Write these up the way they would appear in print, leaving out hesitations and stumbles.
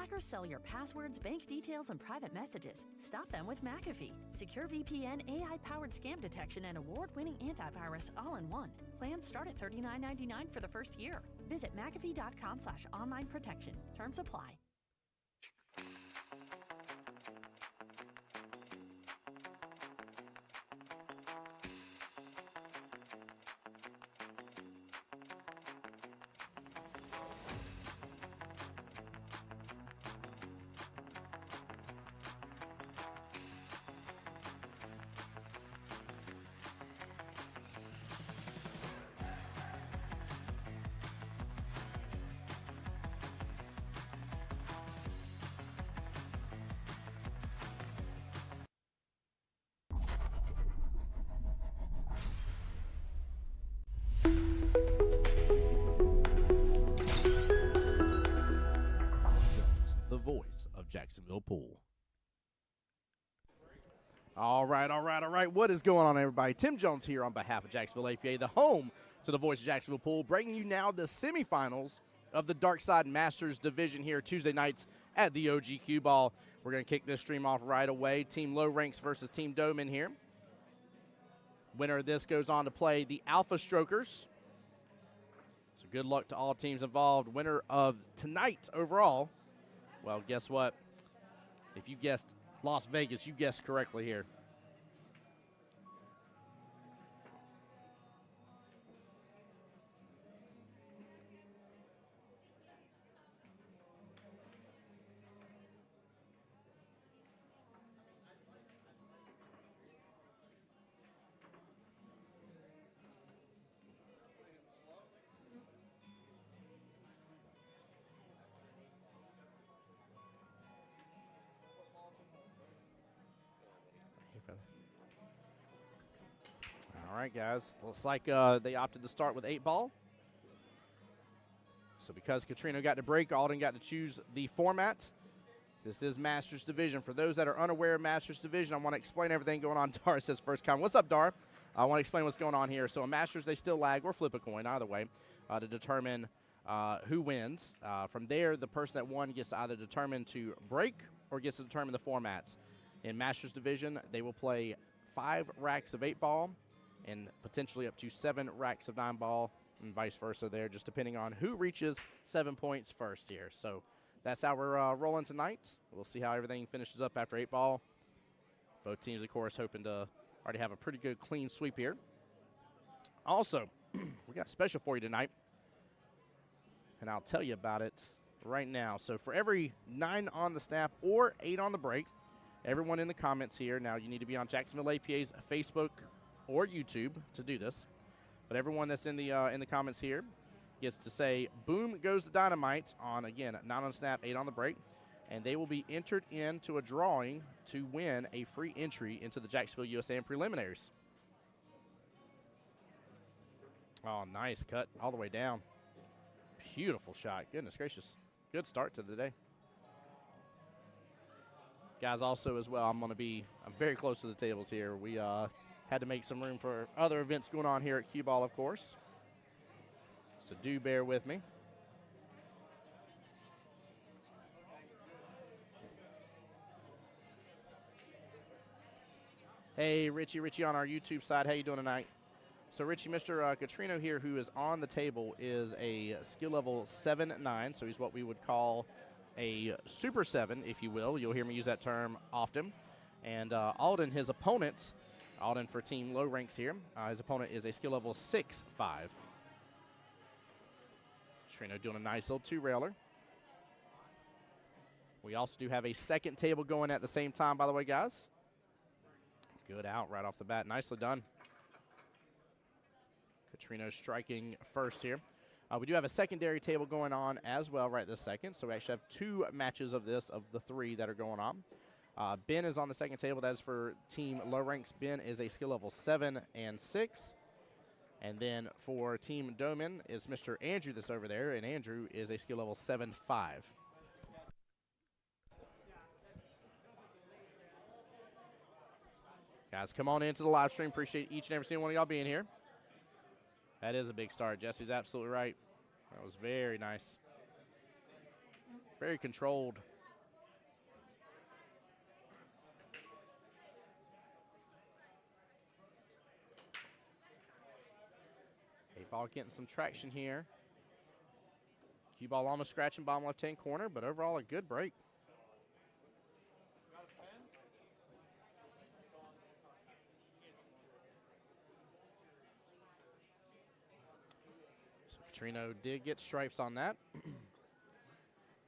Hackers sell your passwords, bank details, and private messages. Stop them with McAfee. Secure VPN, AI-powered scam detection, and award-winning antivirus all in one. Plans start at $39.99 for the first year. Visit McAfee.com/online protection. Terms apply. The voice of Jacksonville Pool. All right. What is going on, everybody? Tim Jones here on behalf of Jacksonville APA, the home to the voice of Jacksonville Pool, bringing you now the semifinals of the Darkside Masters division here Tuesday nights at the OG Qball. We're going to kick this stream off right away. Team Low Ranks versus Team Doman here. Winner of this goes on to play the Alpha Strokers. So good luck to all teams involved. Winner of tonight overall, well, guess what? If you guessed Las Vegas, you guessed correctly here. All right, guys. Looks like they opted to start with 8-ball. So because Katrina got to break, Alden got to choose the format. This is Masters Division. For those that are unaware of Masters Division, I want to explain everything going on. Dar says first comment. What's up, Dar? I want to explain what's going on here. So in Masters, they still lag or flip a coin, either way, to determine who wins. From there, the person that won gets to either determine to break or gets to determine the formats. In Masters Division, they will play 5 racks of 8-ball and potentially up to 7 racks of 9-ball and vice versa there, just depending on who reaches 7 points first here. So that's how we're rolling tonight. We'll see how everything finishes up after 8-ball. Both teams, of course, hoping to already have a pretty good clean sweep here. Also, we got a special for you tonight, and I'll tell you about it right now. So for every 9 on the snap or 8 on the break, everyone in the comments here, now you need to be on Jacksonville APA's Facebook or YouTube to do this, but everyone that's in the comments here gets to say, boom goes the dynamite on, again, 9 on the snap, 8 on the break, and they will be entered into a drawing to win a free entry into the Jacksonville USAM preliminaries. Oh, nice cut all the way down. Beautiful shot. Goodness gracious. Good start to the day. Guys, also as well, I'm very close to the tables here. We had to make some room for other events going on here at Qball, of course. So do bear with me. Hey, Richie on our YouTube side. How you doing tonight? So, Richie, Mr. Catrino here, who is on the table, is a skill level 7-9, so he's what we would call a Super 7, if you will. You'll hear me use that term often. And Alden, his opponent, Alden for Team Low Ranks here, his opponent is a skill level 6-5. Trino doing a nice little 2-railer. We also do have a second table going at the same time, by the way, guys. Good out right off the bat. Nicely done. Katrino striking first here. We do have a secondary table going on as well right this second. So we actually have 2 matches of this, of the 3 that are going on. Ben is on the second table. That is for Team Low Ranks. Ben is a skill level 7 and 6. And then for Team Doman, it's Mr. Andrew that's over there. And Andrew is a skill level 7-5. Guys, come on into the live stream. Appreciate each and every single one of y'all being here. That is a big start. Jesse's absolutely right. That was very nice. Very controlled Ball getting some traction here. Qball almost scratching bottom left-hand corner, but overall a good break. So Katrino did get stripes on that.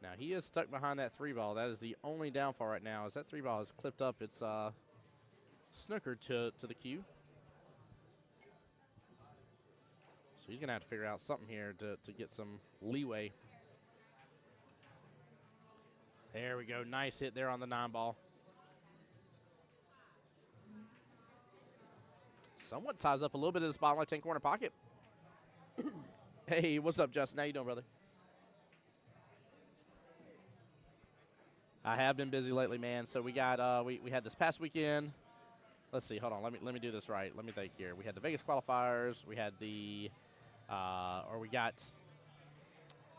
Now he is stuck behind that 3-ball. That is the only downfall right now. As that 3-ball is clipped up, it's snookered to the cue. So he's going to have to figure out something here to get some leeway. There we go. Nice hit there on the 9-ball. Somewhat ties up a little bit of this bottom left-hand corner pocket. Hey, what's up, Justin? How you doing, brother? I have been busy lately, man. So we got we had this past weekend. Let's see. Hold on. Let me do this right. Let me think here. We had the Vegas qualifiers. We had the we got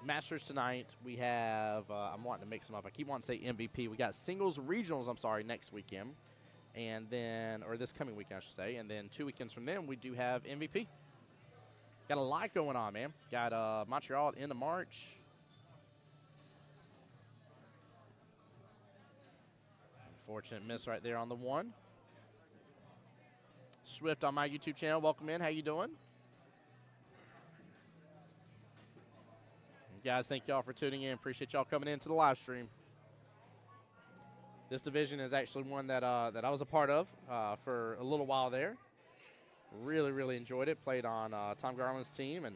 Masters tonight. We have I'm wanting to mix them up. I keep wanting to say MVP. We got singles regionals. I'm sorry, next weekend, and then this coming weekend, I should say. And then 2 weekends from then, we do have MVP. Got a lot going on, man. Got Montreal at the end of March. Unfortunate miss right there on the 1. Swift on my YouTube channel. Welcome in. How you doing? Guys, thank y'all for tuning in. Appreciate y'all coming into the live stream. This division is actually one that that I was a part of for a little while there. Really, really enjoyed it. Played on Tom Garland's team, and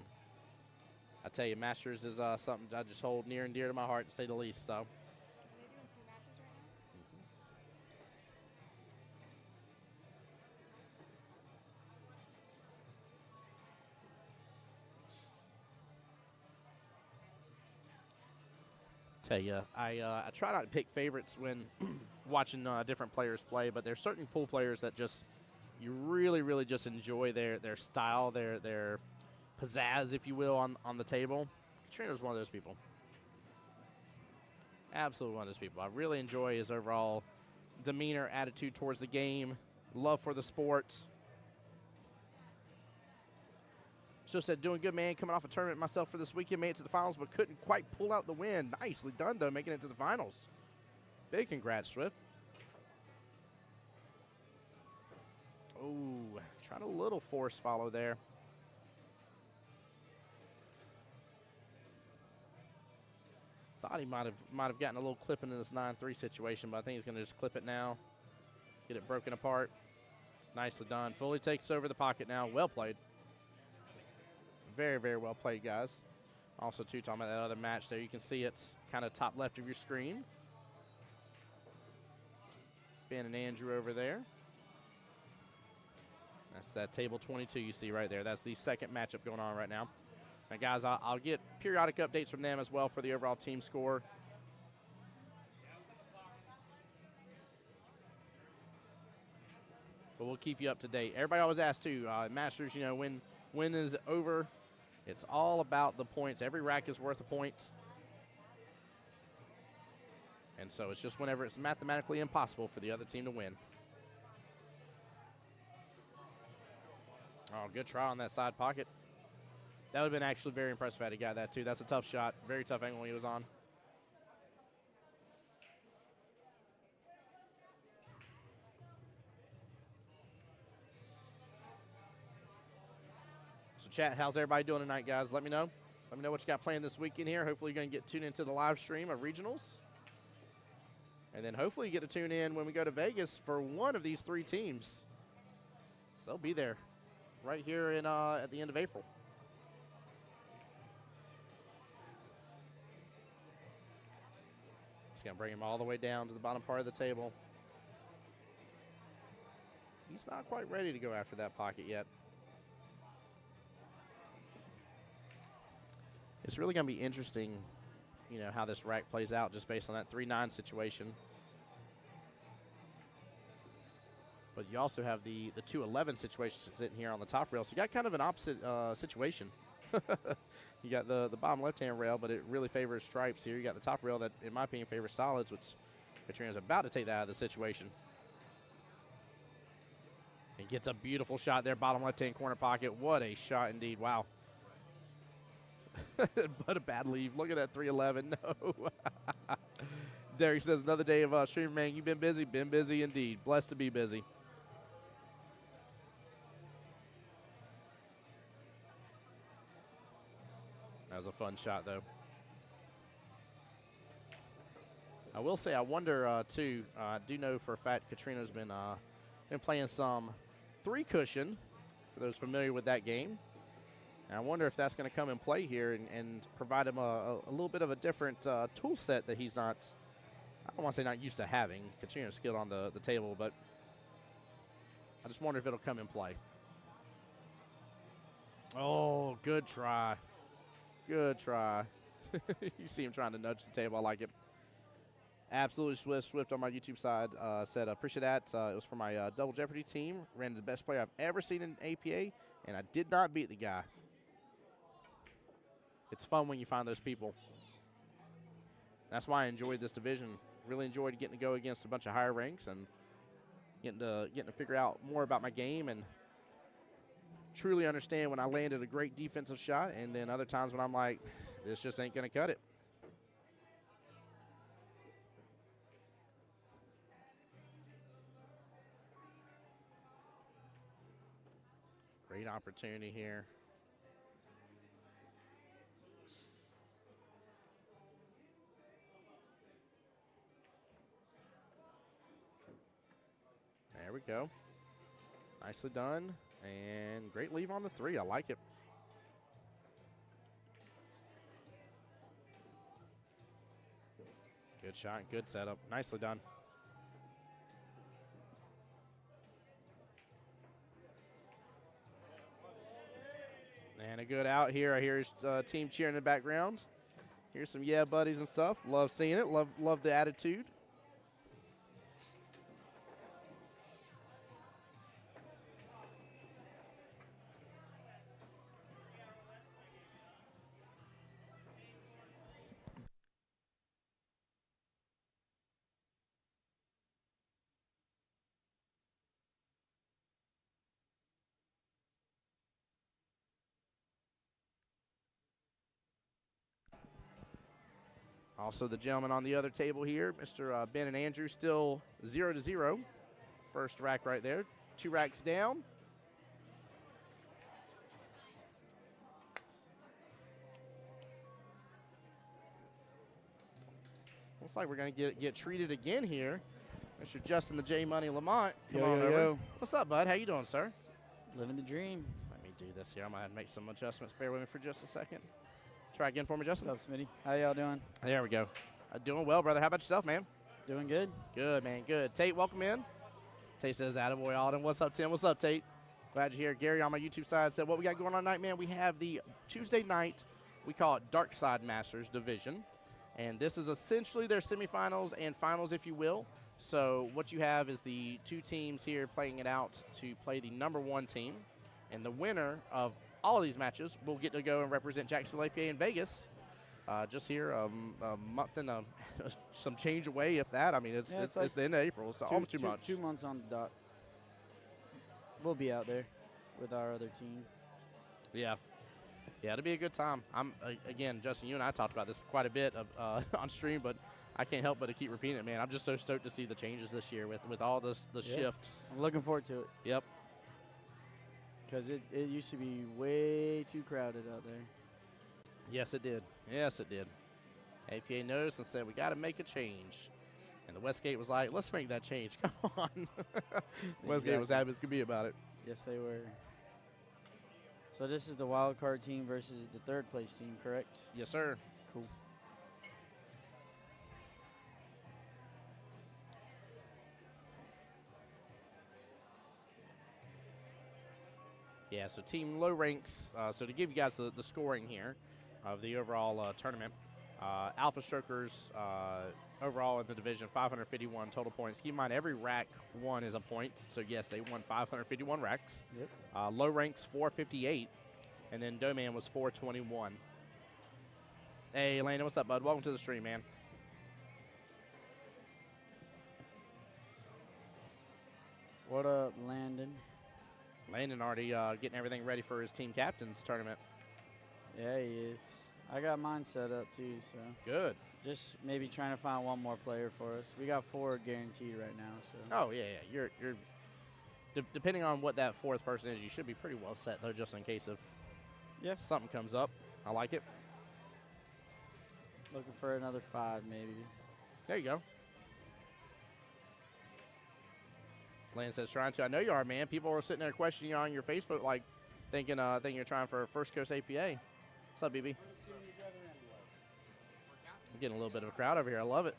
I tell you, Masters is something I just hold near and dear to my heart, to say the least. So. Tell you, I try not to pick favorites when watching different players play, but there's certain pool players that just you really, really just enjoy their style, their pizzazz, if you will, on the table. Katrino's one of those people. Absolutely one of those people. I really enjoy his overall demeanor, attitude towards the game, love for the sport. So said, doing good, man. Coming off a tournament myself for this weekend. Made it to the finals, but couldn't quite pull out the win. Nicely done, though, making it to the finals. Big congrats, Swift. Oh, trying a little force follow there. Thought he might have gotten a little clip into this 9-3 situation, but I think he's going to just clip it now. Get it broken apart. Nicely done. Fully takes over the pocket now. Well played. Very, very well played, guys. Also, too, talking about that other match there, you can see it's kind of top left of your screen. Ben and Andrew over there. That's that table 22 you see right there. That's the second matchup going on right now. Now, guys, I'll get periodic updates from them as well for the overall team score. But we'll keep you up to date. Everybody always asks, too, Masters, you know, when is it over? It's all about the points. Every rack is worth a point. And so it's just whenever it's mathematically impossible for the other team to win. Oh, good try on that side pocket. That would have been actually very impressive had he got that, too. That's a tough shot. Very tough angle he was on. Chat, how's everybody doing tonight, guys? Let me know. Let me know what you got planned this weekend here. Hopefully you're going to get tuned into the live stream of regionals. And then hopefully you get to tune in when we go to Vegas for one of these 3 teams. So they'll be there right here in at the end of April. Just going to bring him all the way down to the bottom part of the table. He's not quite ready to go after that pocket yet. It's really going to be interesting, you know, how this rack plays out just based on that 3-9 situation. But you also have the 2-11 situation sitting here on the top rail. So you got kind of an opposite situation. You got the bottom left-hand rail, but it really favors stripes here. You got the top rail that, in my opinion, favors solids, which Katrina's about to take that out of the situation. And gets a beautiful shot there, bottom left-hand corner pocket. What a shot indeed. Wow. But a bad leave. Look at that 311. No. Derek says, another day of streaming, man. You've been busy? Been busy indeed. Blessed to be busy. That was a fun shot, though. I will say, I wonder, too, I do know for a fact Katrina's been playing some 3-cushion, for those familiar with that game. And I wonder if that's going to come in play here and provide him a little bit of a different tool set that he's not, I don't want to say not used to having. Katrina's skilled on the table, but I just wonder if it'll come in play. Oh, good try. Good try. You see him trying to nudge the table. I like it. Absolutely Swift on my YouTube side said, appreciate that. It was for my Double Jeopardy team. Ran the best player I've ever seen in APA, and I did not beat the guy. It's fun when you find those people. That's why I enjoyed this division. Really enjoyed getting to go against a bunch of higher ranks and getting to figure out more about my game and truly understand when I landed a great defensive shot, and then other times when I'm like, this just ain't going to cut it. Great opportunity here. There we go. Nicely done. And great leave on the 3. I like it. Good shot. Good setup. Nicely done. And a good out here. I hear his team cheering in the background. Here's some yeah buddies and stuff. Love seeing it. Love the attitude. Also, the gentleman on the other table here, Mr. Ben and Andrew, still 0-0. First rack right there. 2 racks down. Looks like we're going to get treated again here. Mr. Justin the J Money Lamont, come on over. Yo. What's up, bud? How you doing, sir? Living the dream. Let me do this here. I'm going to make some adjustments. Bear with me for just a second. Try again for me, Justin. What's up, Smitty? How y'all doing? There we go. Doing well, brother. How about yourself, man? Doing good. Good, man. Good. Tate, welcome in. Tate says, attaboy, Alden. What's up, Tim? What's up, Tate? Glad you're here. Gary on my YouTube side said, what we got going on tonight, man? We have the Tuesday night, we call it Dark Side Masters Division. And this is essentially their semifinals and finals, if you will. So what you have is the 2 teams here playing it out to play the #1 team. And the winner of all of these matches will get to go and represent Jacksonville APA in Vegas. Just here, a month and some change away, if that. I mean, it's the end of April, so almost 2 months. 2 months on the dot. We'll be out there with our other team. Yeah. Yeah, it'll be a good time. Again, Justin, you and I talked about this quite a bit on stream, but I can't help but to keep repeating it, man. I'm just so stoked to see the changes this year with all the shift. I'm looking forward to it. Yep. Because it used to be way too crowded out there. Yes, it did. Yes, it did. APA noticed and said, we got to make a change. And the Westgate was like, let's make that change. Come on. Westgate was happy as could be about it. Yes, they were. So this is the wild card team versus the 3rd place team, correct? Yes, sir. Cool. Yeah, so team low ranks. So to give you guys the scoring here of the overall tournament, Alpha Strokers overall in the division, 551 total points. Keep in mind, every rack won is a point. So, yes, they won 551 racks. Yep. Low ranks, 458. And then Doman was 421. Hey, Landon, what's up, bud? Welcome to the stream, man. What up, Landon? Landon already getting everything ready for his team captain's tournament. Yeah, he is. I got mine set up too, so Good. just maybe trying to find one more player for us. We got 4 guaranteed right now, so. Oh yeah, yeah. You're depending on what that fourth person is, you should be pretty well set though, just in case if something comes up. I like it. Looking for another 5 maybe. There you go. Lane says trying to. I know you are, man. People are sitting there questioning you on your Facebook, like thinking you're trying for a First Coast APA. What's up, BB? I'm getting a little bit of a crowd over here. I love it.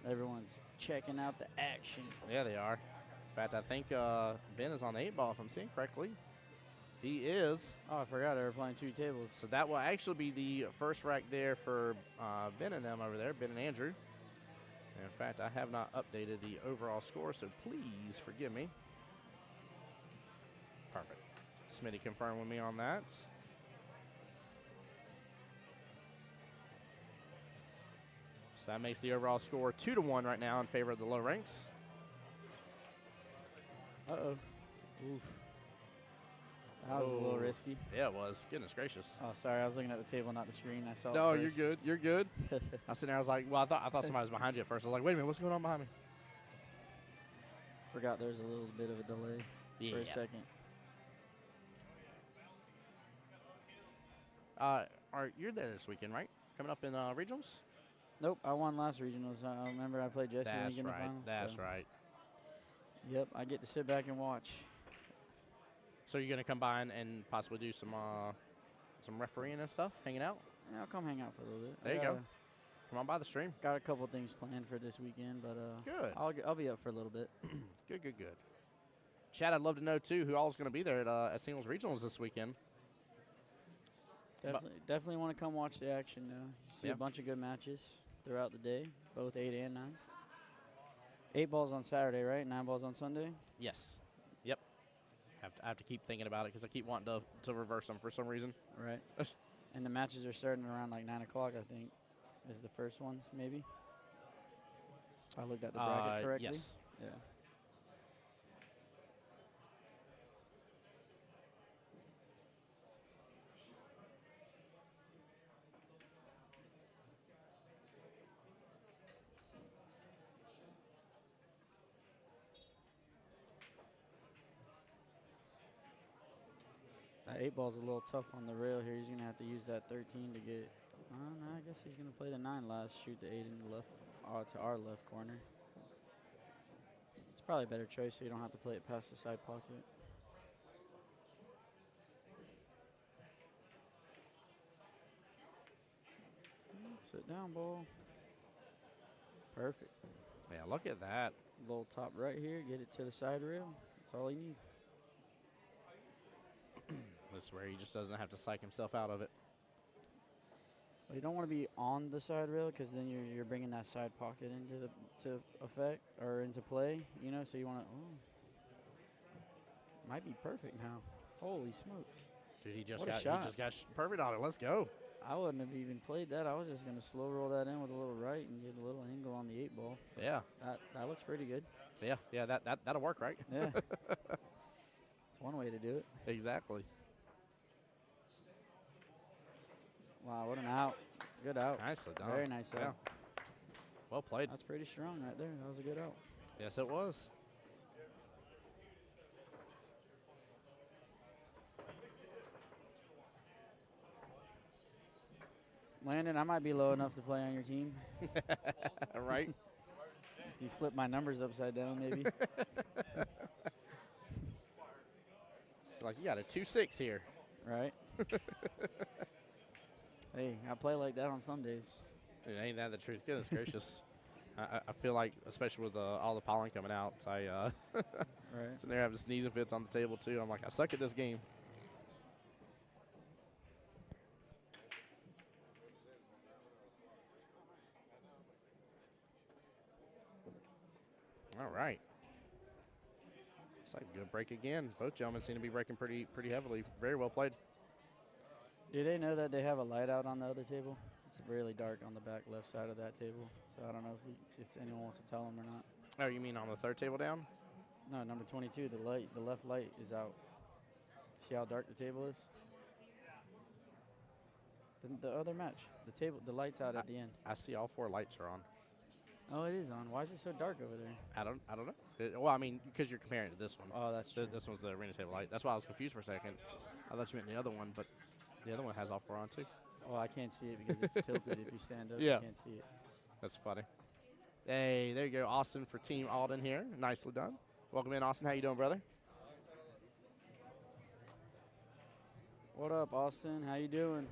Everyone's checking out the action. Yeah, they are. In fact, I think Ben is on the 8 ball, if I'm seeing correctly. He is. Oh, I forgot they were playing 2 tables. So that will actually be the first rack there for Ben and them over there, Ben and Andrew. And in fact, I have not updated the overall score, so please forgive me. Perfect. Smitty confirmed with me on that. So that makes the overall score 2-1 right now in favor of the low ranks. Uh-oh. Oof. That was a little risky. Yeah, it was. Goodness gracious. Oh, sorry. I was looking at the table, not the screen. I saw No, it you're first. good. You're good. I was sitting there. I was like, well, I thought somebody was behind you at first. I was like, wait a minute, what's going on behind me? Forgot there was a little bit of a delay for a second. You're there this weekend, right? Coming up in regionals? Nope, I won last regionals. I remember I played Jesse League in the finals. That's right. Yep, I get to sit back and watch. So you're gonna come by and possibly do some refereeing and stuff, hanging out? Yeah, I'll come hang out for a little bit. There you go. Come on by the stream. Got a couple things planned for this weekend, but good. I'll be up for a little bit. Good. Chad, I'd love to know too who all is gonna be there at Singles Regionals this weekend. Definitely want to come watch the action. See a bunch of good matches throughout the day, both 8 and 9. 8 balls on Saturday, right? 9 balls on Sunday? Yes. Yep. I have to keep thinking about it because I keep wanting to reverse them for some reason. Right. And the matches are starting around like 9 o'clock, I think, is the first ones, maybe? I looked at the bracket correctly? Yes. Yeah. That 8 ball's a little tough on the rail here. He's going to have to use that 13 to get. No, I guess he's going to play the 9 last, shoot the 8 in the left, to our left corner. It's probably a better choice so you don't have to play it past the side pocket. Sit down, ball. Perfect. Yeah, look at that. Little top right here, get it to the side rail. That's all you need. This is where he just doesn't have to psych himself out of it. Well, you don't want to be on the side rail because then you're bringing that side pocket into effect or into play, you know. So you want to. Might be perfect now. Holy smokes! Dude, he just What a got shot. perfect on it. Let's go. I wouldn't have even played that. I was just gonna slow roll that in with a little right and get a little angle on the 8 ball. Yeah. That looks pretty good. Yeah. That'll work, right? Yeah. It's one way to do it. Exactly. Wow, what an out. Good out. Nicely done. Very nice out. Yeah. Well played. That's pretty strong right there. That was a good out. Yes, it was. Landon, I might be low enough to play on your team. Right? If you flip my numbers upside down, maybe. Like, you got a 2-6 here. Right? Hey, I play like that on some days. Dude, ain't that the truth? Goodness gracious. I feel like, especially with all the pollen coming out, Right. sitting there having sneezing fits on the table, too. I'm like, I suck at this game. All right. It's like a good break again. Both gentlemen seem to be breaking pretty heavily. Very well played. Do they know that they have a light out on the other table? It's really dark on the back left side of that table. So I don't know if anyone wants to tell them or not. Oh, you mean on the third table down? No, number 22, the left light is out. See how dark the table is? The other match. The table, the lights out at the end. I see all 4 lights are on. Oh, it is on. Why is it so dark over there? I don't know. Well, I mean, because you're comparing it to this one. Oh, that's true. This one's the arena table light. That's why I was confused for a second. I thought you meant the other one, but the other one has all 4 on too. Oh, I can't see it because it's tilted. If you stand up, Yeah. you can't see it. That's funny. Hey, there you go, Austin for Team Alden here. Nicely done. Welcome in, Austin. How you doing, brother? What up, Austin? How you doing?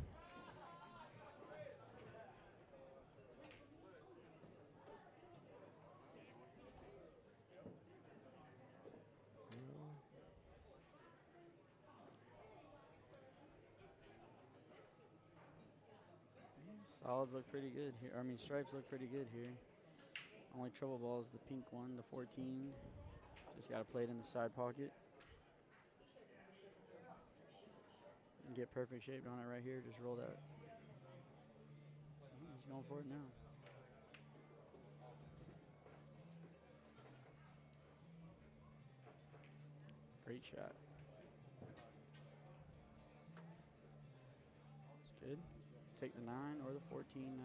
Solids look pretty good here. I mean, stripes look pretty good here. Only trouble ball is the pink one, the 14. Just got to play it in the side pocket. And get perfect shape on it right here. Just roll that. He's going for it now. Great shot. It's good. Take the 9 or the 14 now.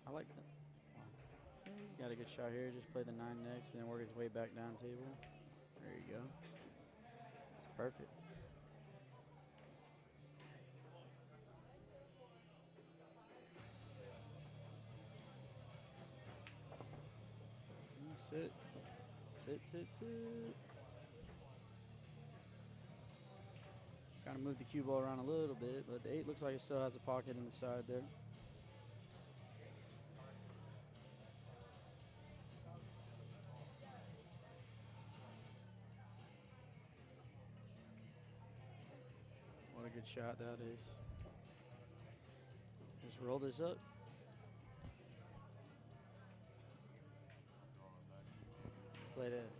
I like that. Yeah, he's got a good shot here. Just play the 9 next and then work his way back down table. There you go. It's perfect. Sit. Sit, sit, sit. Kind of move the cue ball around a little bit, but the 8 looks like it still has a pocket in the side there. What a good shot that is. Just roll this up. Play that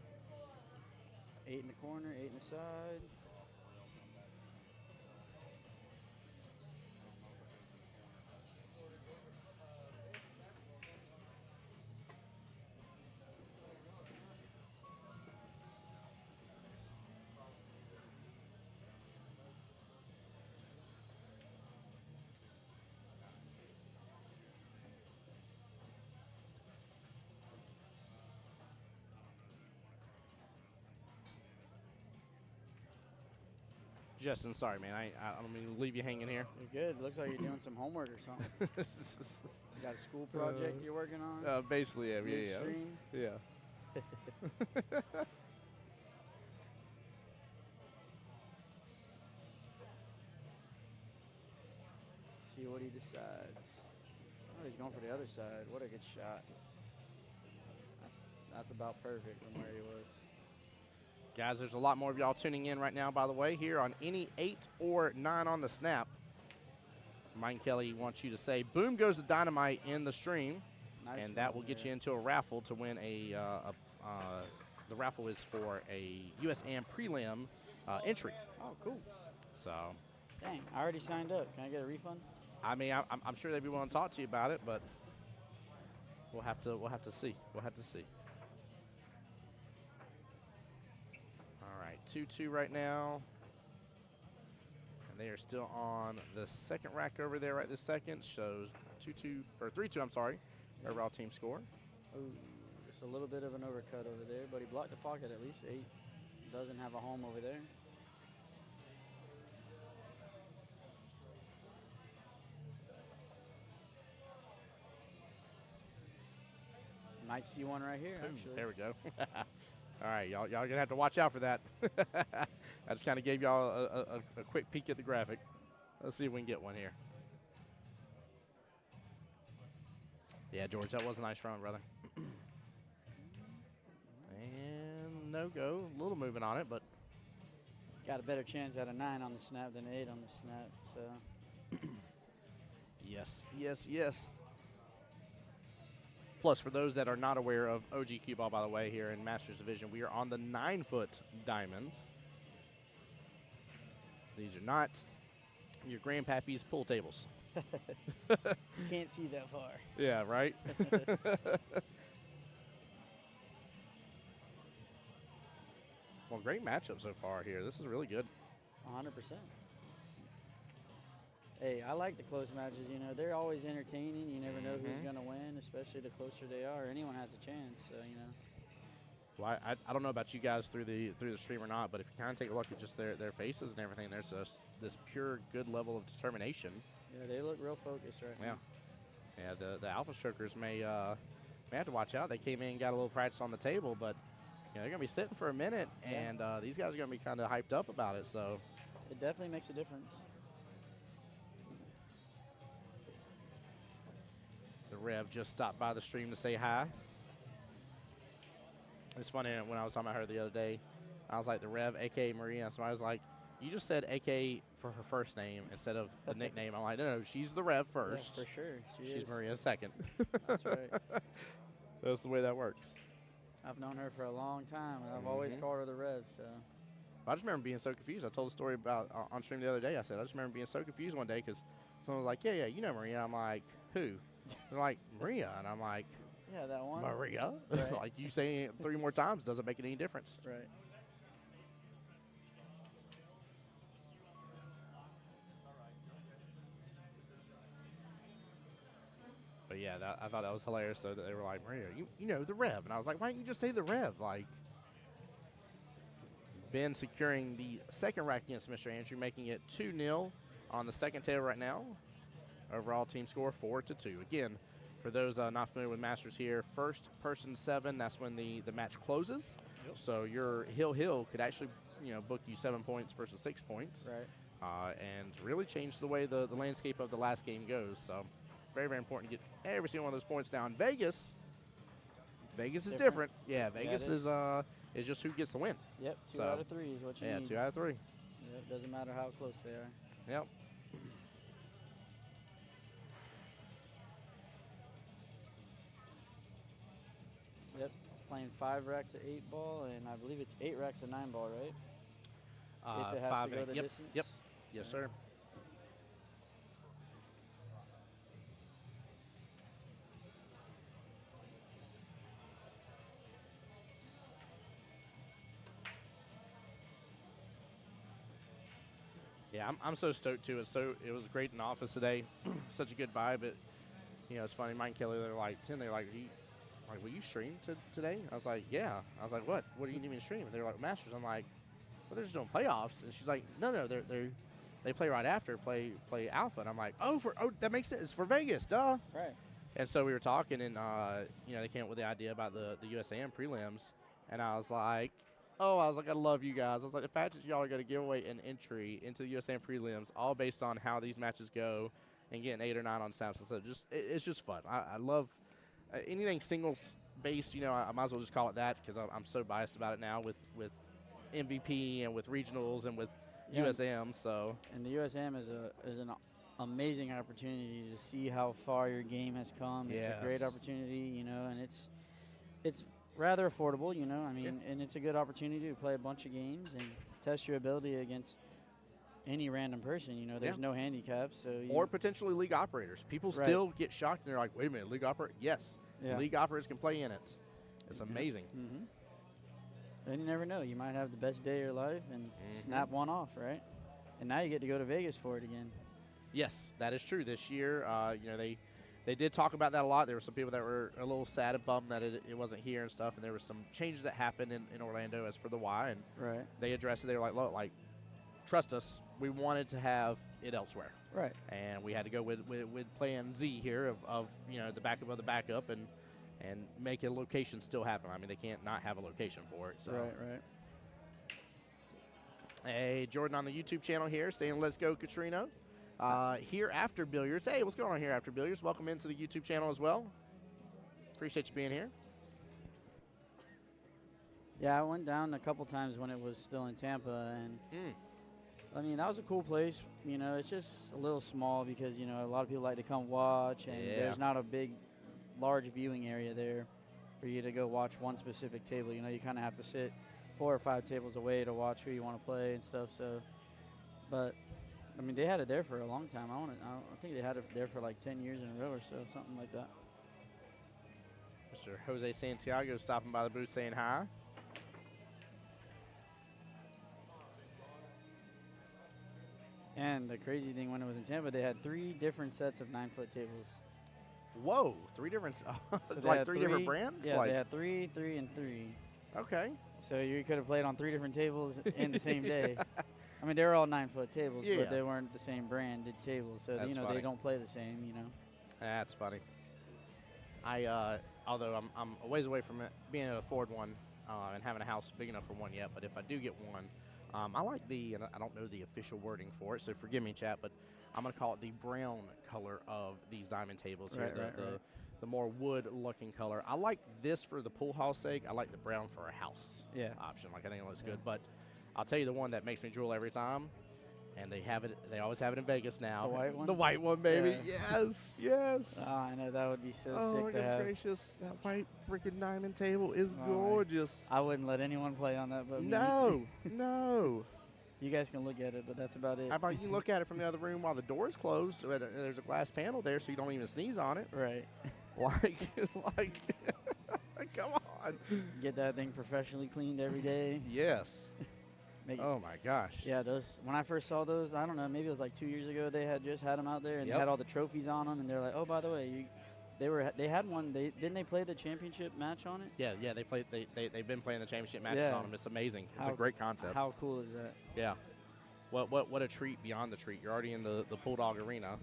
8 in the corner, 8 in the side. Justin, sorry, man. I don't mean to leave you hanging here. You're good. Looks like you're doing some homework or something. You got a school project you're working on? Basically, yeah. Midstream? Yeah. See what he decides. Oh, he's going for the other side. What a good shot. That's about perfect from where he was. Guys, there's a lot more of y'all tuning in right now, by the way, here on any 8 or 9 on the snap. Mike Kelly wants you to say, boom goes the dynamite in the stream, Nice and that will get you into a raffle to win the raffle is for a USAM prelim entry. Oh, cool. So, Dang, I already signed up. Can I get a refund? I mean, I'm sure they'd be willing to talk to you about it, but we'll have to see. We'll have to see. All right, 2-2 right now. And they are still on the second rack over there right this second. Shows 2-2, or 3-2, I'm sorry. Yeah. Overall team score. Oh, just a little bit of an overcut over there, but he blocked the pocket at least. 8 doesn't have a home over there. Might see one right here, actually. There we go. All right, y'all gonna have to watch out for that. I just kind of gave y'all a quick peek at the graphic. Let's see if we can get one here. Yeah, George, that was a nice run, brother. And no go. A little movement on it, but Got a better chance at a 9 on the snap than 8 on the snap, so. yes, yes, yes. Plus, for those that are not aware of OG Qball, by the way, here in Masters Division, we are on the 9-foot diamonds. These are not your grandpappy's pool tables. You can't see that far. Yeah, right? Well, great matchup so far here. This is really good. 100%. Hey, I like the close matches. You know, they're always entertaining. You never know who's going to win, especially the closer they are. Anyone has a chance, so, you know. Well, I don't know about you guys through the stream or not, but if you kind of take a look at just their faces and everything, there's this pure good level of determination. Yeah, they look real focused right now. Yeah, the Alpha Strokers may have to watch out. They came in and got a little practice on the table, but you know, they're going to be sitting for a minute, and these guys are going to be kind of hyped up about it. So it definitely makes a difference. The Rev just stopped by the stream to say hi. It's funny, when I was talking about her the other day, I was like, the Rev, a.k.a. Maria. So I was like, you just said a.k.a. for her first name instead of the nickname. I'm like, no, she's the Rev first. Yeah, for sure. She's Maria second. That's right. That's the way that works. I've known her for a long time, and I've always called her the Rev. So I just remember being so confused. I told the story about on stream the other day. I said, I just remember being so confused one day because someone was like, yeah, you know Maria. I'm like, who? They're like, Maria. And I'm like, yeah, that one. Maria? Right. Like, you saying it 3 more times doesn't make any difference. Right. But yeah, I thought that was hilarious, though, that they were like, Maria, you know, the Rev. And I was like, why didn't you just say the Rev? Like, Ben securing the second rack against Mr. Andrew, making it 2-0 on the second table right now. Overall team score 4-2. Again, for those not familiar with Masters here, first person 7, that's when the match closes. Yep. So your Hill could actually, you know, book you 7 points versus 6 points. Right. And really change the way the landscape of the last game goes. So very, very important to get every single one of those points down. Vegas is different. Yeah, Vegas is just who gets the win. Yep, 2 out of 3 is what you need. Yeah, 2 out of 3. Yep, doesn't matter how close they are. Yep. Yep, playing 5 racks of 8-ball, and I believe it's 8 racks of 9-ball, right? If it has to go the distance. Yep. Yes, sir. Yeah, I'm so stoked too. It was great in the office today. Such a good vibe. You know, it's funny. Mike and Kelly, they're like 10. They're like, will you stream today? I was like, yeah. I was like, what? What do you need me to stream? And they're like, Masters. I'm like, well, they're just doing playoffs. And she's like, no, they play right after, play Alpha. And I'm like, oh, that makes sense. It's for Vegas, duh. Right. And so we were talking, and you know, they came up with the idea about the USAM prelims, and I was like, I love you guys. I was like, the fact that y'all are going to give away an entry into the USAM prelims, all based on how these matches go, and getting 8 or 9 on Samson. So it's just fun. I love anything singles based. You know, I might as well just call it that because I'm so biased about it now with MVP and with regionals and with USM. So and the USM is an amazing opportunity to see how far your game has come. It's a great opportunity, you know, and it's rather affordable, you know. I mean, and it's a good opportunity to play a bunch of games and test your ability against any random person. You know, there's no handicap. Or potentially league operators. People still get shocked and they're like, wait a minute, league operator? Yes, league operators can play in it. It's amazing. Mm-hmm. And you never know. You might have the best day of your life and snap one off, right? And now you get to go to Vegas for it again. Yes, that is true. This year, you know, they did talk about that a lot. There were some people that were a little sad and bummed that it wasn't here and stuff, and there were some changes that happened in Orlando as for the Y, and they addressed it. They were like, look, trust us, we wanted to have it elsewhere. Right. And we had to go with plan Z here of you know, the backup of the backup and make a location still happen. I mean, they can't not have a location for it. So. Right. Hey, Jordan on the YouTube channel here saying, let's go, Katrina. Here After Billiards. Hey, what's going on here After Billiards? Welcome into the YouTube channel as well. Appreciate you being here. Yeah, I went down a couple times when it was still in Tampa, and I mean, that was a cool place. You know, it's just a little small because, you know, a lot of people like to come watch, and there's not a large viewing area there for you to go watch one specific table. You know, you kind of have to sit 4 or 5 tables away to watch who you want to play and stuff. So, but I mean, they had it there for a long time. I think they had it there for like 10 years in a row or so, something like that. Mr. Jose Santiago stopping by the booth saying hi. And the crazy thing, when it was in Tampa, they had 3 different sets of 9-foot tables. Whoa, 3 different, So they like had 3 different brands? Yeah, like, they had 3, 3, and 3. okay. So you could have played on 3 different tables in the same day. I mean, they were all 9-foot tables, Yeah. but they weren't the same branded tables. So, That's you know, funny. they don't play the same, you know. That's funny. Although I'm a ways away from it, being able to afford one and having a house big enough for one yet, but if I do get one, I like and I don't know the official wording for it, so forgive me, chat, but I'm going to call it the brown color of these diamond tables here, Right. the more wood-looking color. I like this for the pool hall sake. I like the brown for a house option. Like, I think it looks good, but I'll tell you the one that makes me drool every time, and they always have it in Vegas now. The white one? The white one, baby. Yeah. Yes. Oh, I know. That would be so Oh, my sick to goodness have. gracious. That white freaking diamond table is Oh, gorgeous. I wouldn't let anyone play on that but me. No, no. You guys can look at it, but that's about it. How about you can look at it from the other room while the door's closed? So there's a glass panel there so you don't even sneeze on it. Right. Like, come on. Get that thing professionally cleaned every day. Yes. Make Oh, my gosh. Yeah, those. When I first saw those, I don't know, maybe it was like 2 years ago. They had just had them out there and they Yep. had all the trophies on them, and they're like, oh, by the way, they had one. Didn't they play the championship match on it? Yeah. They've been playing the championship matches Yeah. on them. It's amazing. It's a How- great concept. How cool is that? Yeah. What a treat beyond the treat. You're already in the Pool Dog Arena.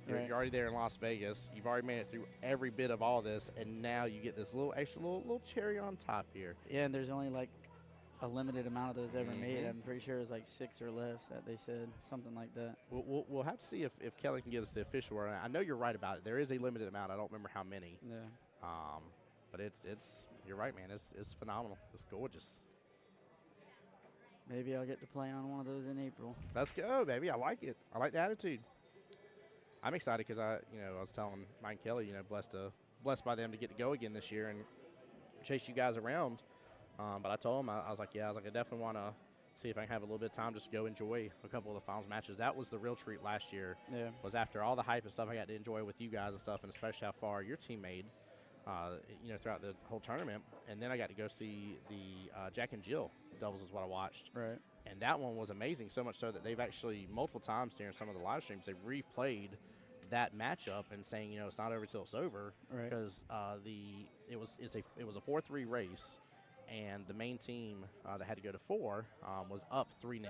Right. You're already there in Las Vegas. You've already made it through every bit of all this, and now you get this little cherry on top here. Yeah, and there's only like a limited amount of those ever made. Mhm. I'm pretty sure it was like 6 or less that they said, something like that. We'll have to see if Kelly can give us the official word. I know you're right about it. There is a limited amount. I don't remember how many. Yeah. But it's you're right, man. It's phenomenal. It's gorgeous. Maybe I'll get to play on one of those in April. Let's go, baby. I like it. I like the attitude. I'm excited because I was telling Mike and Kelly, blessed by them to get to go again this year and chase you guys around. But I told them, I was like, I definitely want to see if I can have a little bit of time just to go enjoy a couple of the finals matches. That was the real treat last year. Yeah. Was after all the hype and stuff I got to enjoy with you guys and stuff, and especially how far your team made, throughout the whole tournament. And then I got to go see the Jack and Jill doubles is what I watched. Right. And that one was amazing, so much so that they've actually multiple times during some of the live streams, they've replayed that matchup and saying, it's not over till it's over. Right. Because it was a 4-3 race, and the main team that had to go to 4 was up 3-0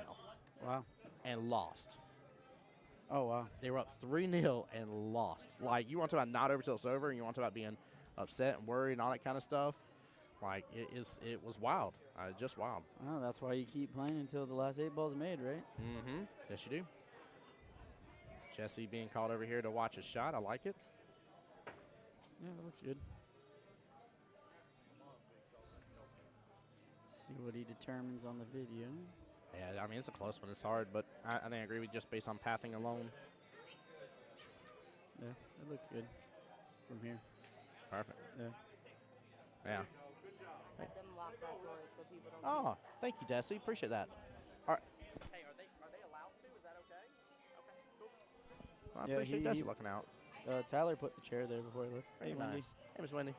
Wow. and lost. Oh, wow. They were up 3-0 and lost. Like, you want to talk about not over till it's over, and you want to talk about being upset and worried and all that kind of stuff. Like, it was wild. Just wild. Oh, that's why you keep playing until the last 8 balls made, right? Mm-hmm. Yes, you do. Jesse being called over here to watch a shot. I like it. Yeah, that looks good. See what he determines on the video. Yeah, I mean, it's a close one. It's hard, but I think I agree with just based on pathing alone. Yeah, it looked good from here. Perfect. Yeah. Yeah. Let them lock that door so people don't. Oh, thank you, Desi. Appreciate that. All right. Hey, are they allowed to? Is that okay? Okay, cool. Well, I Yeah, appreciate he- Desi looking out. Tyler put the chair there before he left. Very Hey, Wendy. nice. Hey, Miss Wendy.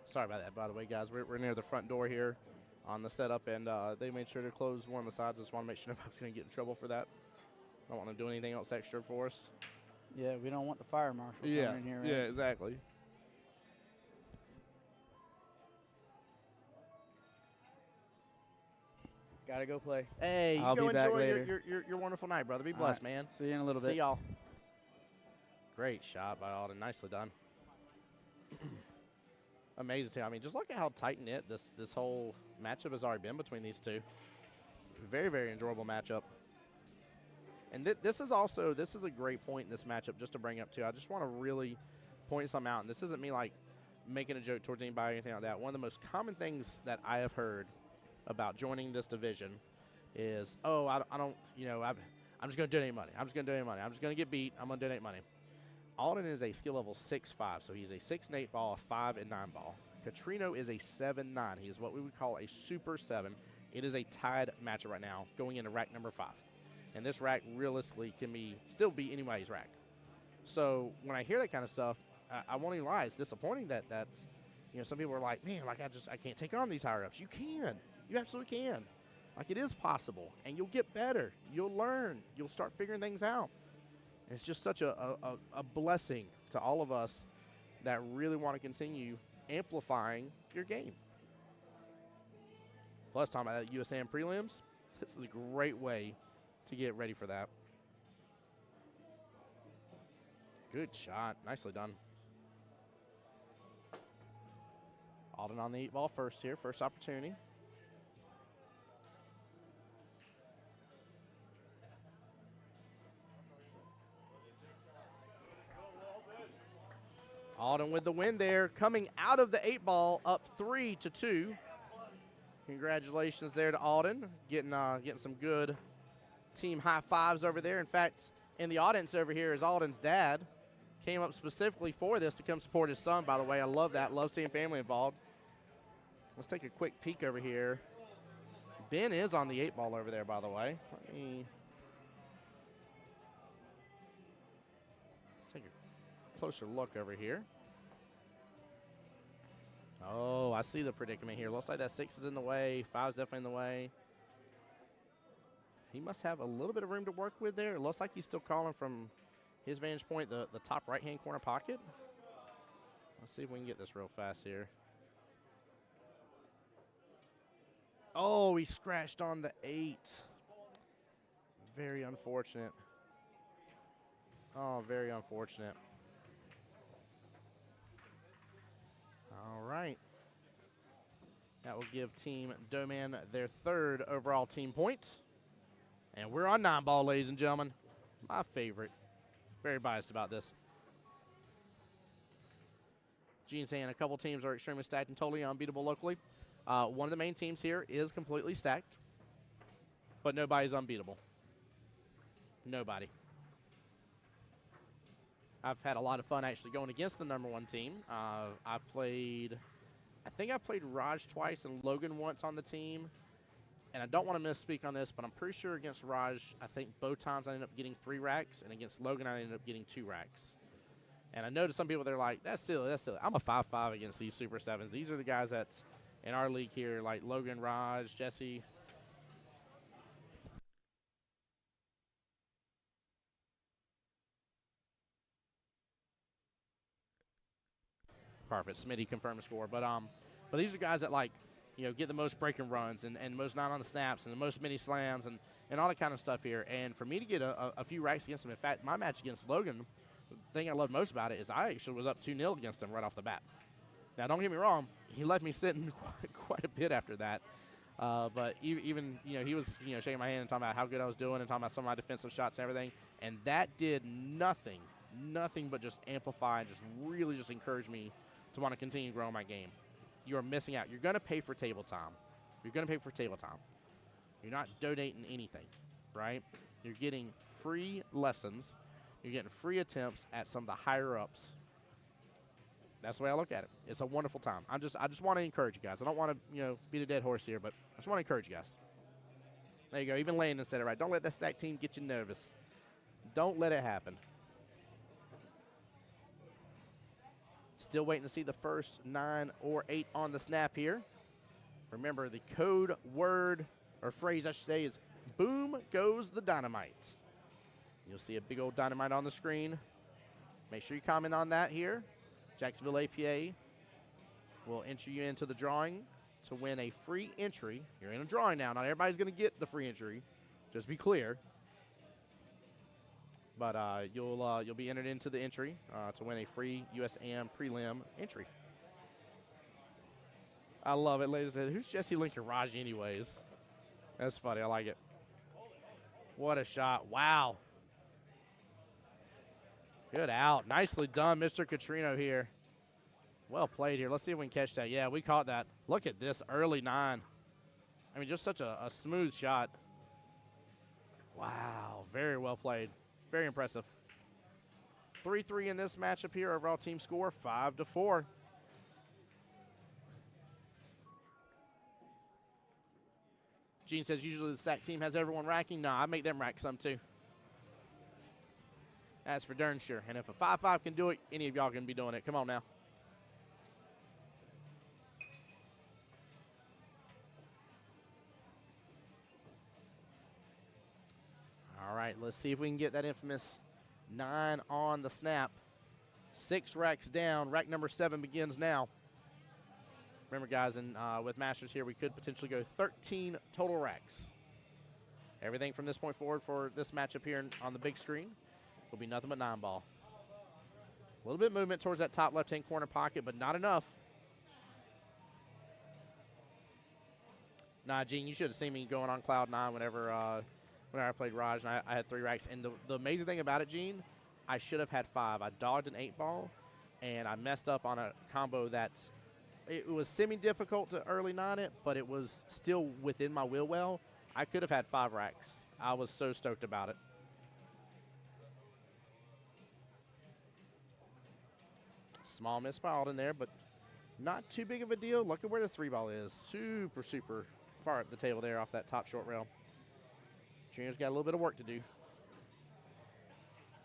Sorry about that, by the way, guys. We're near the front door here on the setup, and they made sure to close one of the sides. I just want to make sure nobody's going to get in trouble for that. I don't want to do anything else extra for us. Yeah, we don't want the fire marshal coming in here, right? Yeah, exactly. Gotta go play. Hey, you I'll go be back enjoy later. your wonderful night, brother. Be All blessed, right. man. See you in a little bit. See y'all. Great shot by Alden. Nicely done. Amazing, too. I mean, just look at how tight-knit this whole matchup has already been between these two. Very, very enjoyable matchup. And this is a great point in this matchup just to bring up, too. I just want to really point something out. And this isn't me, like, making a joke towards anybody or anything like that. One of the most common things that I have heard about joining this division is, oh, I don't, I'm just going to donate money. I'm just going to donate money. I'm just going to get beat. I'm going to donate money. Alden is a skill level 6-5, so he's a 6 and 8 ball, a 5 and 9 ball. Catrino is a 7-9. He is what we would call a super 7. It is a tied matchup right now going into rack number 5. And this rack realistically can still be anybody's rack. So when I hear that kind of stuff, I won't even lie. It's disappointing that's, some people are like, man, like I can't take on these higher ups. You can. You absolutely can. Like, it is possible, and you'll get better. You'll learn. You'll start figuring things out. And it's just such a blessing to all of us that really want to continue amplifying your game. Plus, talking about that USAM prelims, this is a great way to get ready for that. Good shot. Nicely done. Alden on the 8-ball first here. First opportunity. Alden with the win there. Coming out of the 8-ball, up 3-2. Congratulations there to Alden. Getting some good team high fives over there. In fact, in the audience over here is Alden's dad. Came up specifically for this to come support his son, by the way. I love that. Love seeing family involved. Let's take a quick peek over here. Ben is on the 8-ball over there, by the way. Let me take a closer look over here. Oh, I see the predicament here. Looks like that 6 is in the way. 5 is definitely in the way. He must have a little bit of room to work with there. It looks like he's still calling from his vantage point, the top right-hand corner pocket. Let's see if we can get this real fast here. Oh, he scratched on the 8. Very unfortunate. Oh, very unfortunate. All right. That will give Team Doman their 3rd overall team point. And we're on 9-ball, ladies and gentlemen. My favorite. Very biased about this. Gene's saying a couple teams are extremely stacked and totally unbeatable locally. One of the main teams here is completely stacked, but nobody's unbeatable. Nobody. I've had a lot of fun actually going against the #1 team. I think I played Raj twice and Logan once on the team. And I don't want to misspeak on this, but I'm pretty sure against Raj, I think both times I ended up getting 3 racks, and against Logan, I ended up getting 2 racks. And I know to some people, they're like, that's silly, that's silly. I'm a 5-5 against these Super 7s. These are the guys that's in our league here, like Logan, Raj, Jesse. Perfect. Smitty confirmed the score. But these are guys that, like, get the most breaking runs and most 9 on the snaps and the most mini slams and all that kind of stuff here. And for me to get a few racks against him, in fact, my match against Logan, the thing I loved most about it is I actually was up 2-0 against him right off the bat. Now, don't get me wrong, he left me sitting quite a bit after that. But even, he was, shaking my hand and talking about how good I was doing and talking about some of my defensive shots and everything. And that did nothing but just amplify and just really just encourage me to want to continue growing my game. You are missing out. You're going to pay for table time. You're going to pay for table time. You're not donating anything, right? You're getting free lessons. You're getting free attempts at some of the higher ups. That's the way I look at it. It's a wonderful time. I just want to encourage you guys. I don't want to, beat a dead horse here, but I just want to encourage you guys. There you go. Even Landon said it right. Don't let that stack team get you nervous. Don't let it happen. Still waiting to see the first 9 or 8 on the snap here. Remember, the code word or phrase, I should say, is boom goes the dynamite. You'll see a big old dynamite on the screen. Make sure you comment on that here. Jacksonville APA will enter you into the drawing to win a free entry. You're in a drawing now. Not everybody's going to get the free entry. Just be clear. But you'll be entered into the entry to win a free USAM prelim entry. I love it, ladies and gentlemen. Who's Jesse Lincoln Raj anyways? That's funny. I like it. What a shot. Wow. Good out. Nicely done, Mr. Catrino here. Well played here. Let's see if we can catch that. Yeah, we caught that. Look at this early 9. I mean, just such a smooth shot. Wow. Very well played. Very impressive. 3-3 in this matchup here. Overall team score 5-4. Gene says usually the stack team has everyone racking. No, I make them rack some too. That's for darn sure. And if a 5-5 can do it, any of y'all can be doing it. Come on now. All right, let's see if we can get that infamous 9 on the snap. 6 racks down. Rack number 7 begins now. Remember, guys, with Masters here, we could potentially go 13 total racks. Everything from this point forward for this matchup here on the big screen will be nothing but 9-ball. A little bit of movement towards that top left-hand corner pocket, but not enough. Nah, Gene, you should have seen me going on cloud 9 whenever I played Raj, and I had 3 racks. And the amazing thing about it, Gene, I should have had 5. I dodged an 8-ball, and I messed up on a combo that's it was semi-difficult to early 9 it, but it was still within my wheel well. I could have had 5 racks. I was so stoked about it. Small miss by Alden there, but not too big of a deal. Look at where the 3-ball is. Super, super far up the table there off that top short rail. Junior's got a little bit of work to do.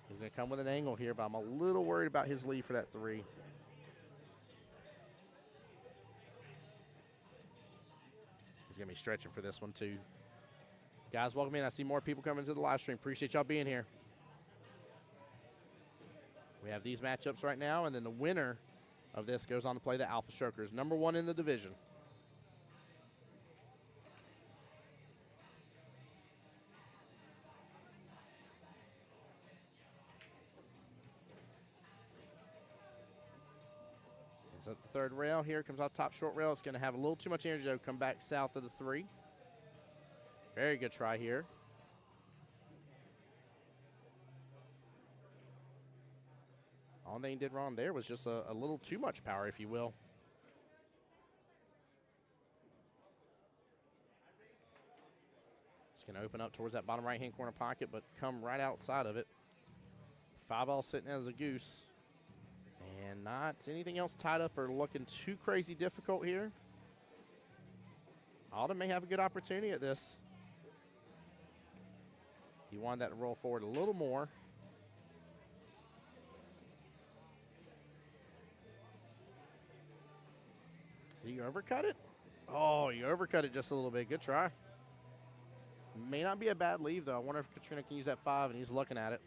He's going to come with an angle here, but I'm a little worried about his lead for that 3. He's going to be stretching for this one, too. Guys, welcome in. I see more people coming to the live stream. Appreciate y'all being here. We have these matchups right now, and then the winner of this goes on to play the Alpha Strokers, number 1 in the division. It's at the 3rd rail here. Comes off top short rail. It's going to have a little too much energy, though. Come back south of the 3. Very good try here. All they did wrong there was just a little too much power, if you will. It's going to open up towards that bottom right-hand corner pocket, but come right outside of it. 5-ball sitting as a goose. And not anything else tied up or looking too crazy difficult here. Alden may have a good opportunity at this. He wanted that to roll forward a little more. Did you overcut it? Oh, you overcut it just a little bit. Good try. May not be a bad leave, though. I wonder if Katrina can use that 5, and he's looking at it.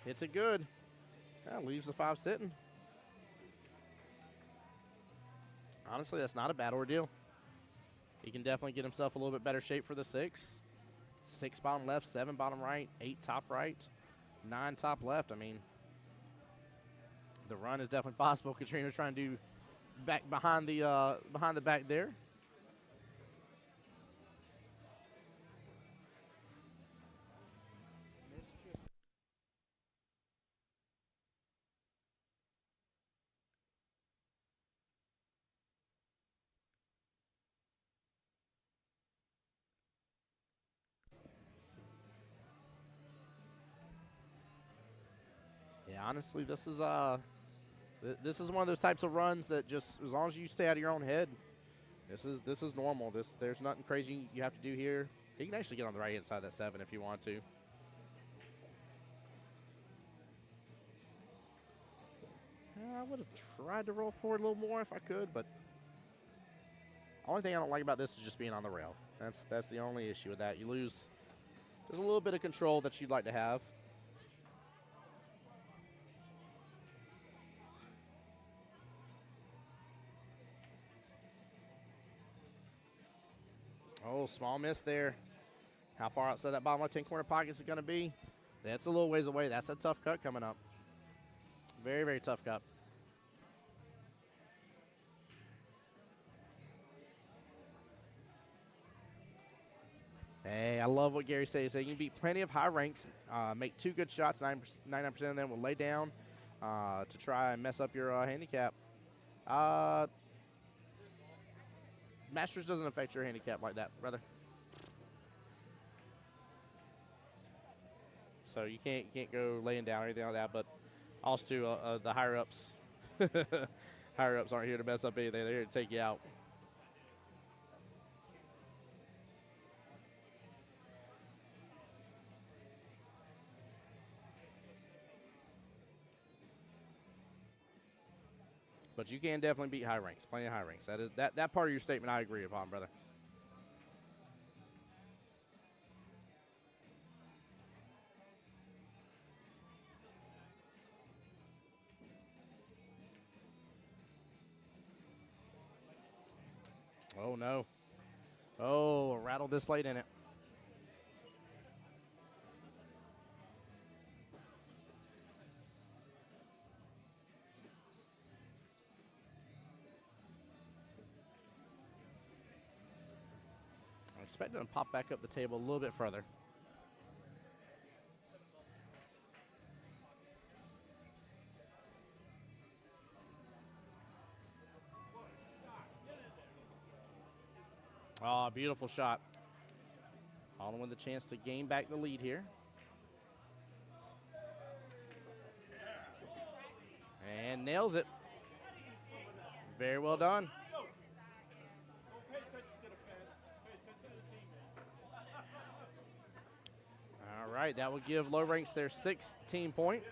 Hits it good. That leaves the 5 sitting. Honestly, that's not a bad ordeal. He can definitely get himself a little bit better shape for the 6. 6 bottom left, 7 bottom right, 8 top right, 9 top left. I mean, the run is definitely possible. Katrina trying to do back behind the back there. Yeah, honestly, this is one of those types of runs that just as long as you stay out of your own head, this is normal. There's nothing crazy you have to do here. You can actually get on the right hand side of that 7 if you want to. I would have tried to roll forward a little more if I could, but only thing I don't like about this is just being on the rail. That's the only issue with that. You lose just a little bit of control that you'd like to have. Oh, small miss there. How far outside that bottom left-hand corner pocket is it going to be? That's a little ways away. That's a tough cut coming up. Very, very tough cut. Hey, I love what Gary says. You can beat plenty of high ranks, make 2 good shots, 99% of them will lay down to try and mess up your handicap. Masters doesn't affect your handicap like that, brother. So you can't go laying down or anything like that. But also too, the higher ups, higher ups aren't here to mess up anything. They're here to take you out. But you can definitely beat high ranks, plenty of high ranks. That part of your statement I agree upon, brother. Oh, no. Oh, rattled this late in it. I'm expecting to pop back up the table a little bit further. Oh, beautiful shot. Alden with a chance to gain back the lead here. And nails it. Very well done. All right, that will give low ranks their 16 point.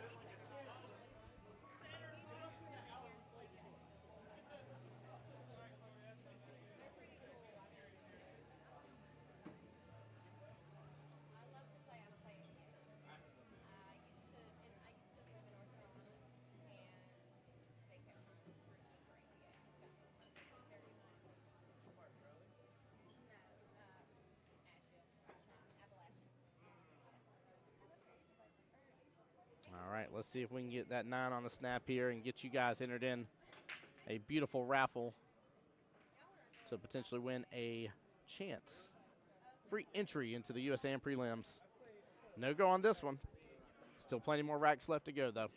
All right, let's see if we can get that 9 on the snap here and get you guys entered in a beautiful raffle to potentially win a chance. Free entry into the USAM prelims. No go on this one. Still plenty more racks left to go, though.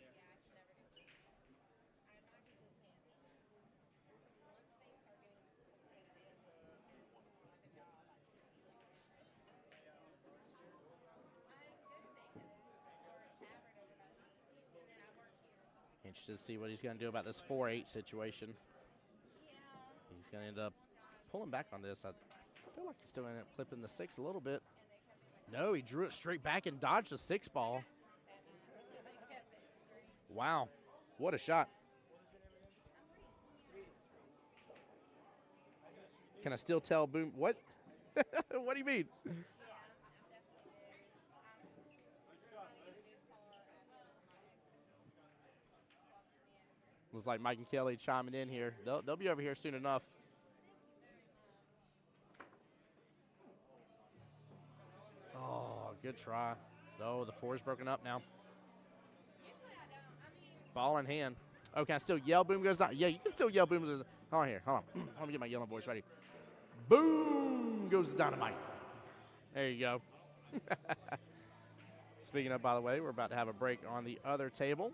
Interested to see what he's going to do about this 4-8 situation. He's going to end up pulling back on this. I feel like he's still going to end up clipping the 6 a little bit. No, he drew it straight back and dodged the 6 ball. Wow, what a shot. Can I still tell Boom? What? What do you mean? Looks like Mike and Kelly chiming in here. They'll be over here soon enough. Oh, good try. Oh, the 4 is broken up now. Ball in hand. Oh, can I still yell Boom goes down? Yeah, you can still yell Boom goes down. Hold on here. Hold on. Let me get my yelling voice ready. Boom goes the dynamite. There you go. Speaking of, by the way, we're about to have a break on the other table.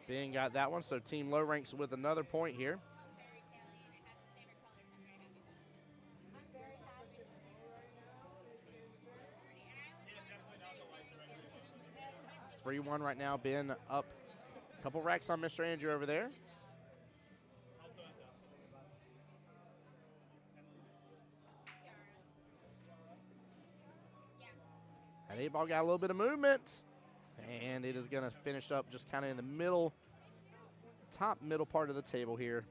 Ben got that one, so Team Low ranks with another point here. Free one right now. Ben up a couple racks on Mr. Andrew over there. That 8 ball got a little bit of movement. And it is going to finish up just kind of in the middle, top middle part of the table here.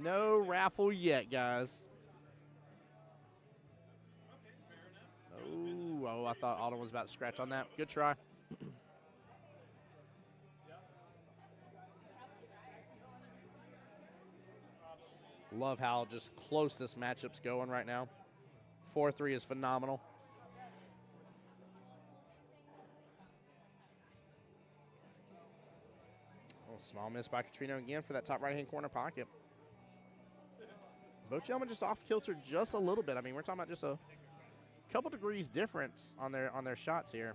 No raffle yet, guys. Oh, I thought Alden was about to scratch on that. Good try. Love how just close this matchup's going right now. 4-3 is phenomenal. Small miss by Katrina again for that top right-hand corner pocket. Both gentlemen just off-kilter just a little bit. I mean, we're talking about just a couple degrees difference on their shots here.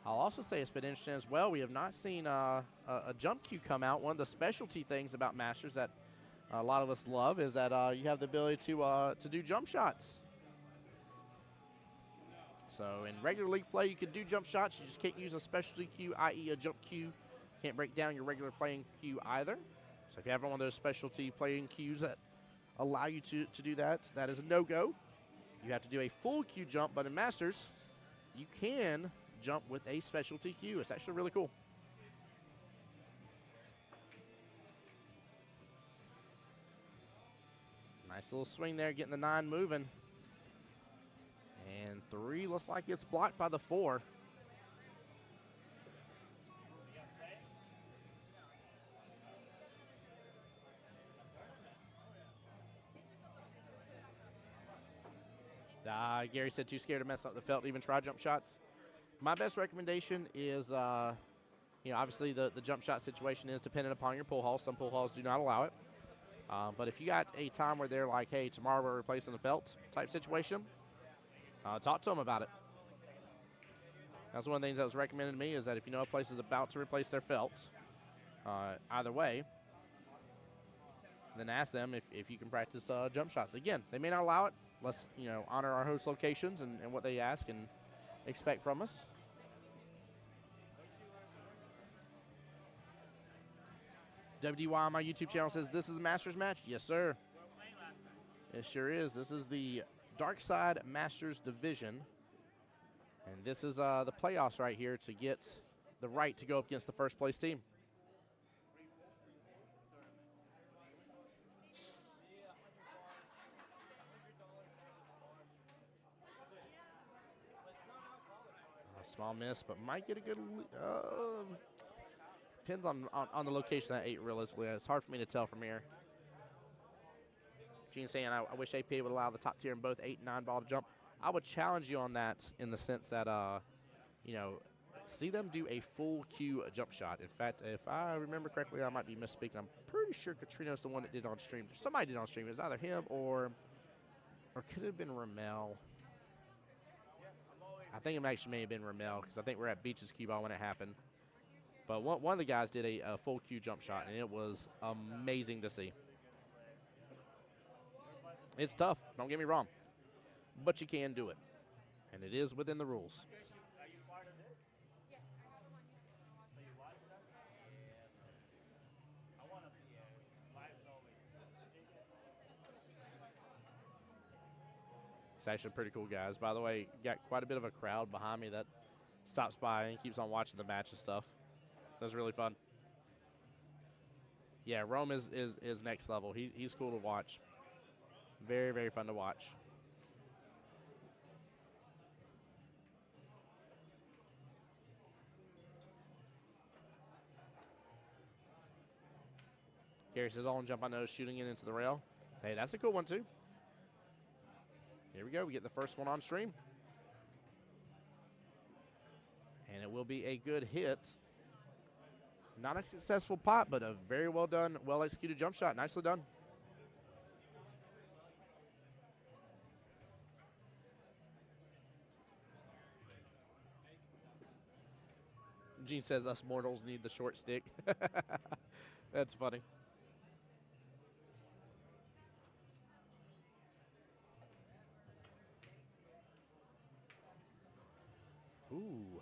I'll also say it's been interesting as well. We have not seen a jump cue come out. One of the specialty things about Masters that a lot of us love is that you have the ability to do jump shots. So in regular league play, you can do jump shots. You just can't use a specialty cue, i.e. a jump cue. Can't break down your regular playing cue either. So if you have one of those specialty playing cues that allow you to do that, that is a no-go. You have to do a full cue jump, but in Masters, you can jump with a specialty cue. It's actually really cool. Nice little swing there, getting the 9 moving. And 3 looks like it's blocked by the 4. Gary said too scared to mess up the felt to even try jump shots. My best recommendation is, you know, obviously the jump shot situation is dependent upon your pull hall. Some pull halls do not allow it. But if you got a time where they're like, hey, tomorrow we're replacing the felt type situation, talk to them about it. That's one of the things that was recommended to me is that if you know a place is about to replace their felt, either way, then ask them if you can practice jump shots. Again, they may not allow it. Let's, you know, honor our host locations and what they ask and expect from us. WDY on my YouTube channel says, this is a Masters match? Yes, sir. It sure is. This is the Dark Side Masters Division. And this is the playoffs right here to get the right to go up against the first place team. Small miss, but might get a good. Depends on the location of that 8, realistically. It's hard for me to tell from here. Gene's saying, I wish AP would allow the top tier in both 8 and 9 ball to jump. I would challenge you on that in the sense that, you know, see them do a full cue jump shot. In fact, if I remember correctly, I might be misspeaking. I'm pretty sure Katrino's the one that did on stream. Somebody did on stream. It was either him or could it have been Ramel? I think it actually may have been Ramel because I think we're at Beach's Qball when it happened. But one of the guys did a full cue jump shot, and it was amazing to see. It's tough, don't get me wrong, but you can do it, and it is within the rules. It's actually pretty cool, guys. By the way, got quite a bit of a crowd behind me that stops by and keeps on watching the match and stuff. That's really fun. Yeah, Rome is next level. He's cool to watch. Very, very fun to watch. Gary says, all in jump on nose, shooting it into the rail. Hey, that's a cool one, too. Here we go. We get the first one on stream. And it will be a good hit. Not a successful pot, but a very well done, well executed jump shot. Nicely done. Gene says us mortals need the short stick. That's funny. Ooh.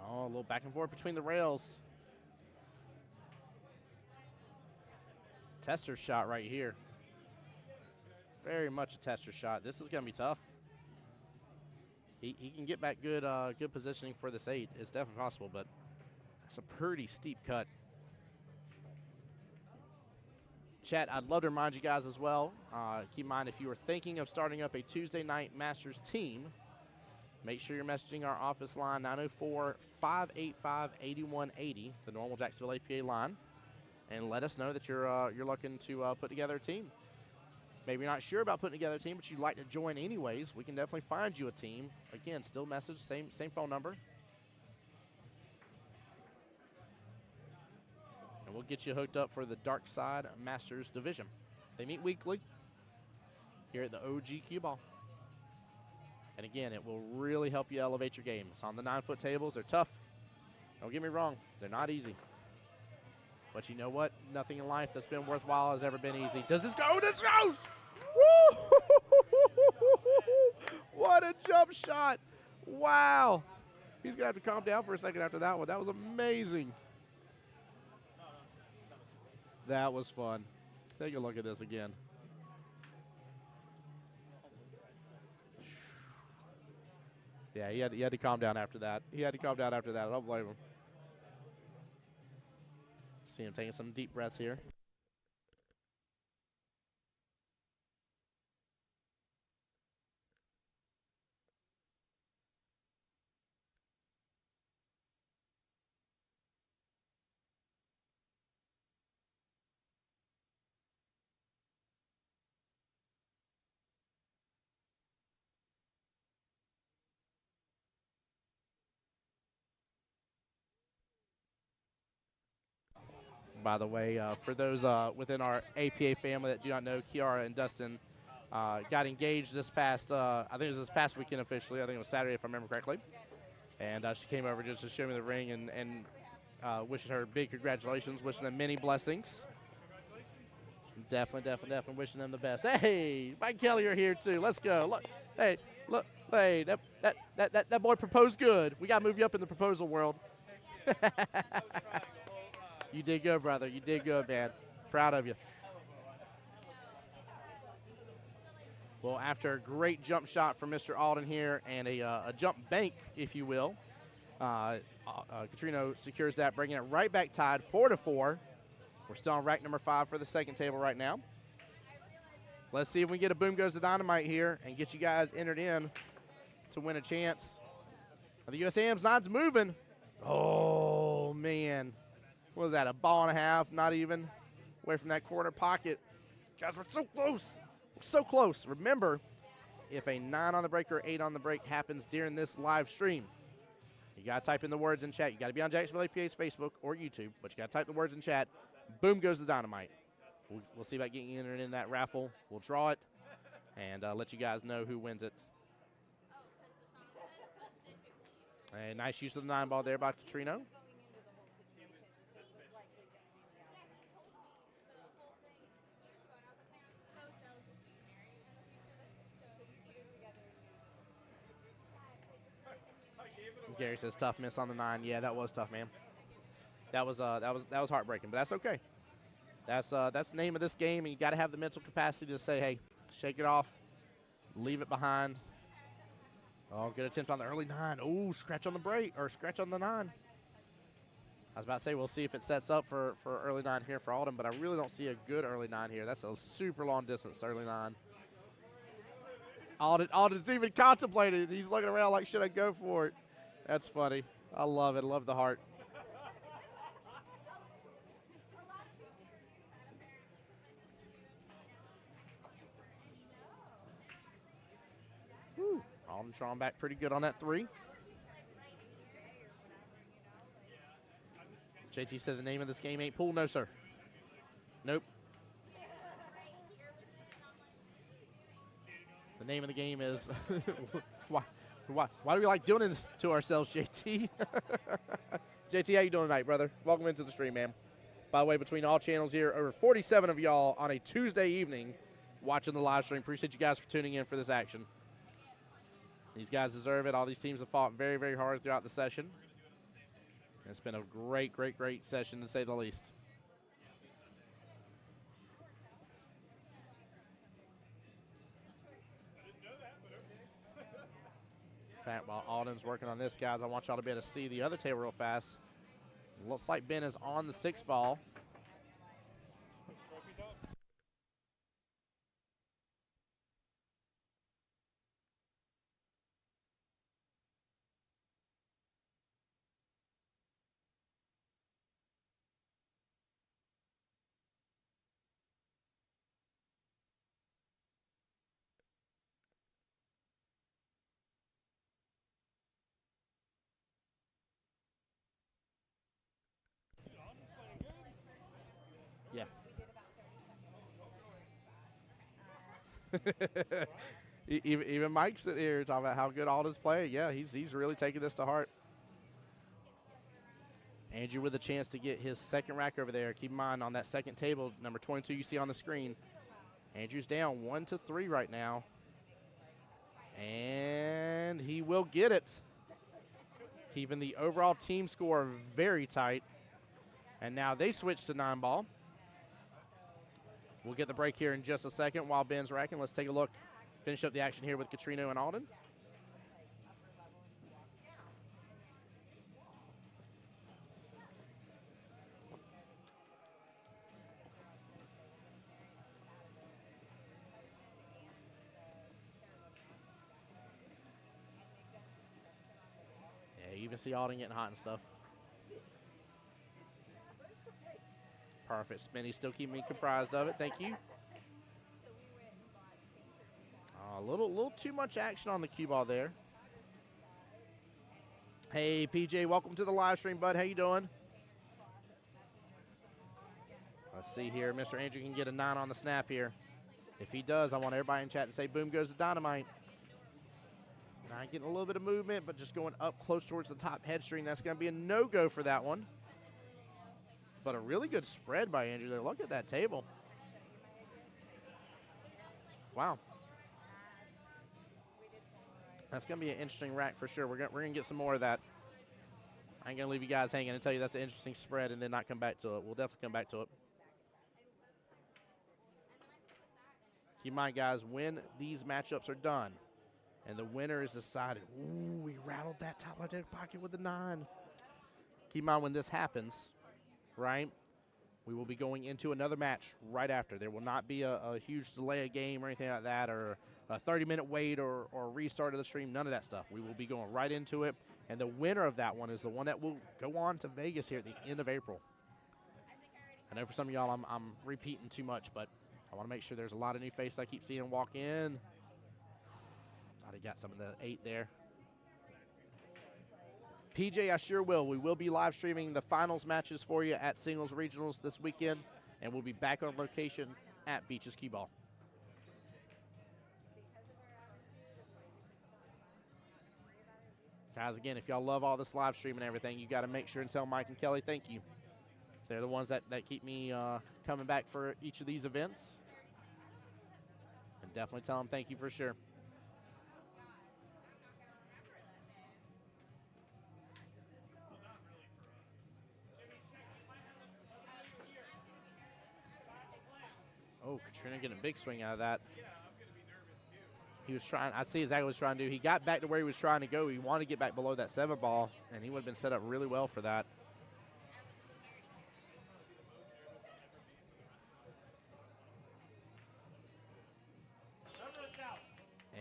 Oh, a little back and forth between the rails. Tester shot right here. Very much a tester shot. This is going to be tough. He can get back good good positioning for this 8. It's definitely possible, but It's a pretty steep cut. Chat, I'd love to remind you guys as well, keep in mind if you are thinking of starting up a Tuesday night Masters team, make sure you're messaging our office line, 904-585-8180, the normal Jacksonville APA line, and let us know that you're looking to put together a team. Maybe you're not sure about putting together a team, but you'd like to join anyways. We can definitely find you a team. Again, still message, same phone number. And we'll get you hooked up for the Dark Side Masters Division. They meet weekly here at the OG Qball. And again, it will really help you elevate your game. It's on the 9-foot tables. They're tough. Don't get me wrong. They're not easy. But you know what? Nothing in life that's been worthwhile has ever been easy. Does this go? This goes! Woo! What a jump shot. Wow. He's going to have to calm down for a second after that one. That was amazing. That was fun. Take a look at this again. Yeah, he had to calm down after that. I don't blame him. See him taking some deep breaths here. By the way, for those within our APA family that do not know, Kiara and Dustin got engaged this past, I think it was this past weekend officially. I think it was Saturday if I remember correctly. And she came over just to show me the ring and wishing her big congratulations, wishing them many blessings. Definitely wishing them the best. Hey, Mike Kelly are here too. Let's go. Look, hey, that boy proposed good. We got to move you up in the proposal world. You did good, brother. You did good, man. Proud of you. Well, after a great jump shot from Mr. Alden here and a jump bank, if you will, Catrino secures that, bringing it right back tied, 4-4. We're still on rack number 5 for the second table right now. Let's see if we can get a Boom Goes the Dynamite here and get you guys entered in to win a chance. The USAM's nine's moving. Oh, man. What was that, a ball and a half? Not even. Away from that corner pocket. Guys, we're so close. We're so close. Remember, if a 9 on the break or 8 on the break happens during this live stream, you got to type in the words in chat. You got to be on Jacksonville APA's Facebook or YouTube, but you got to type the words in chat. Boom goes the dynamite. We'll see about getting you entered in that raffle. We'll draw it and let you guys know who wins it. A nice use of the 9 ball there by Catrino. Gary says tough miss on the 9. Yeah, that was tough, man. That was heartbreaking, but that's okay. That's the name of this game, and you got to have the mental capacity to say, hey, shake it off, leave it behind. Oh, good attempt on the early 9. Oh, scratch on the break or scratch on the 9. I was about to say we'll see if it sets up for early 9 here for Alden, but I really don't see a good early 9 here. That's a super long distance early 9. Alden's even contemplating. He's looking around like, should I go for it? That's funny. I love it. I love the heart. Whew. Alden drawing back pretty good on that 3. JT said the name of this game ain't pool. No, sir. Nope. The name of the game is Why do we like doing this to ourselves, JT? JT, how you doing tonight, brother? Welcome into the stream, man. By the way, between all channels here, over 47 of y'all on a Tuesday evening watching the live stream. Appreciate you guys for tuning in for this action. These guys deserve it. All these teams have fought very, very hard throughout the session. It's been a great, great, great session, to say the least. In fact, while Alden's working on this, guys, I want y'all to be able to see the other table real fast. Looks like Ben is on the 6 ball. Yeah. Even Mike's sitting here talking about how good Alden's playing. Yeah, he's really taking this to heart. Andrew with a chance to get his second rack over there. Keep in mind on that second table, number 22 you see on the screen. Andrew's down 1-3 right now. And he will get it. Keeping the overall team score very tight. And now they switch to 9 ball. We'll get the break here in just a second while Ben's racking. Let's take a look, finish up the action here with Katrino and Alden. Yeah, you even see Alden getting hot and stuff. Perfect spin. He's still keeping me comprised of it. Thank you. A little too much action on the cue ball there. Hey, PJ, welcome to the live stream, bud. How you doing? Let's see here. Mr. Andrew can get a 9 on the snap here. If he does, I want everybody in chat to say, boom goes the dynamite. Not getting a little bit of movement, but just going up close towards the top head string. That's going to be a no-go for that one. But a really good spread by Andrew there. Look at that table. Wow. That's going to be an interesting rack for sure. We're going to get some more of that. I ain't going to leave you guys hanging and tell you that's an interesting spread and then not come back to it. We'll definitely come back to it. Keep in mind, guys, when these matchups are done and the winner is decided, ooh, we rattled that top left pocket with the 9. Keep in mind when this happens, right, we will be going into another match right after. There will not be a huge delay of game or anything like that, or a 30-minute wait or restart of the stream, none of that stuff. We will be going right into it, and the winner of that one is the one that will go on to Vegas here at the end of April. I know for some of y'all I'm repeating too much, but I want to make sure there's a lot of new faces I keep seeing walk in. Thought he got some of the 8 there. PJ, I sure will. We will be live streaming the finals matches for you at singles regionals this weekend, and we'll be back on location at Beaches Qball. Guys, again, if y'all love all this live stream and everything, you got to make sure and tell Mike and Kelly thank you. They're the ones that keep me coming back for each of these events. And definitely tell them thank you for sure. Oh, Katrina getting a big swing out of that. He was trying, I see exactly what he was trying to do. He got back to where he was trying to go. He wanted to get back below that 7 ball, and he would have been set up really well for that.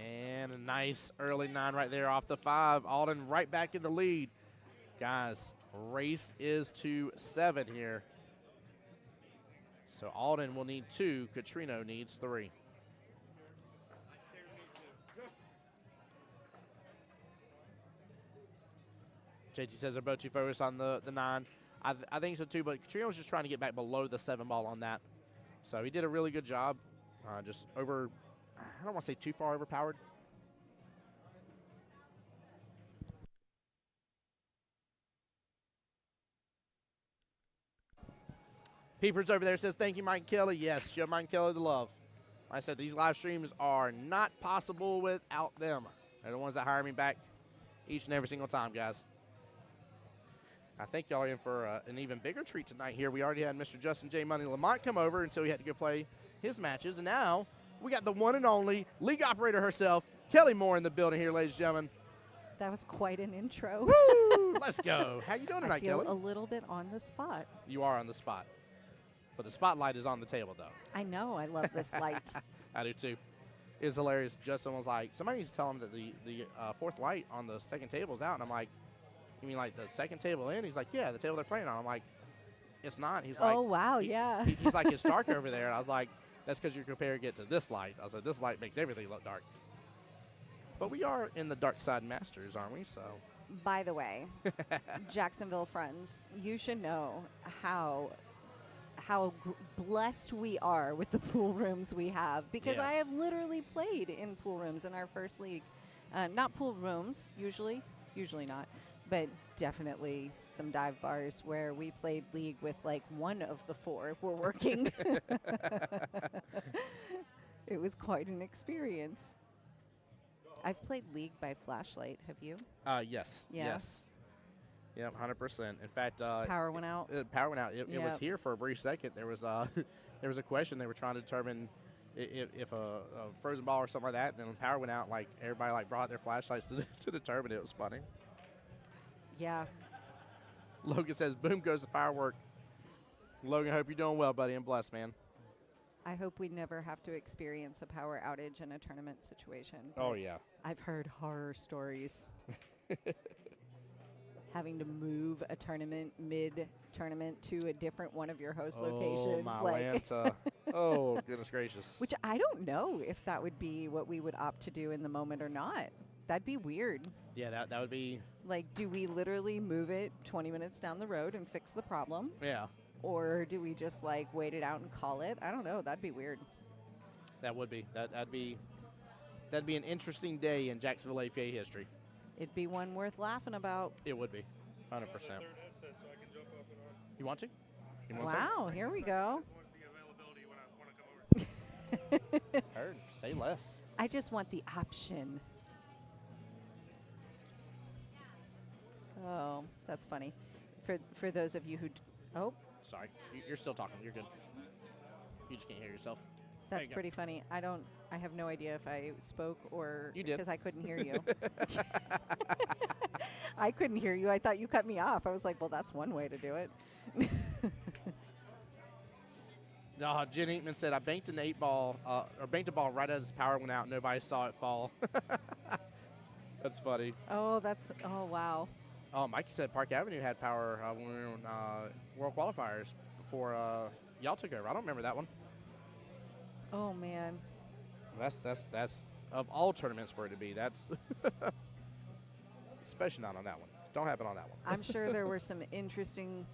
And a nice early 9 right there off the 5. Alden right back in the lead. Guys, race is to 7 here. So Alden will need 2. Katrino needs 3. JT says they're both too focused on the 9. I think so too, but Katrino was just trying to get back below the 7 ball on that. So he did a really good job. Just over, I don't want to say too far overpowered. Peepers over there says, thank you, Mike and Kelly. Yes, show Mike and Kelly the love. Like I said, these live streams are not possible without them. They're the ones that hire me back each and every single time, guys. I think y'all are in for an even bigger treat tonight here. We already had Mr. Justin J. Money Lamont come over until he had to go play his matches. And now we got the one and only league operator herself, Kelly Moore, in the building here, ladies and gentlemen. That was quite an intro. Woo! Let's go. How you doing I tonight, feel Kelly? a little bit on the spot. You are on the spot. But the spotlight is on the table, though. I know. I love this light. I do, too. It's hilarious. Justin was like, somebody needs to tell him that the fourth light on the second table is out. And I'm like, you mean like the second table in? He's like, yeah, the table they're playing on. I'm like, it's not. He's like, Oh, wow, yeah. He's like, it's dark over there. And I was like, that's because you're comparing it to this light. I said, this light makes everything look dark. But we are in the dark side masters, aren't we? So. By the way, Jacksonville friends, you should know how blessed we are with the pool rooms we have, because I Yes. have literally played in pool rooms in our first league. Not pool rooms, usually not, but definitely some dive bars where we played league with like one of the four were working. It was quite an experience. I've played league by flashlight. Have you? Yes. Yeah. Yes. Yep, 100%. In fact, Power went out. Power went out. It was Yep. here for a brief second. There was there was a question they were trying to determine if a frozen ball or something like that. And then when power went out, like everybody like brought their flashlights to determine it. It was funny. Yeah. Logan says, "Boom goes the firework." Logan, hope you're doing well, buddy, and blessed, man. I hope we never have to experience a power outage in a tournament situation. Oh but yeah. I've heard horror stories. Having to move a tournament mid-tournament to a different one of your host locations. Oh my like Lanta. Oh goodness gracious. which I don't know if that would be what we would opt to do in the moment or not. That'd be weird. Yeah, that would be. Like, do we literally move it 20 minutes down the road and fix the problem? Yeah, Or do we just, like, wait it out and call it? I don't know. That'd be weird. that would be. That'd be an interesting day in Jacksonville APA history. It'd be one worth laughing about. It would be, 100%. You want to? You want Wow, here we go. to? Heard. Say less. I just want the option. Oh, that's funny. For those of you who... Oh, Sorry, you're still talking. You're good. You just can't hear yourself. There that's you go. pretty funny. I have no idea if I spoke or... You did. Because I couldn't hear you. I couldn't hear you. I thought you cut me off. I was like, well, that's one way to do it. Jen Inkman said, I banked an 8-ball, or banked a ball right as power went out. Nobody saw it fall. That's funny. Oh, oh, wow. Mikey said Park Avenue had power when we were on World Qualifiers before y'all took over. I don't remember that one. Oh, man. That's of all tournaments for it to be. That's especially not on that one. Don't happen on that one. I'm sure there were some interesting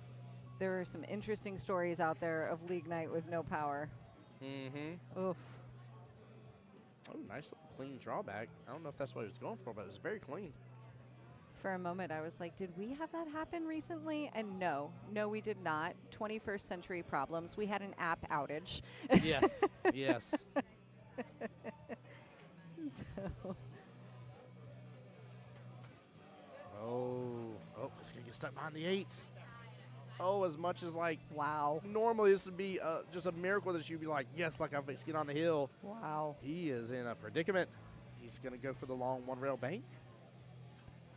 stories out there of league night with no power. Mm-hmm. Oof. Oh, nice little clean drawback. I don't know if that's what he was going for, but it was very clean. For a moment, I was like, did we have that happen recently? And no, we did not. 21st century problems. We had an app outage. Yes, yes. So, Oh, it's going to get stuck behind the 8. Oh, as much as like wow. normally this would be just a miracle that you'd be like, yes, like I fixed get on the hill. Wow. He is in a predicament. He's going to go for the long one-rail bank.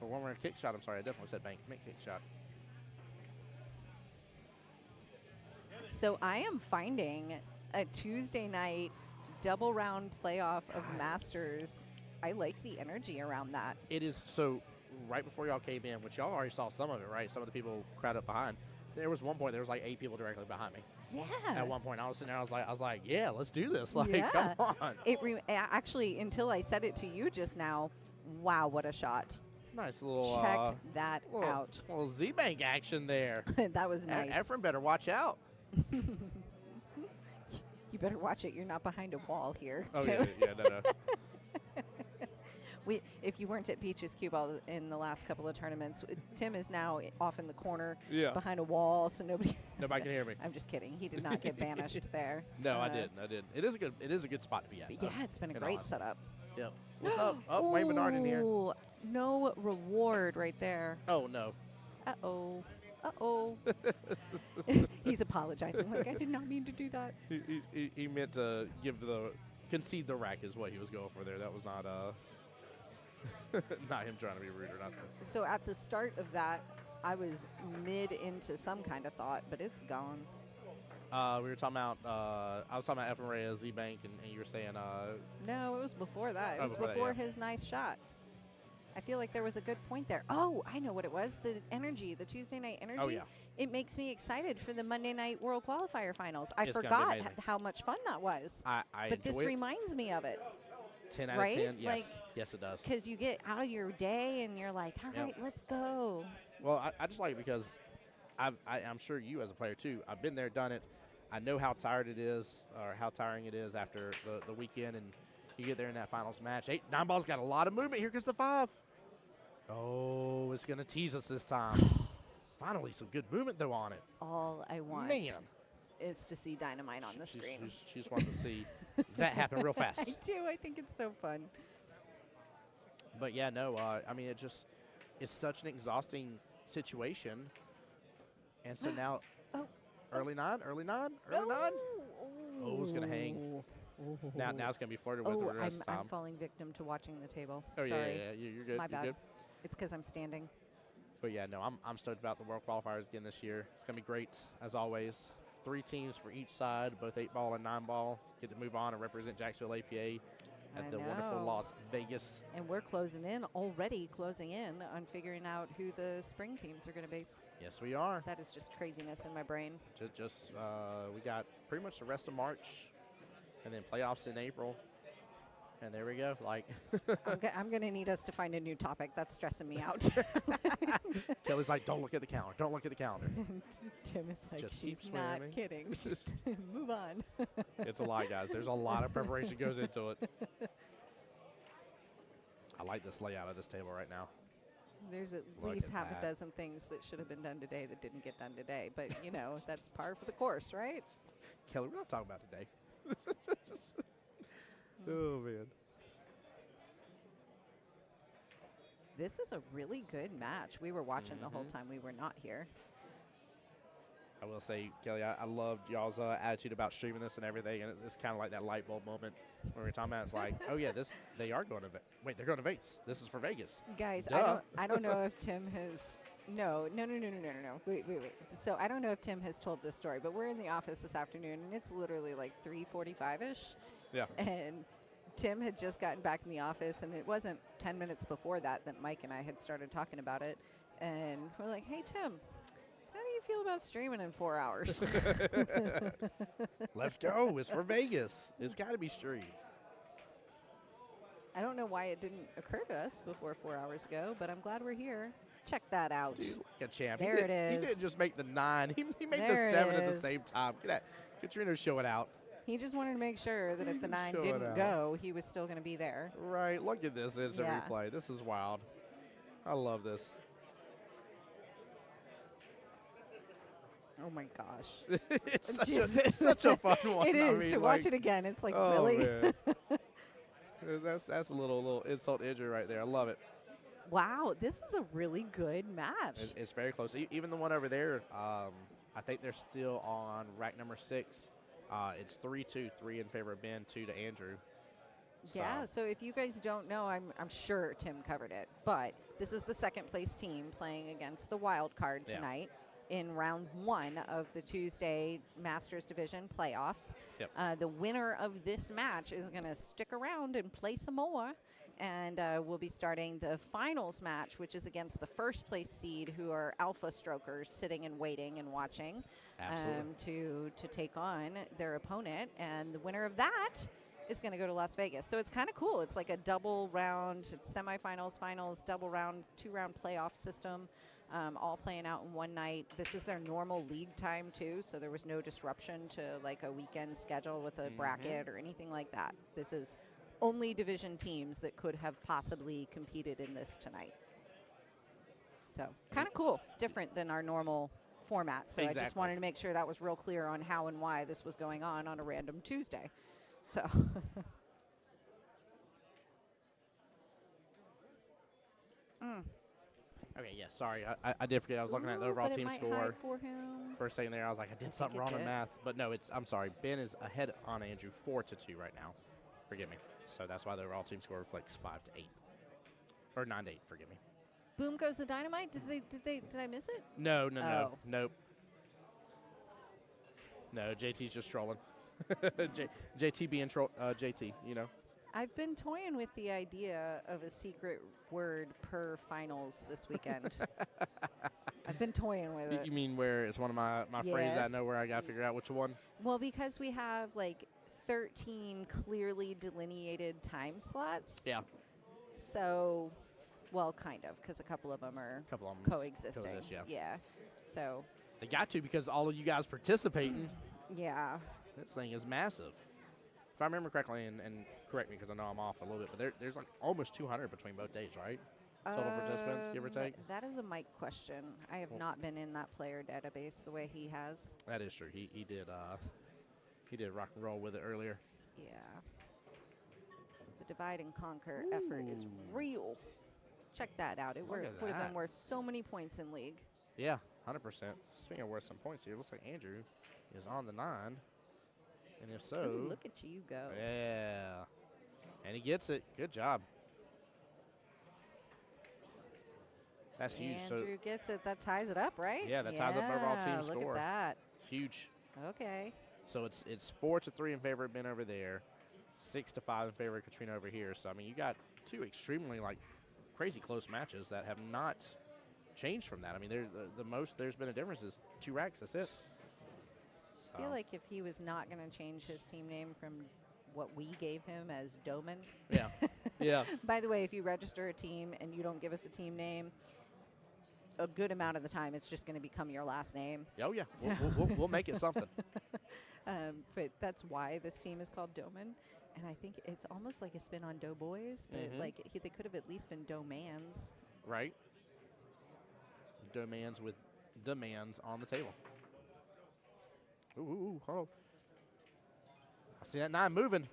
Or one-rail kick shot. I'm sorry, I definitely said bank. Make kick shot. So I am finding a Tuesday night double round playoff of Masters. I like the energy around that. It is so right before y'all came in, which y'all already saw some of it, right? Some of the people crowded up behind. There was one point there was like 8 people directly behind me. Yeah. At one point, I was sitting there. I was like, yeah, let's do this. Like, Yeah. come on. Actually, until I said it to you just now, wow, what a shot. Nice little Check that out. Little Z-Bank action there. That was nice. Efren better watch out. You better watch it. You're not behind a wall here. Oh, too. yeah, no. If you weren't at Peach's Qball in the last couple of tournaments, Tim is now off in the corner Yeah. behind a wall, so nobody Nobody can hear me. I'm just kidding. He did not get banished there. No, I didn't. It is a good spot to be at. But though, yeah, it's been a in great honesty. setup. Yep. What's up? Oh, Wayne Bernard in here. Ooh, no reward right there. Oh, no. Uh-oh. Uh-oh. He's apologizing. Like, I did not mean to do that. He meant to concede the rack is what he was going for there. That was not not him trying to be rude or nothing. So at the start of that, I was mid into some kind of thought, but it's gone. We were talking about, I was talking about Efrain Z-Bank, and you were saying, No, it was before that. It Oh, was before that, before yeah. his nice shot. I feel like there was a good point there. Oh, I know what it was. The energy, the Tuesday night energy. Oh, yeah. It makes me excited for the Monday night World Qualifier finals. I It's gonna be forgot amazing. how much fun that was. I But this enjoy it. reminds me of it. 10 out right? of 10. Yes. Like, Yes, it does. Because you get out of your day and you're like, all Yep. right, let's go. Well, I just like it because I'm sure you as a player, too, I've been there, done it. I know how tired it is or how tiring it is after the weekend, and you get there in that finals match. 9 ball's got a lot of movement. Here comes the 5. Oh, it's going to tease us this time. Finally, some good movement, though, on it. All I want Man. is to see Dynamite on the screen. She just wants to see that happen real fast. I do. I think it's so fun. But, yeah, no, I mean, it's such an exhausting situation. And so now early nine. Oh, it's going to hang. Now it's going to be flirted with the rest of the time. I'm falling victim to watching the table. Oh, Sorry. yeah. You're good. My You're bad. good. It's because I'm standing. But, yeah, no, I'm stoked about the World Qualifiers again this year. It's going to be great, as always. 3 teams for each side, both 8 ball and 9 ball. Get to move on and represent Jacksonville APA at the wonderful know. Las Vegas. And we're closing in on figuring out who the spring teams are going to be. Yes, we are. That is just craziness in my brain. We got pretty much the rest of March and then playoffs in April. And there we go. Like I'm going to need us to find a new topic. That's stressing me out. Kelly's like, don't look at the calendar. Don't look at the calendar. Tim is like, Just she's keep not swimming." kidding. Just move on. It's a lot, guys. There's a lot of preparation goes into it. I like this layout of this table right now. There's at Look least at half that. a dozen things that should have been done today that didn't get done today. But, that's par for the course, right? Kelly, we're not talking about today. Oh, man. This is a really good match. We were watching the whole time we were not here. I will say, Kelly, I loved y'all's attitude about streaming this and everything, and it's kind of like that light bulb moment when we're talking about. It's like, oh yeah, they are going to wait, they're going to Vegas. This is for Vegas, Guys. Duh. I don't know if Tim has. No. Wait. So I don't know if Tim has told this story, but we're in the office this afternoon, and it's literally like 3:45ish. Yeah. And Tim had just gotten back in the office, and it wasn't 10 minutes before that Mike and I had started talking about it. And we're like, hey, Tim, how do you feel about streaming in 4 hours? Let's go. It's for Vegas. It's got to be streamed. I don't know why it didn't occur to us before 4 hours ago, but I'm glad we're here. Check that out. Dude, like a champ. There it He is. didn't just make the 9. He made There the it 7 at the is. same time. Look at that. Katrina, show it out. He just wanted to make sure that if the 9 Show it didn't out. go, he was still going to be there. Right. Look at this instant Yeah. replay. This is wild. I love this. Oh my gosh. It's Jesus. such a fun one. It I is. mean, To watch it again, it's like, oh, really? Man. That's a little insult to injury right there. I love it. Wow, this is a really good match. It's very close. Even the one over there, I think they're still on rack number 6. It's 3-2, 3 in favor of Ben, 2 to Andrew. Yeah, so if you guys don't know, I'm sure Tim covered it, but this is the second place team playing against the wild card Yeah. tonight in round 1 of the Tuesday Masters Division playoffs. Yep. The winner of this match is going to stick around and play some more, and we'll be starting the finals match, which is against the first place seed, who are alpha strokers sitting and waiting and watching to take on their opponent, and the winner of that is going to go to Las Vegas. So it's kind of cool. It's like a double round, it's semifinals, finals, double round, 2-round playoff system, all playing out in one night. This is their normal league time too, so there was no disruption to like a weekend schedule with a bracket or anything like that. This is only division teams that could have possibly competed in this tonight. So kind of cool, different than our normal format. So I just Exactly. wanted to make sure that was real clear on how and why this was going on a random Tuesday. So Okay, yeah, sorry. I did forget. I was looking at the overall but it team might score. hide for him. For a second there, I was like, I did something it wrong in did. math. But no, I'm sorry. Ben is ahead on Andrew 4-2 right now. Forgive me. So that's why the overall team score reflects 5-8. Or 9-8, forgive me. Boom goes the dynamite. Did I miss it? No, Oh. nope. No, JT's just trolling. JT being JT, you know. I've been toying with the idea of a secret word per finals this weekend. I've been toying with it. You mean where it's one of my phrases I Yes. know where I got to figure out which one? Well, because we have like 13 clearly delineated time slots. Yeah. So, well, kind of, because a couple of them are Couple of 'em coexisting. coexist, yeah. Yeah. So, They got to because all of you guys participating. yeah. This thing is massive. If I remember correctly, and correct me because I know I'm off a little bit, but there's like almost 200 between both days, right? Total participants, give or take? That is a Mike question. I have not been in that player database the way he has. That is true. He did rock and roll with it earlier. Yeah. The divide and conquer effort is real. Check that out. It Look would at have that. been worth so many points in league. Yeah, 100%. Speaking of worth some points here, looks like Andrew is on the 9. And if so, Ooh, look at you go. yeah. And he gets it. Good job. That's huge. So Andrew gets it. That ties it up, right? Yeah, that ties up the overall team look score. Look at it's huge. that. Okay. So it's 4-3 in favor of Ben over there, 6-5 in favor of Katrina over here. So I mean, you got two extremely like crazy close matches that have not changed from that. I mean, the most there's been a difference is 2 racks. That's it. I feel like if he was not going to change his team name from what we gave him as Doman. Yeah. Yeah. By the way, if you register a team and you don't give us a team name, a good amount of the time it's just going to become your last name. Oh yeah. We'll make it something. But that's why this team is called Doman. And I think it's almost like a spin on Doughboys, but like they could have at least been Domans. Right. Demands with demands on the table. Ooh, hold on. I see that 9 moving.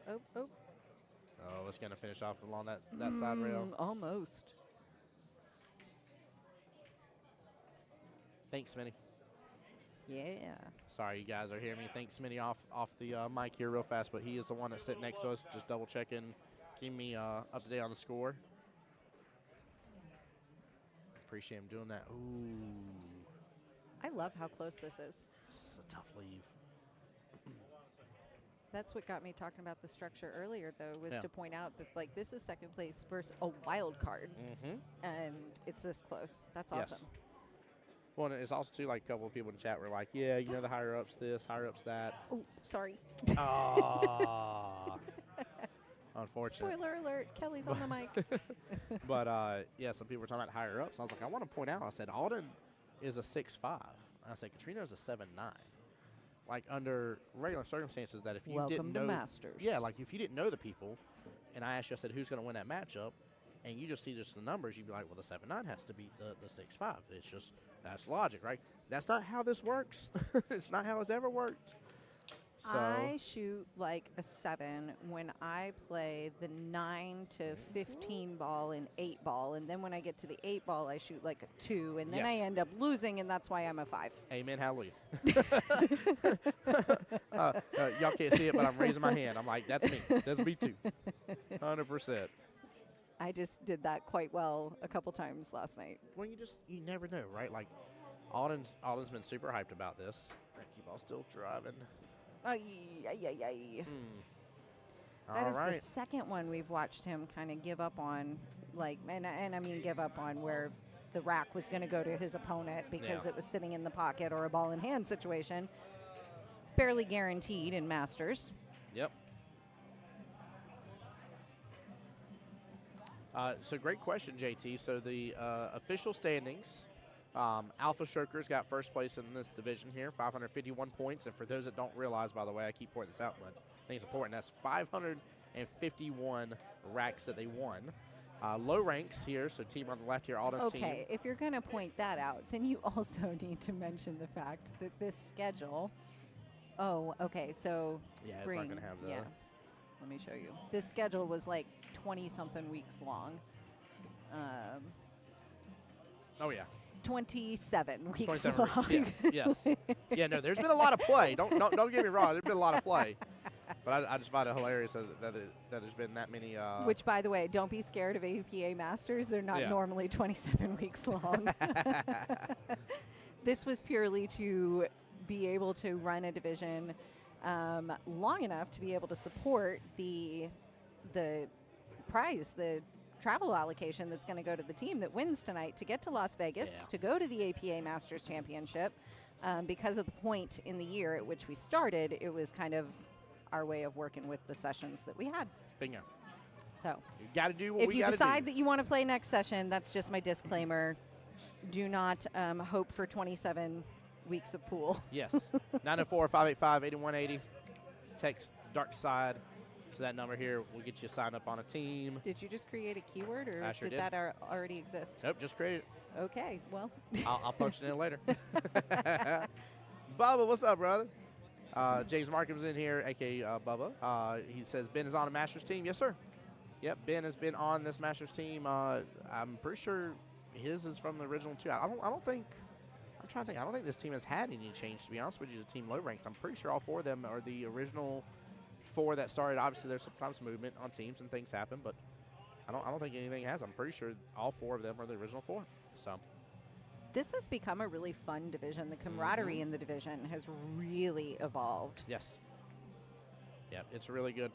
Oh. Oh, it's going to finish off along that side rail. Almost. Thanks, Smitty. Yeah. Sorry, you guys are hearing me. Thanks, Smitty, off the mic here real fast, but he is the one that's sitting next to us, just double checking, keeping me up to date on the score. Appreciate him doing that. Ooh. I love how close this is. This is a tough leave. That's what got me talking about the structure earlier, though, was Yeah. to point out that, like, this is second place versus a wild card, and it's this close. That's Yes. awesome. Well, and it's also, too, like, a couple of people in the chat were like, yeah, you know, the higher-ups this, higher-ups that. Oh, sorry. Ah. Unfortunate. Spoiler alert, Kelly's on the mic. But, yeah, some people were talking about higher-ups. I was like, I want to point out, I said, Alden is a 6'5". I said, Katrina is a 7'9". Like, under regular circumstances that if you Welcome didn't to know. Masters. Yeah, like, if you didn't know the people, and I asked you, I said, who's going to win that matchup? And you just see just the numbers, you'd be like, well, the 7'9" has to beat the 6'5". It's just, that's logic, right? That's not how this works. It's not how it's ever worked. So, I shoot like a 7 when I play the 9 to 15 ball and 8 ball, and then when I get to the 8 ball, I shoot like a 2, and then I Yes. end up losing, and that's why I'm a 5. amen, hallelujah. Y'all can't see it, but I'm raising my hand. I'm like, that's me. That's me too. 100%. I just did that quite well a couple times last night. Well, you never know, right? Like, Alden's been super hyped about this. That Qball still driving. Ay, ay, ay, ay. That All is right. the second one we've watched him kind of give up on, like, and I mean give up on where the rack was going to go to his opponent because Yeah. it was sitting in the pocket or a ball in hand situation. Fairly guaranteed in Masters. Yep. So great question, JT. So the official standings, Alpha Strokers got first place in this division here, 551 points. And for those that don't realize, by the way, I keep pointing this out, but I think it's important. That's 551 racks that they won. Low ranks here, so team on the left here, Alden's team. Okay, if you're going to point that out, then you also need to mention the fact that this schedule. Oh, okay, so Yeah, it's spring. not gonna have the- Yeah, let me show you. This schedule was like 20-something weeks long. Oh, yeah. 27 weeks 27 long. weeks. Yes. Yeah, no, there's been a lot of play. Don't get me wrong. There's been a lot of play. But I just find it hilarious that there's been that many. Which, by the way, don't be scared of APA Masters. They're not normally 27 weeks long. This was purely to be able to run a division long enough to be able to support the prize, the travel allocation that's going to go to the team that wins tonight to get to Las Vegas, to go to the APA Masters Championship. Because of the point in the year at which we started, it was kind of our way of working with the sessions that we had. Bingo. So you got to do what if we you got to do. decide that you want to play next session, that's just my disclaimer. Do not hope for 27 weeks of pool. Yes. 904-585-8180. Text Dark Side to that number here. We'll get you signed up on a team. Did you just create a keyword, or I sure did that already exist? Nope, just create it. Okay, well. I'll punch it in later. Bubba, what's up, brother? James Markham's in here, a.k.a. Bubba. He says, Ben is on a Masters team. Yes, sir. Yep, Ben has been on this Masters team. I'm pretty sure his is from the original two. I don't think this team has had any change, to be honest with you, the team low ranks. I'm pretty sure all four of them are the original four that started. Obviously, there's sometimes movement on teams and things happen, but I don't think anything has. I'm pretty sure all four of them are the original four. So this has become a really fun division. The camaraderie in the division has really evolved. Yes. Yeah, it's really good.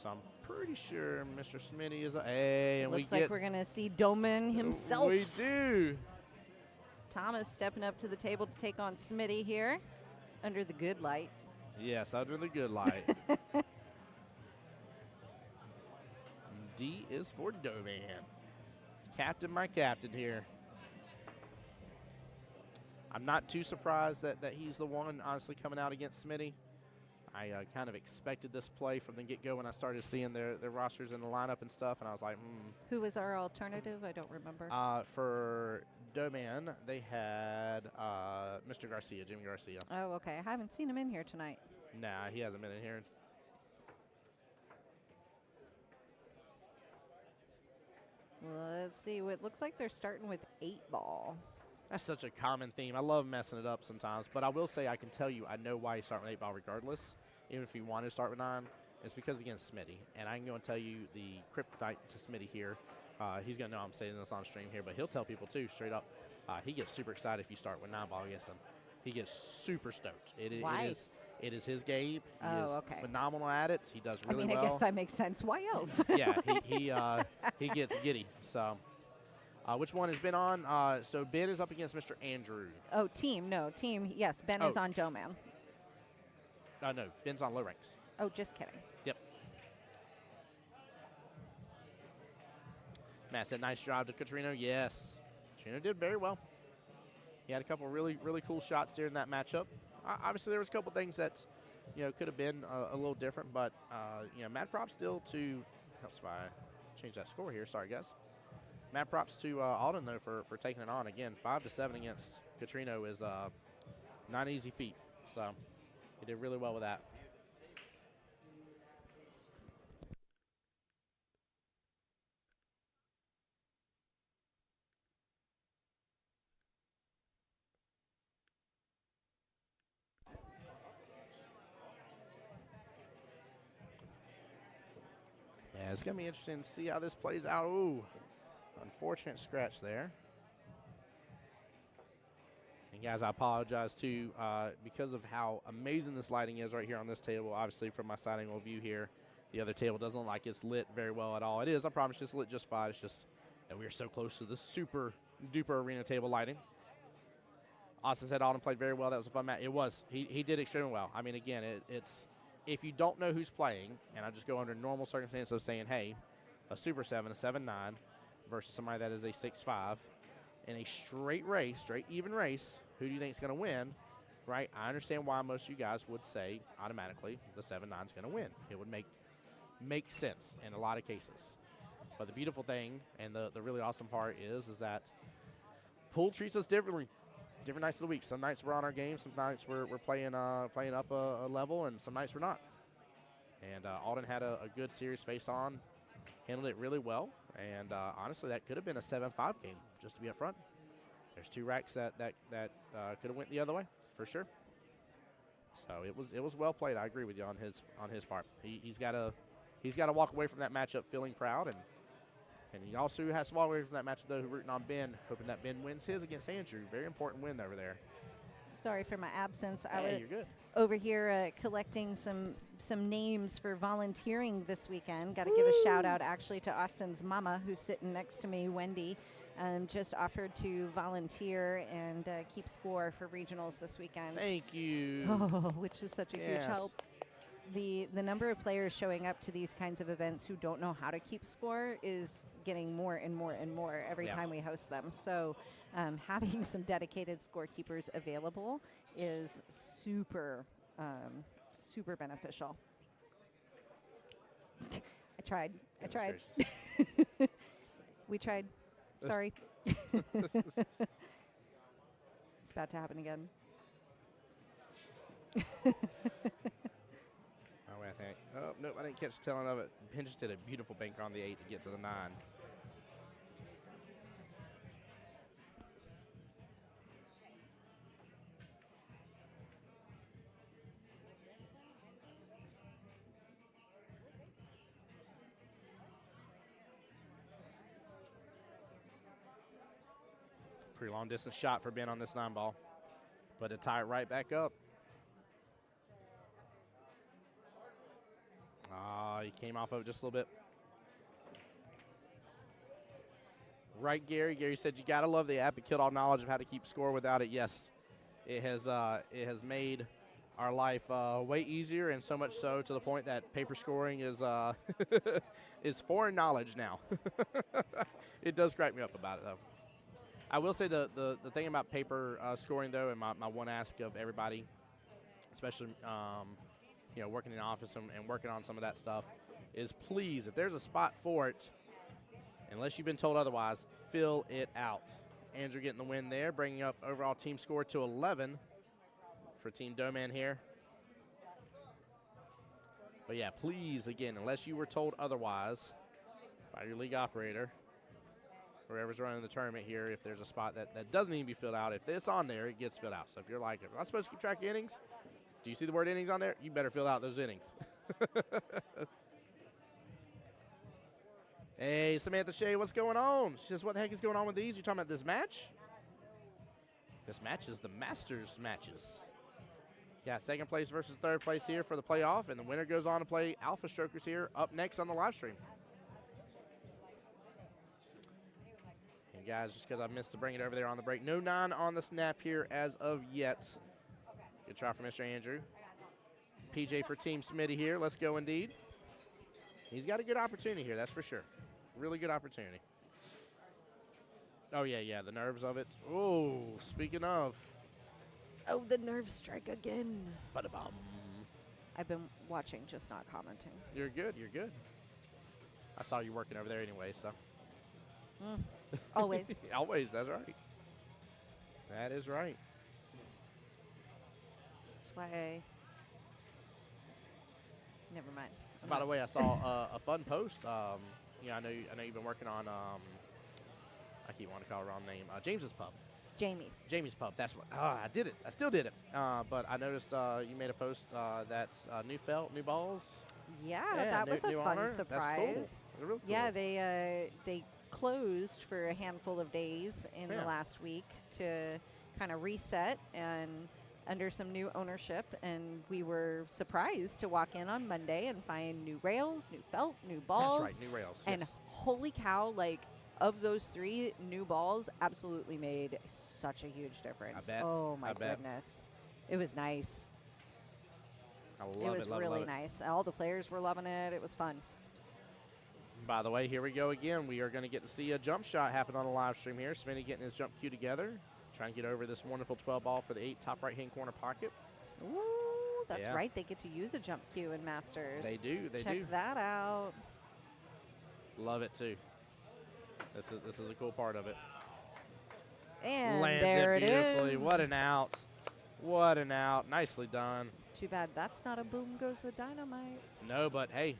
So I'm pretty sure Mr. Smitty is and looks like we're going to see Doman himself. We do. Thomas stepping up to the table to take on Smitty here under the good light. Yes, under the good light. D is for Doman. Captain, my captain here. I'm not too surprised that he's the one, honestly, coming out against Smitty. I kind of expected this play from the get-go when I started seeing their rosters in the lineup and stuff, and I was like, Who was our alternative? I don't remember. For Doman, they had Mr. Garcia, Jimmy Garcia. Oh, okay. I haven't seen him in here tonight. Nah, he hasn't been in here. Let's see. It looks like they're starting with 8-ball. That's such a common theme. I love messing it up sometimes, but I will say I can tell you I know why you start with 8-ball regardless. Even if you want to start with 9, it's because against Smitty. And I can go and tell you the kryptonite to Smitty here. He's going to know I'm saying this on stream here, but he'll tell people too, straight up. He gets super excited if you start with 9-ball against him. He gets super stoked. Why? It is his game. He is okay. phenomenal at it. He does really well. I guess that makes sense. Why else? Yeah, he gets giddy. So, which one has been on? So Ben is up against Mr. Andrew. Oh, team. No, team. Yes, Ben is on Doman. No, Ben's on low ranks. Oh, just kidding. Yep. Matt said, nice job to Katrino. Yes. Katrino did very well. He had a couple really, really cool shots during that matchup. Obviously, there was a couple things that, could have been a little different, but, mad props still to, helps if I change that score here. Sorry, guys. Mad props to Alden, though, for taking it on. Again, 5-7 against Katrino is not an easy feat. So he did really well with that. Yeah, it's going to be interesting to see how this plays out. Ooh, unfortunate scratch there. And guys, I apologize too because of how amazing this lighting is right here on this table. Obviously, from my side angle view here, the other table doesn't look like it's lit very well at all. It is, I promise you, it's lit just fine. It's just that we are so close to the super duper arena table lighting. Austin said Alden played very well. That was a fun match. It was. He did extremely well. I mean, again, it's if you don't know who's playing, and I just go under normal circumstances of saying, hey, a Super 7, a 7-9 versus somebody that is a 6-5 in a straight race, straight even race, who do you think is going to win, right? I understand why most of you guys would say automatically the 7-9 is going to win. It would make sense in a lot of cases. But the beautiful thing and the really awesome part is that pool treats us differently. Different nights of the week. Some nights we're on our game. Some nights we're playing up a level, and some nights we're not. And Alden had a good series face-on, handled it really well, and honestly, that could have been a 7-5 game, just to be up front. There's 2 racks that could have went the other way, for sure. So it was well played. I agree with you on his part. He's got to walk away from that matchup feeling proud, and he also has to walk away from that matchup though rooting on Ben, hoping that Ben wins his against Andrew. Very important win over there. Sorry for my absence. Hey, you're good. Over here collecting some names for volunteering this weekend. Got to give a shout out actually to Austin's mama, who's sitting next to me, Wendy. Just offered to volunteer and keep score for regionals this weekend. Thank you. Oh, which is such a huge help. The number of players showing up to these kinds of events who don't know how to keep score is getting more and more and more every time we host them. So having some dedicated scorekeepers available is super, super beneficial. I tried. We tried. Sorry. It's about to happen again. I think. Oh, no, I didn't catch the tail end of it. Ben just did a beautiful bank on the 8 to get to the 9. Pretty long distance shot for Ben on this 9 ball, but to tie it right back up. He came off of it just a little bit. Right, Gary. Gary said you gotta love the app. It killed all knowledge of how to keep score without it. Yes, it has made our life way easier, and so much so to the point that paper scoring is is foreign knowledge now. It does crack me up about it though. I will say the thing about paper scoring though, and my one ask of everybody, especially working in the office and working on some of that stuff, is please, if there's a spot for it, unless you've been told otherwise, fill it out. Andrew getting the win there, bringing up overall team score to 11 for Team Doman here. But yeah, please, again, unless you were told otherwise by your league operator, whoever's running the tournament here, if there's a spot that doesn't need to be filled out, if it's on there, it gets filled out. So if you're like, am I supposed to keep track of innings? Do you see the word innings on there? You better fill out those innings. Hey, Samantha Shea, what's going on? She says, what the heck is going on with these? You talking about this match? This match is the Masters matches. Yeah, second place versus third place here for the playoff, and the winner goes on to play Alpha Strokers here up next on the live stream. And guys, just because I missed to bring it over there on the break, no 9 on the snap here as of yet. Good try for Mr. Andrew. PJ for Team Smitty here. Let's go indeed. He's got a good opportunity here, that's for sure. Really good opportunity. Oh, yeah, the nerves of it. Oh, speaking of. Oh, the nerve strike again. Ba-da-bum. I've been watching, just not commenting. You're good. I saw you working over there anyway, so. Always. Always, that's right. That is right. That's why never mind. By the way, I saw a fun post. I know you've been working on. I keep wanting to call it the wrong name. James's Pub. Jamie's Pub. That's what. I did it. I still did it. But I noticed you made a post that's new felt, new balls. Yeah, that was a fun surprise. That's cool. Really cool. Yeah, they closed for a handful of days in the last week to kind of reset and under some new ownership, and we were surprised to walk in on Monday and find new rails, new felt, new balls. That's right, new rails. And yes. Holy cow, like, of those 3 new balls, absolutely made such a huge difference. I bet. Oh, my goodness. It was nice. I love it. It was really nice. All the players were loving it. It was fun. By the way, here we go again. We are going to get to see a jump shot happen on the live stream here. Smitty getting his jump cue together. Trying to get over this wonderful 12 ball for the 8 top right-hand corner pocket. Ooh, that's right. They get to use a jump cue in Masters. They do. Check that out. Love it, too. This is a cool part of it. And lands there it beautifully. What an out. What an out. Nicely done. Too bad that's not a boom goes the dynamite. No, but, hey,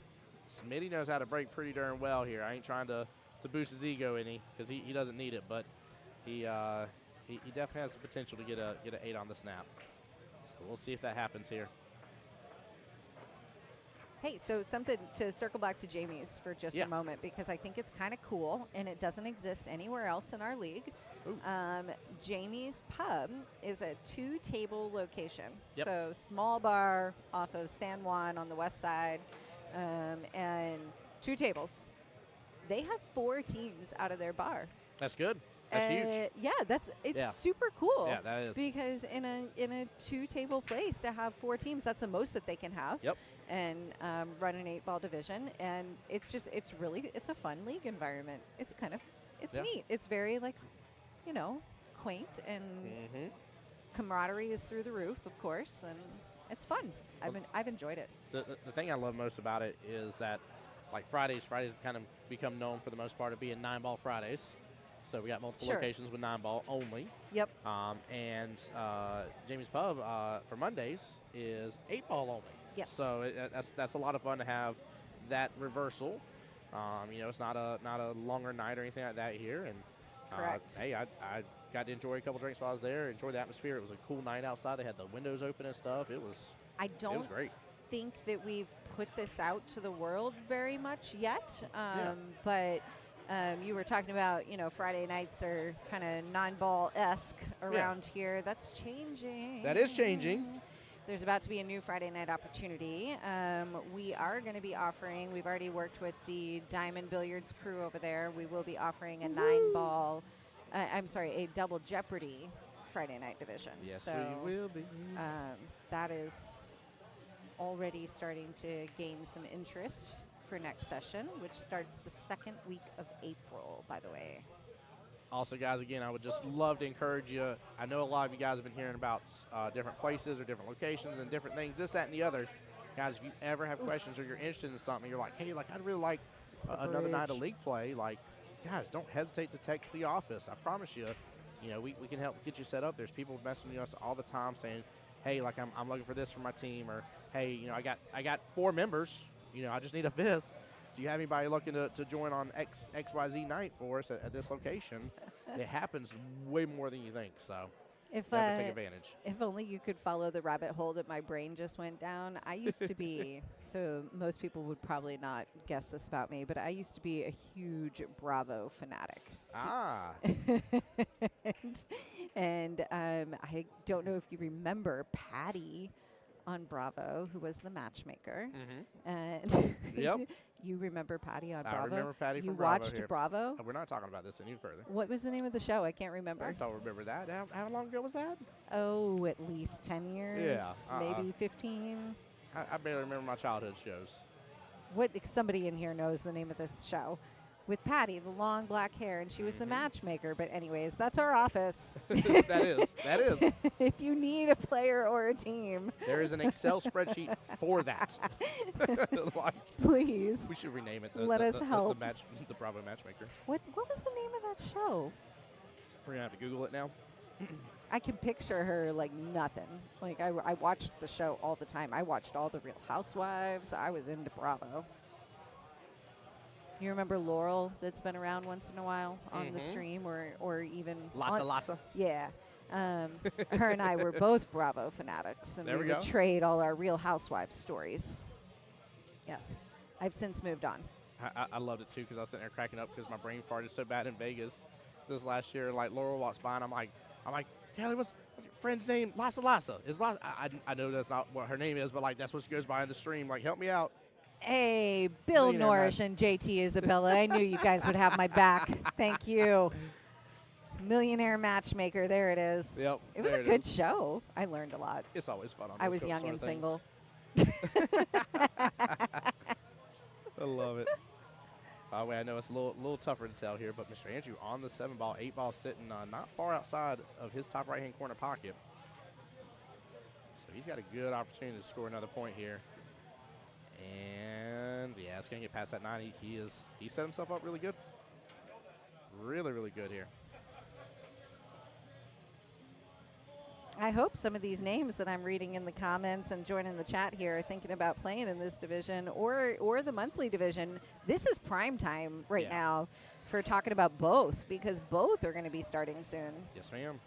Smitty knows how to break pretty darn well here. I ain't trying to boost his ego any because he doesn't need it, but he definitely has the potential to get an 8 on the snap. We'll see if that happens here. Hey, so something to circle back to Jamie's for just Yeah. a moment, because I think it's kind of cool, and it doesn't exist anywhere else in our league. Jamie's Pub is a 2-table location. Yep. So small bar off of San Juan on the west side, and 2 tables. They have 4 teams out of their bar. That's good. That's huge. Yeah, it's Yeah. super cool. Yeah, that is. Because in a 2-table place to have 4 teams, that's the most that they can have. Yep. And run an 8-ball division, and it's a fun league environment. It's Yeah. neat. It's very quaint, and camaraderie is through the roof, of course, and it's fun. I've enjoyed it. The thing I love most about it is that, like Fridays have kind of become known for the most part of being 9-ball Fridays. So we got multiple Sure. locations with 9-ball only. Yep. And Jamie's Pub for Mondays is 8-ball only. Yes. So that's a lot of fun to have that reversal. It's not a longer night or anything like that here. And Correct. hey, I got to enjoy a couple drinks while I was there. Enjoy the atmosphere. It was a cool night outside. They had the windows open and stuff. It was great. think that we've put this out to the world very much yet, Yeah. but you were talking about, Friday nights are kind of 9-ball-esque around here. That's changing. That is changing. There's about to be a new Friday night opportunity. We are going to be offering, we've already worked with the Diamond Billiards crew over there. We will be offering a 9-ball, a double Jeopardy Friday night division. Yes, so, we will be. That is already starting to gain some interest for next session, which starts the 2nd week of April, by the way. Also, guys, again, I would just love to encourage you. I know a lot of you guys have been hearing about different places or different locations and different things, this, that, and the other. Guys, if you ever have questions or you're interested in something, you're like, hey, I'd really like another night of league play. Guys, don't hesitate to text the office. I promise you, we can help get you set up. There's people messaging us all the time saying, hey, I'm looking for this for my team, or hey, I got 4 members. I just need a 5th. Do you have anybody looking to join on XYZ night for us at this location? It happens way more than you think, so definitely take advantage. If only you could follow the rabbit hole that my brain just went down. I used to be, so most people would probably not guess this about me, but I used to be a huge Bravo fanatic. Ah. and I don't know if you remember Patty on Bravo, who was the matchmaker. And Yep. You remember Patty on I Bravo? remember Patty you from Bravo watched here. Bravo? We're not talking about this any further. What was the name of the show? I can't remember. I don't remember that. How long ago was that? Oh, at least 10 years. Yeah, Maybe 15. I barely remember my childhood shows. Somebody in here knows the name of this show. With Patty, the long black hair, and she was the matchmaker. But anyways, that's our office. That is. If you need a player or a team, There is an Excel spreadsheet for that. please We should rename it. let us help. The Bravo Matchmaker. What was the name of that show? We're going to have to Google it now. I can picture her like nothing. I watched the show all the time. I watched all the Real Housewives. I was into Bravo. You remember Laurel, that's been around once in a while on the stream, or even Lassa. Yeah. Her and I were both Bravo fanatics, and There we we would go. trade all our Real Housewives stories. Yes. I've since moved on. I loved it too because I was sitting there cracking up because my brain farted so bad in Vegas this last year. Laurel walks by and I'm like, Kelly, what's your friend's name? Lassa. Is Lassa? I know that's not what her name is, but that's what she goes by in the stream. Help me out. Hey, Bill Millionaire Norrish and JT Isabella. I knew you guys would have my back. Thank you. Millionaire Matchmaker. There it is. Yep. It was a good show. I learned a lot. It's always fun. On I those was young and sort of single. things. I love it. By the way, I know it's a little tougher to tell here, but Mr. Andrew on the 7-ball, 8-ball, sitting not far outside of his top right-hand corner pocket. So he's got a good opportunity to score another point here. And yeah, it's going to get past that 9. He set himself up really good. Really, really good here. I hope some of these names that I'm reading in the comments and joining the chat here are thinking about playing in this division or the monthly division. This is prime time right now for talking about both, because both are going to be starting soon. Yes, ma'am.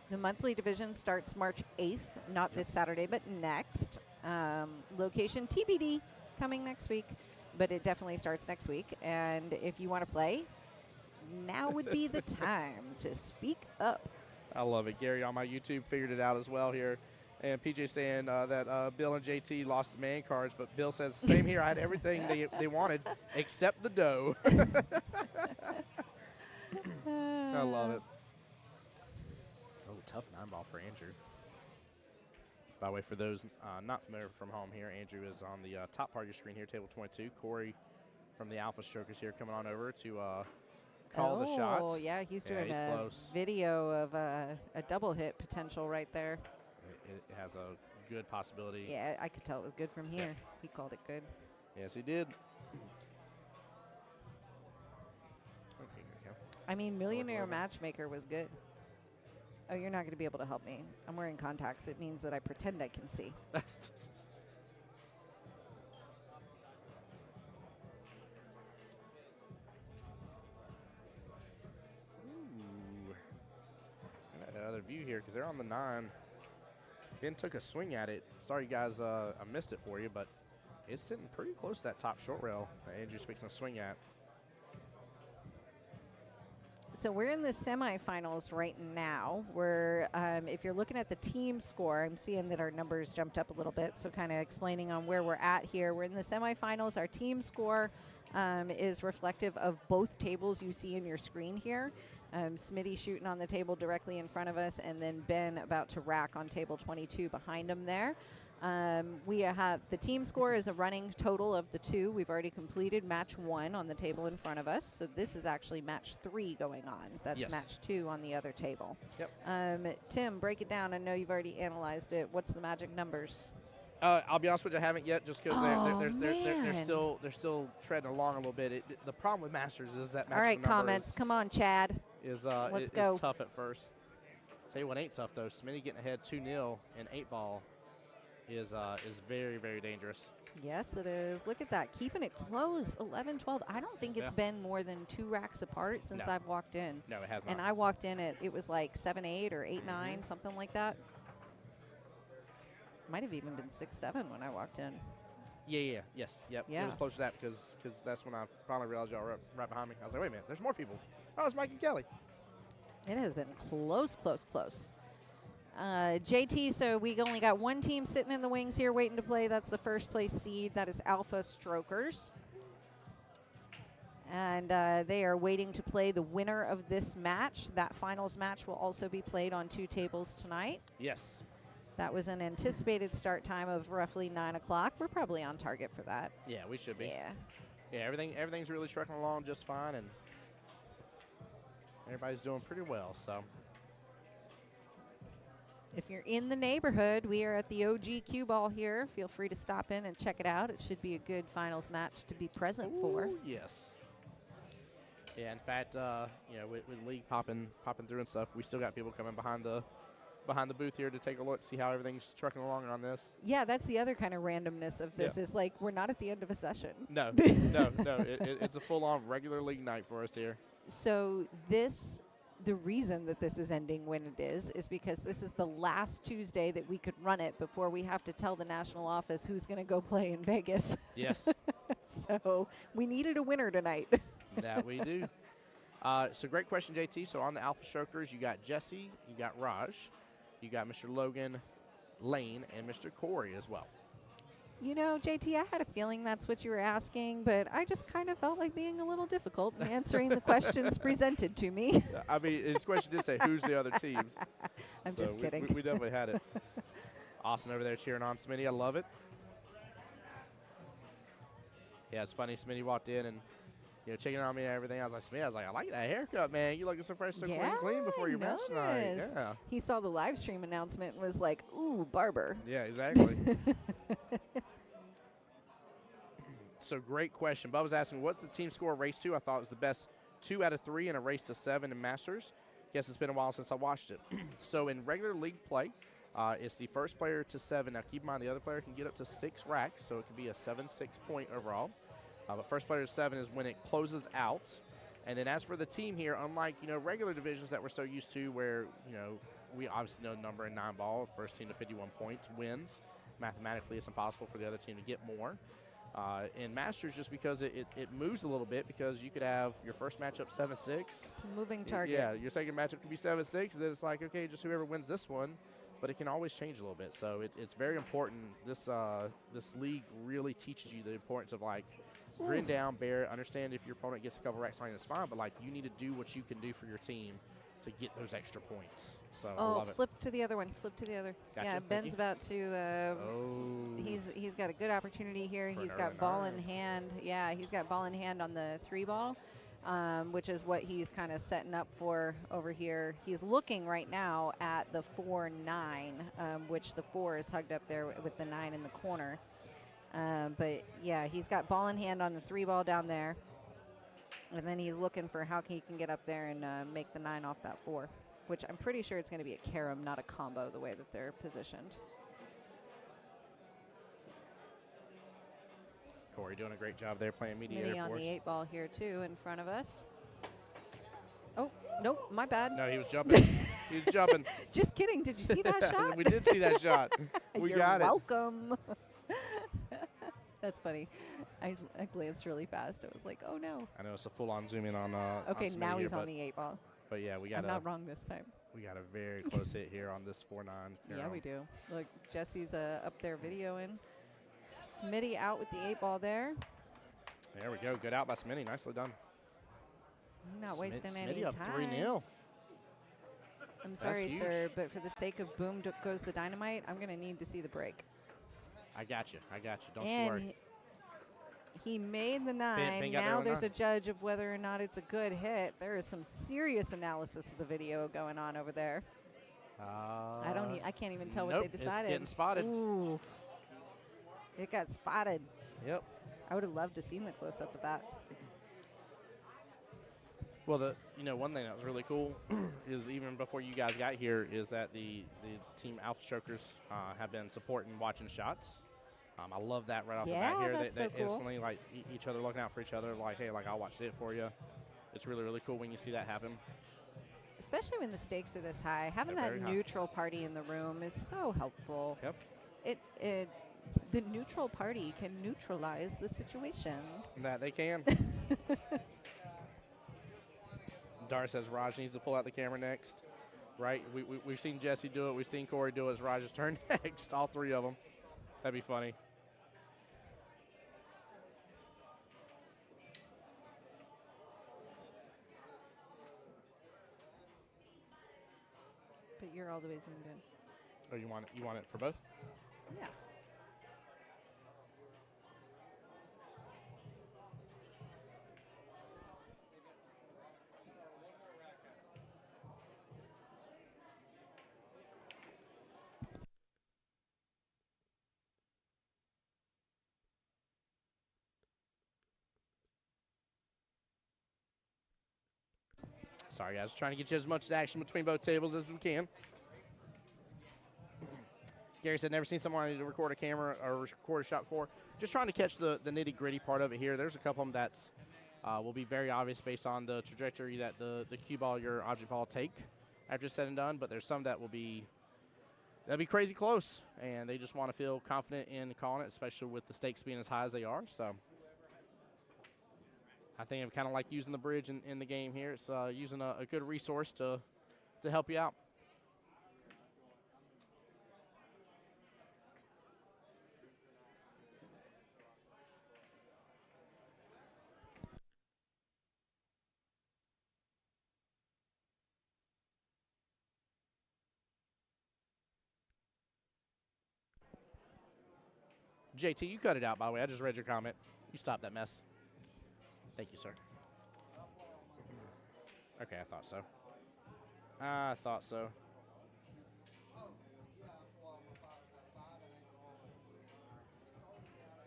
The monthly division starts March 8th, not this Saturday, but next. Location TBD coming next week, but it definitely starts next week. And if you want to play, now would be the time to speak up. I love it. Gary on my YouTube figured it out as well here. And PJ saying that Bill and JT lost the man cards, but Bill says, same here. I had everything they wanted except the dough. I love it. Oh, tough 9-ball for Andrew. By the way, for those not familiar from home here, Andrew is on the top part of your screen here, table 22. Corey from the Alpha Strokers here coming on over to call the shot. Oh, yeah, he's doing he's a close. video of a double hit potential right there. It has a good possibility. Yeah, I could tell it was good from here. He called it good. Yes, he did. I mean, Millionaire Matchmaker was good. Oh, you're not going to be able to help me. I'm wearing contacts. It means that I pretend I can see. Ooh. I got another view here because they're on the 9. Ben took a swing at it. Sorry, guys, I missed it for you, but it's sitting pretty close to that top short rail that Andrew's fixing a swing at. So we're in the semifinals right now. We're, if you're looking at the team score, I'm seeing that our numbers jumped up a little bit. So kind of explaining on where we're at here. We're in the semifinals. Our team score is reflective of both tables you see in your screen here. Smitty shooting on the table directly in front of us, and then Ben about to rack on table 22 behind him there. We have the team score is a running total of the 2. We've already completed match 1 on the table in front of us. So this is actually match 3 going on. That's match 2 on the other table. Yep. Tim, break it down. I know you've already analyzed it. What's the magic numbers? I'll be honest with you, I haven't yet, just because they're still treading along a little bit. The problem with Masters is that all right, comments. Come on, Chad. Is tough at first. Tell you what ain't tough though. Smitty getting ahead 2-0 in 8-ball is very, very dangerous. Yes, it is. Look at that, keeping it close. 11-12. I don't think it's been more than 2 racks apart since I've walked in. No, it has not. And I walked in it was like 7-8 or 8-9, something like that. Might have even been 6-7 when I walked in. Yep. It was close to that because that's when I finally realized y'all were right behind me. I was like, wait a minute, there's more people. Oh, it's Mike and Kelly. It has been close. JT, so we only got one team sitting in the wings here waiting to play. That's the first place seed. That is Alpha Strokers. And they are waiting to play the winner of this match. That finals match will also be played on 2 tables tonight. Yes. That was an anticipated start time of roughly 9 o'clock. We're probably on target for that. Yeah, we should be. Yeah, everything's really trucking along just fine, and everybody's doing pretty well, so. If you're in the neighborhood, we are at the OG Qball here. Feel free to stop in and check it out. It should be a good finals match to be present for. Yes. Yeah, in fact, with league popping through and stuff, we still got people coming behind the booth here to take a look, see how everything's trucking along on this. Yeah, that's the other kind of randomness of this is like we're not at the end of a session. No. It's a full-on regular league night for us here. So the reason that this is ending when it is because this is the last Tuesday that we could run it before we have to tell the national office who's going to go play in Vegas. Yes. So we needed a winner tonight. That we do. So great question, JT. So on the Alpha Strokers, you got Jesse, you got Raj, you got Mr. Logan, Lane, and Mr. Corey as well. You know, JT, I had a feeling that's what you were asking, but I just kind of felt like being a little difficult in answering the questions presented to me. I mean, his question did say, who's the other teams? I'm just kidding. We definitely had it. Austin over there cheering on Smitty. I love it. Yeah, it's funny. Smitty walked in and, checking on me and everything. I was like, Smitty, I like that haircut, man. You looking so fresh, so clean before your match tonight. Yeah. He saw the live stream announcement and was like, ooh, barber. Yeah, exactly. So great question. Bubba's asking, what's the team score race to? I thought it was the best 2 out of 3 in a race to 7 in Masters. Guess it's been a while since I watched it. So in regular league play, it's the first player to 7. Now keep in mind the other player can get up to 6 racks, so it can be a 7-6 point overall. But first player to 7 is when it closes out. And then as for the team here, unlike regular divisions that we're so used to where we obviously know the number in 9-ball. First team to 51 points wins. Mathematically, it's impossible for the other team to get more. In Masters, just because it moves a little bit, because you could have your first matchup 7-6. It's a moving target. Yeah, your second matchup could be 7-6. Then it's like, okay, just whoever wins this one. But it can always change a little bit. So it's very important. This league really teaches you the importance of, like, grin down, bear it, understand if your opponent gets a couple racks on you, it's fine. But, like, you need to do what you can do for your team to get those extra points. So I love it. Flip to the other one. Flip to the other. Gotcha. Yeah, Ben's about to. He's got a good opportunity here. He's got ball in hand. Yeah, he's got ball in hand on the 3-ball, which is what he's kind of setting up for over here. He's looking right now at the 4-9, which the 4 is hugged up there with the 9 in the corner. But yeah, he's got ball in hand on the 3-ball down there, and then he's looking for how he can get up there and make the 9 off that 4. Which I'm pretty sure it's going to be a carom, not a combo, the way that they're positioned. Corey doing a great job there playing mediator Smitty on for us. the 8-ball here, too, in front of us. Oh, nope, my bad. No, he was jumping. He was jumping. Just kidding. Did you see that shot? We did see that shot. We got it. You're welcome. That's funny. I glanced really fast. I was like, oh, no. I know it's a full-on zoom in on Okay, on now Smitty he's here, on the 8-ball. But yeah, we got I'm not wrong this time. We got a very close hit here on this 4-9. Yeah, we do. Look, Jesse's up there videoing. Smitty out with the 8-ball there. There we go. Good out by Smitty. Nicely done. Not wasting any Smitty up time. 3-0. I'm That's sorry, huge. sir, but for the sake of boom goes the dynamite, I'm going to need to see the break. I got you. Don't you And worry. he made the 9. Ben got there Now with there's 9. a judge of whether or not it's a good hit. There is some serious analysis of the video going on over there. I can't even tell what they decided. It's getting spotted. Ooh. It got spotted. Yep. I would have loved to seen the close-up of that. Well, one thing that was really cool is even before you guys got here is that the team Alpha Strokers have been supporting watching shots. I love that right off the bat here. That's They so cool. instantly, like, each other looking out for each other, like, hey, like, I'll watch it for you. It's really, really cool when you see that happen. Especially when the stakes are this high. Having They're that very high. neutral party in the room is so helpful. Yep. The neutral party can neutralize the situation. That they can. Dar says Raj needs to pull out the camera next. Right? We've seen Jesse do it. We've seen Corey do it. It's Raj's turn next. All 3 of them. That'd be funny. But you're all the way zoomed in. Oh, you want it for both? Yeah. Sorry, guys. Trying to get you as much action between both tables as we can. Gary said, never seen someone to record a camera or record a shot before. Just trying to catch the nitty-gritty part of it here. There's a couple of them that's will be very obvious based on the trajectory that the Qball, your object ball, take after it's said and done. But there's some that'll be crazy close, and they just want to feel confident in calling it, especially with the stakes being as high as they are. So I think I'm kind of like using the bridge in the game here. It's using a good resource to help you out. JT, you cut it out, by the way. I just read your comment. You stopped that mess. Thank you, sir. Okay, I thought so. I thought so.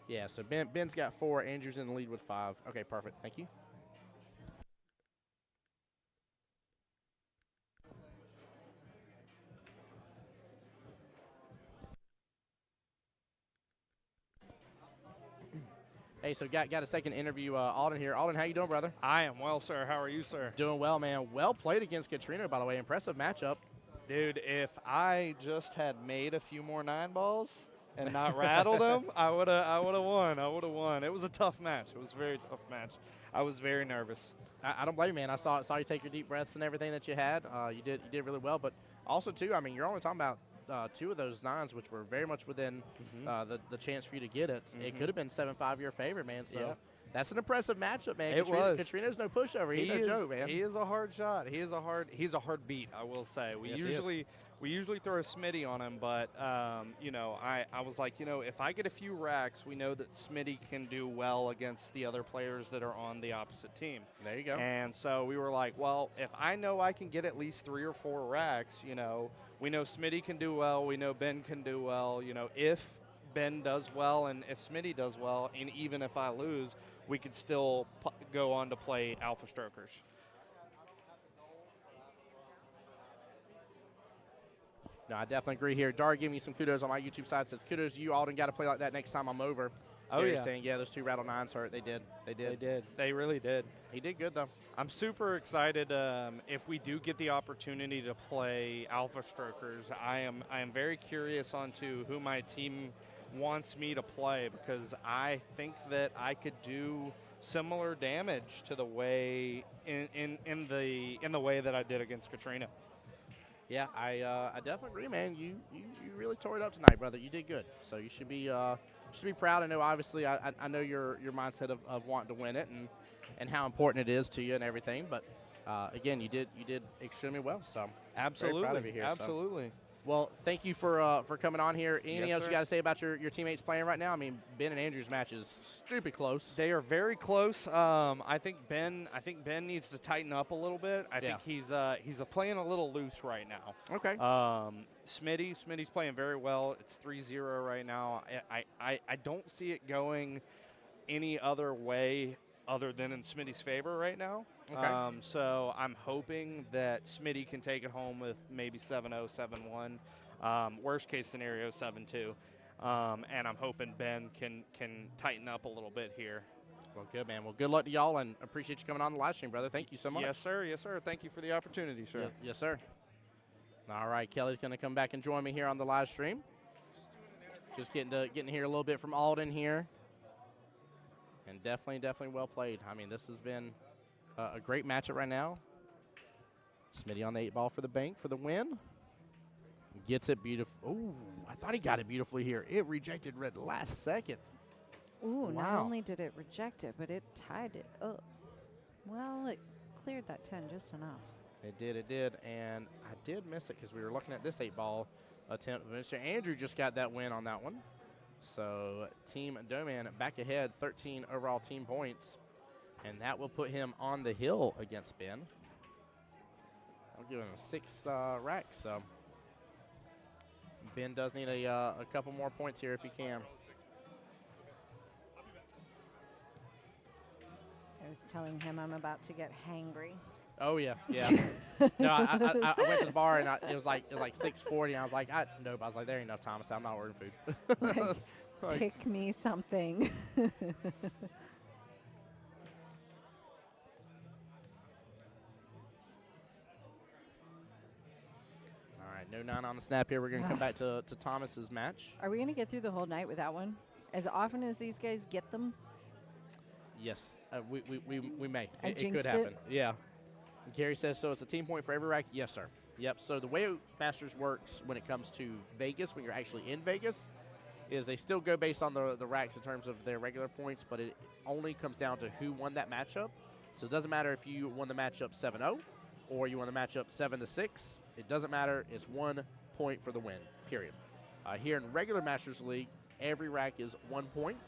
Yeah, so Ben's got 4. Andrew's in the lead with 5. Okay, perfect. Thank you. Hey, so got a second interview. Alden here. Alden, how you doing, brother? I am well, sir. How are you, sir? Doing well, man. Well played against Katrina, by the way. Impressive matchup. Dude, if I just had made a few more 9 balls and not rattled them, I would have won. I would have won. It was a tough match. It was a very tough match. I was very nervous. I don't blame you, man. I saw you take your deep breaths and everything that you had. You did really well, but also too, I mean, you're only talking about 2 of those 9s, which were very much within the chance for you to get it. It could have been 7-5 your favor, man. So. Yeah. That's an impressive matchup, man. It was. Katrina's no pushover. He's no joke, man. He is a hard shot. He's a hard beat, I will say. We usually throw a Smitty on him, but you know, I was like, you know, if I get a few racks, we know that Smitty can do well against the other players that are on the opposite team. There you go. And so we were like, well, if I know I can get at least 3 or 4 racks, you know, we know Smitty can do well. We know Ben can do well. You know, if Ben does well and if Smitty does well, and even if I lose, we could still go on to play Alpha Strokers. No, I definitely agree here. Dar giving me some kudos on my YouTube side. Says, kudos to you, Alden. Got to play like that next time I'm over. Oh, Gary's yeah. saying, yeah, those 2 rattle 9s hurt. They did. They really did. He did good, though. I'm super excited if we do get the opportunity to play Alpha Strokers. I am very curious onto who my team wants me to play, because I think that I could do similar damage to the way in the way that I did against Katrina. Yeah, I definitely agree, man. You really tore it up tonight, brother. You did good. So you should be proud. I know, obviously, I know your mindset of wanting to win it and how important it is to you and everything. But again, you did extremely well. So Absolutely, very proud of you here. absolutely. So. Well, thank you for coming on here. Anything Yes, else sir. you got to say about your teammates playing right now? I mean, Ben and Andrew's match is stupid close. They are very close. I think Ben needs to tighten up a little bit. I think he's playing a little loose right now. Okay. Smitty's playing very well. It's 3-0 right now. I don't see it going any other way other than in Smitty's favor right now. Okay. So I'm hoping that Smitty can take it home with maybe 7-0, 7-1. Worst case scenario, 7-2. And I'm hoping Ben can tighten up a little bit here. Well, good, man. Well, good luck to y'all, and appreciate you coming on the live stream, brother. Thank you so much. Yes, sir. Yes, sir. Thank you for the opportunity, sir. Yes, sir. All right, Kelly's going to come back and join me here on the live stream. Just getting to hear a little bit from Alden here. And definitely well played. I mean, this has been a great matchup right now. Smitty on the 8 ball for the bank for the win. Gets it beautiful. Ooh, I thought he got it beautifully here. It rejected red last second. Ooh, not Wow. only did it reject it, but it tied it up. Well, it cleared that 10 just enough. It did. And I did miss it because we were looking at this 8 ball attempt. Mr. Andrew just got that win on that one. So Team Doman back ahead, 13 overall team points. And that will put him on the hill against Ben. I'll give him a 6 rack. So Ben does need a couple more points here if he can. I was telling him I'm about to get hangry. Oh yeah. No, I went to the bar and it was like 6:40. And I was like, nope. I was like, there ain't enough time. I said, I'm not ordering food. Like, Pick me something. all right, no 9 on the snap here. We're gonna come back to Thomas's match. Are we going to get through the whole night with that one? As often as these guys get them? Yes, we may. I It jinxed could it. happen. Yeah. Gary says so. It's a team point for every rack. Yes, sir. Yep. So the way Masters works when it comes to Vegas, when you're actually in Vegas, is they still go based on the racks in terms of their regular points, but it only comes down to who won that matchup. So it doesn't matter if you won the matchup 7-0 or you won the matchup 7-6. It doesn't matter. It's 1 point for the win, period. Here in regular Masters League, every rack is 1 point.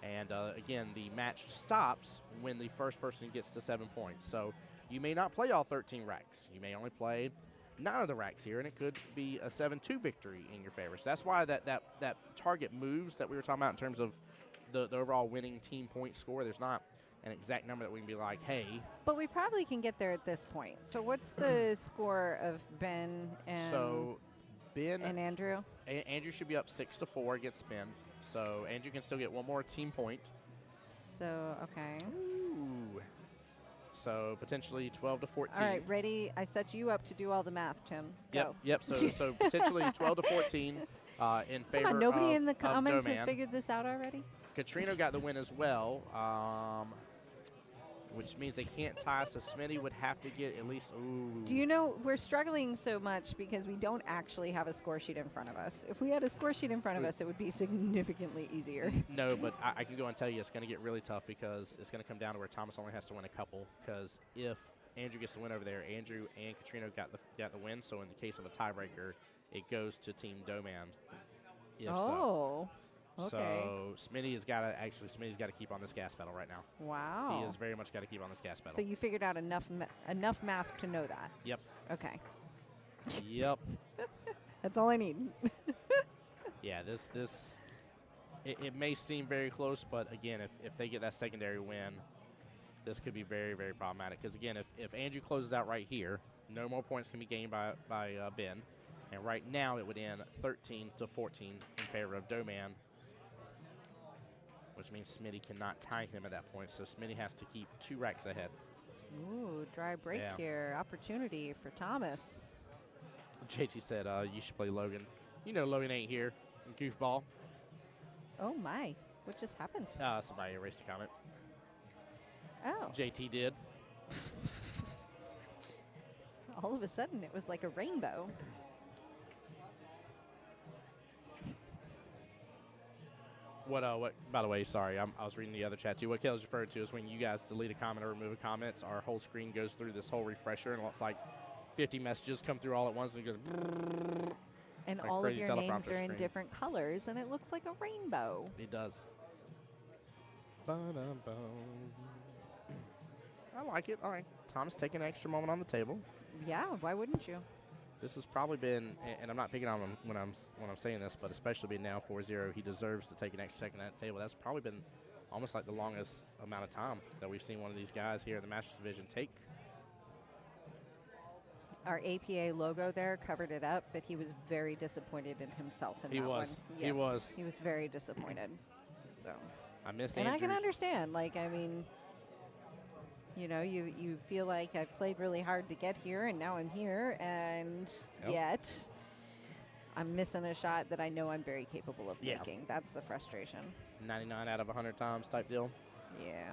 And, again, the match stops when the first person gets to 7 points. So you may not play all 13 racks. You may only play 9 of the racks here, and it could be a 7-2 victory in your favor. So that's why that target moves that we were talking about in terms of the overall winning team point score. There's not an exact number that we can be like, hey. But we probably can get there at this point. So what's the score of Ben and, Ben and Andrew? Andrew should be up 6-4 against Ben. So Andrew can still get 1 more team point. So, okay. Ooh. So potentially 12 to 14. All right, ready? I set you up to do all the math, Tim. Go. Yep. So potentially 12 to 14 in favor Come on, nobody of, in the of comments has Doman. figured this out already? Katrina got the win as well, which means they can't tie, so Smitty would have to get at least, ooh. Do you know, we're struggling so much because we don't actually have a score sheet in front of us. If we had a score sheet in front of us, it would be significantly easier. No, but I can go and tell you it's going to get really tough because it's going to come down to where Thomas only has to win a couple, because if Andrew gets the win over there, Andrew and Katrina got the win, so in the case of a tiebreaker, it goes to Team Doman. If so. Okay. So Smitty's got to keep on this gas pedal right now. Wow. He has very much got to keep on this gas pedal. So you figured out enough math to know that? Yep. Okay. Yep. That's all I need. Yeah, it may seem very close, but again, if they get that secondary win, this could be very, very problematic. Because again, if Andrew closes out right here, no more points can be gained by Ben. And right now it would end 13 to 14 in favor of Doman, which means Smitty cannot tie him at that point. So Smitty has to keep 2 racks ahead. Ooh, dry break here. Opportunity for Thomas. JT said you should play Logan. You know Logan ain't here in Qball. Oh, my. What just happened? Somebody erased a comment. Oh. JT did. All of a sudden, it was like a rainbow. What? By the way, sorry, I was reading the other chat too. What Kelly's referring to is when you guys delete a comment or remove a comment, our whole screen goes through this whole refresher, and it looks like 50 messages come through all at once, and it goes. And like all of crazy your names teleprompter are in screen. different colors, and it looks like a rainbow. It does. Ba-dum-bum. I like it. All right, Tom's taking an extra moment on the table. Yeah, why wouldn't you? This has probably been, and I'm not picking on him when I'm saying this, but especially being now 4-0, he deserves to take an extra second at the table. That's probably been almost like the longest amount of time that we've seen one of these guys here in the Masters Division take. Our APA logo there covered it up, but he was very disappointed in himself in He that was. one. He Yes, was. He was very disappointed. So. I miss And Andrew's. I can understand. Like, I mean, you know, you feel like I've played really hard to get here, and now I'm here, and yet I'm missing a shot that I know I'm very capable of making. That's the frustration. 99 out of 100 times type deal. Yeah.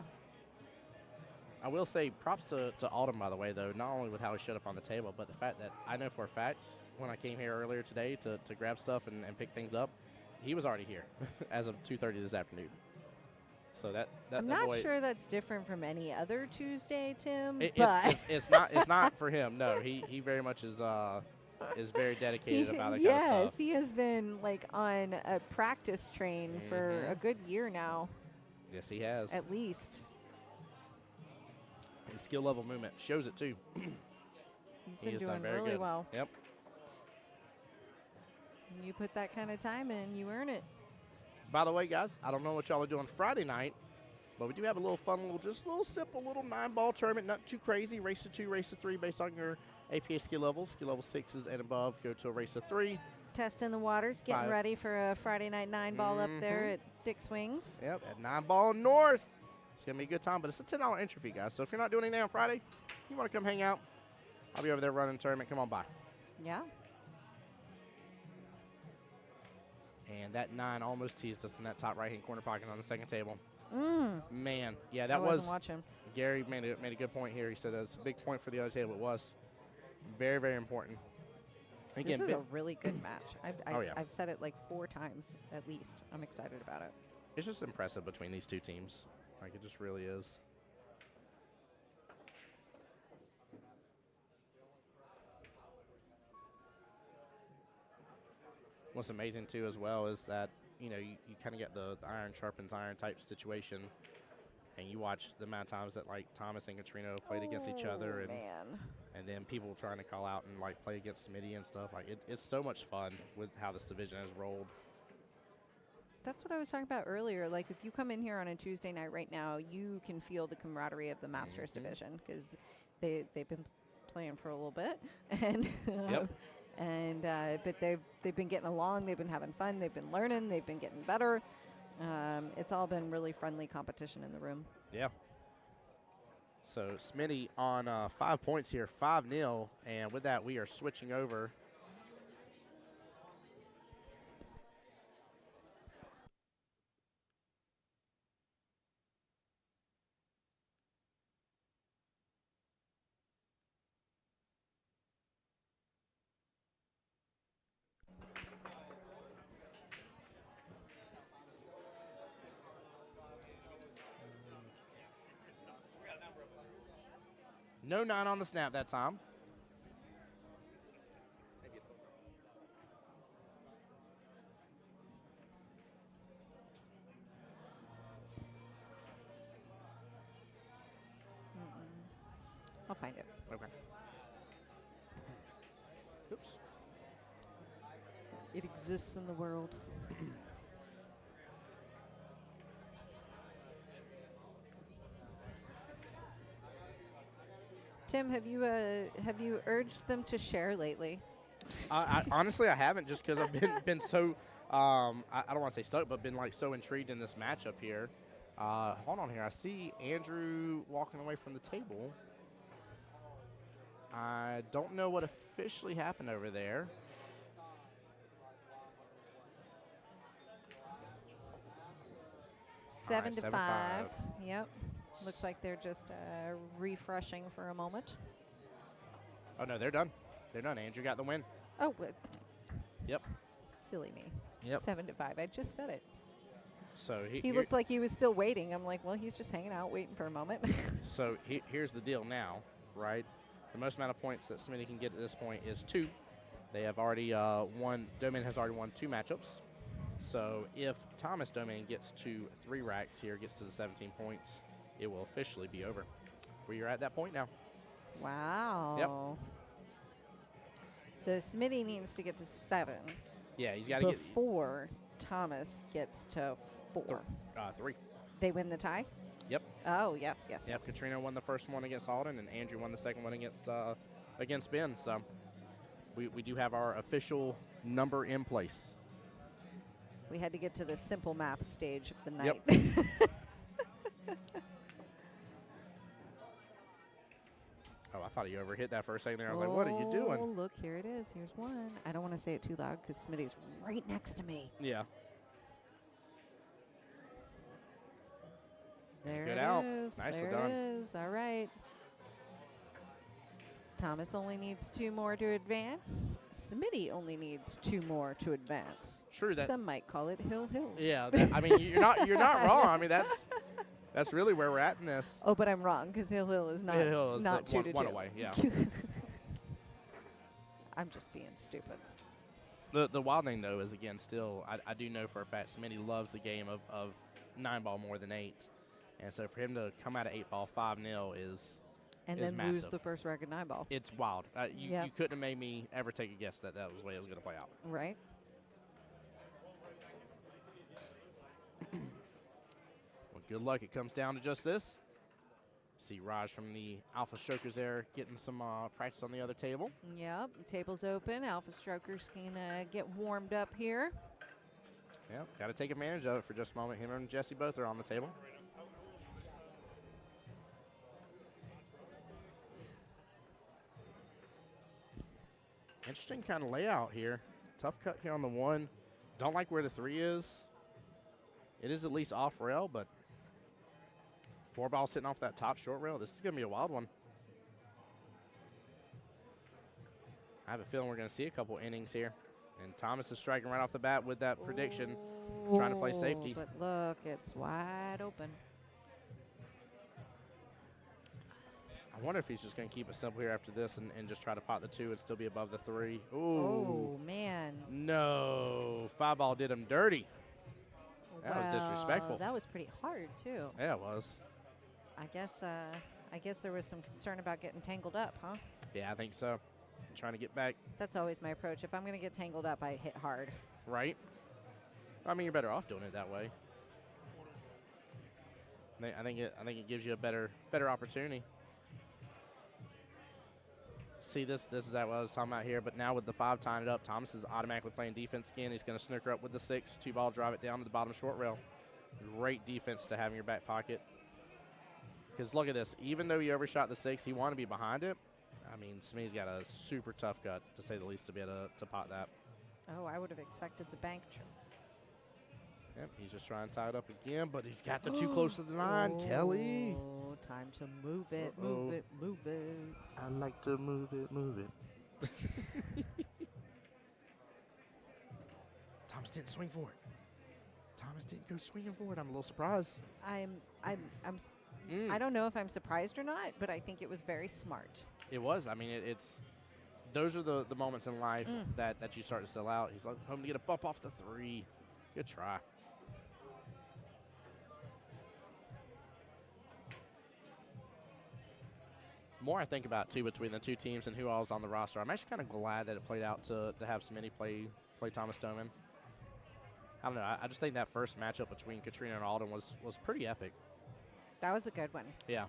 I will say props to Alden, by the way, though, not only with how he showed up on the table, but the fact that I know for a fact when I came here earlier today to grab stuff and pick things up, he was already here as of 2:30 this afternoon. So I'm not sure that's different from any other Tuesday, Tim. But it's not for him. No, he very much is very dedicated about that kind of stuff. Yes, he has been like on a practice train for a good year now. Yes, he has. At least. His skill level movement shows it too. He's been doing really well. Yep. You put that kind of time in, you earn it. By the way, guys, I don't know what y'all are doing Friday night, but we do have a little fun, just a little simple little 9-ball tournament, not too crazy. Race to 2, race to 3 based on your APA skill levels. Skill level 6s and above go to a race of 3. Testing the waters, getting ready for a Friday night 9-ball up there at Dick's Wings. Yep, at 9-ball North. It's going to be a good time, but it's a $10 entry fee, guys. So if you're not doing anything on Friday, you want to come hang out, I'll be over there running the tournament. Come on by. Yeah. And that 9 almost teased us in that top right-hand corner pocket on the second table. Man, yeah, that I wasn't watching. Gary made a good point here. He said that's a big point for the other table. It was very, very important. Again, this is a really good match. yeah. I've said it like 4 times at least. I'm excited about it. It's just impressive between these two teams. Like, it just really is. What's amazing, too, as well, is that, you know, you kind of get the iron sharpens iron type situation, and you watch the amount of times that, like, Thomas and Katrina played against each other, and then people trying to call out and, like, play against Smitty and stuff. Like, it's so much fun with how this division has rolled. That's what I was talking about earlier. Like, if you come in here on a Tuesday night right now, you can feel the camaraderie of the Masters division because they've been playing for a little bit, and but they've been getting along. They've been having fun. They've been learning. They've been getting better. It's all been really friendly competition in the room. Yeah. So Smitty on 5 points here, 5-0, and with that we are switching over. No 9 on the snap that time. I'll find it. Okay. Oops. It exists in the world. Tim, have you urged them to share lately? I honestly I haven't, just because I've been so I don't want to say stoked, but been like so intrigued in this matchup here. Hold on here. I see Andrew walking away from the table. I don't know what officially happened over there. Seven to 7-5. five. Yep. Looks like they're just refreshing for a moment. Oh no, they're done. They're done. Andrew got the win. Oh, but Yep. silly me. Yep. 7 to 5. I just said it. So He looked like he was still waiting. I'm like, well, he's just hanging out, waiting for a moment. So here's the deal now, right? The most amount of points that Smitty can get at this point is 2. They have already won. Domain has already won 2 matchups. So if Thomas Domain gets to 3 racks here, gets to the 17 points, it will officially be over. You're at that point now. Wow. So Smitty needs to get to 7 Yeah, he's got to get before Thomas gets to 4. 3. They win the tie? Yep. Oh, yes. Yep. Katrina won the first one against Alden, and Andrew won the second one against Ben. So we do have our official number in place. We had to get to the simple math stage of the night. Yep. Oh, I thought you overhit that for a second there. I was like, what are you Oh, doing? look, here it is. Here's one. I don't want to say it too loud because Smitty's right next to me. Yeah. There Good it out. is. Nicely there done. it is. All right. Thomas only needs 2 more to advance. Smitty only needs 2 more to advance. True that. Some might call it hill. Yeah. I mean, you're not wrong. I mean, that's really where we're at in this. Oh, but I'm wrong because hill is not Hill is not the 2 to 2. one away. Yeah. I'm just being stupid. The wild thing though is, again, still I do know for a fact Smitty loves the game of 9-ball more than 8, and so for him to come out of 8-ball 5-0 is And is then massive. lose the first racket 9-ball. It's wild. You Yep. couldn't have made me ever take a guess that was the way it was going to play out. Right? Well, good luck. It comes down to just this. See Raj from the Alpha Strokers there getting some practice on the other table. Yep. Table's open. Alpha Strokers can get warmed up here. Yep, got to take advantage of it for just a moment. Him and Jesse both are on the table. Interesting kind of layout here. Tough cut here on the 1. Don't like where the 3 is. It is at least off rail, but 4-ball sitting off that top short rail. This is going to be a wild one. I have a feeling we're going to see a couple innings here. And Thomas is striking right off the bat with that prediction, trying to play safety. But look, it's wide open. I wonder if he's just going to keep it simple here after this and just try to pot the 2 and still be above the 3. Ooh. Oh, man. No. 5-ball did him dirty. That was disrespectful. That was pretty hard, too. Yeah, it was. I guess there was some concern about getting tangled up, huh? Yeah, I think so. Trying to get back. That's always my approach. If I'm going to get tangled up, I hit hard. Right? I mean, you're better off doing it that way. I think it gives you a better opportunity. See, this is what I was talking about here, but now with the 5 tying it up, Thomas is automatically playing defense again. He's going to snooker up with the 6, 2-ball, drive it down to the bottom short rail. Great defense to have in your back pocket. Because look at this. Even though he overshot the 6, he wanted to be behind it. I mean, Smitty's got a super tough gut, to say the least, to be able to pot that. Oh, I would have expected the bank. Yep, he's just trying to tie it up again, but he's got the too close to the 9. Kelly. Oh, time to move it, move it, move it. I like to move it, move it. Thomas didn't swing for it. Thomas didn't go swinging for it. I'm a little surprised. I don't know if I'm surprised or not, but I think it was very smart. It was. I mean, it's those are the moments in life that you start to sell out. He's like, home to get a bump off the 3. Good try. More I think about, too, between the two teams and who all is on the roster, I'm actually kind of glad that it played out to have Smitty play Thomas Stoneman. I don't know. I just think that first matchup between Katrina and Alden was pretty epic. That was a good one. Yeah.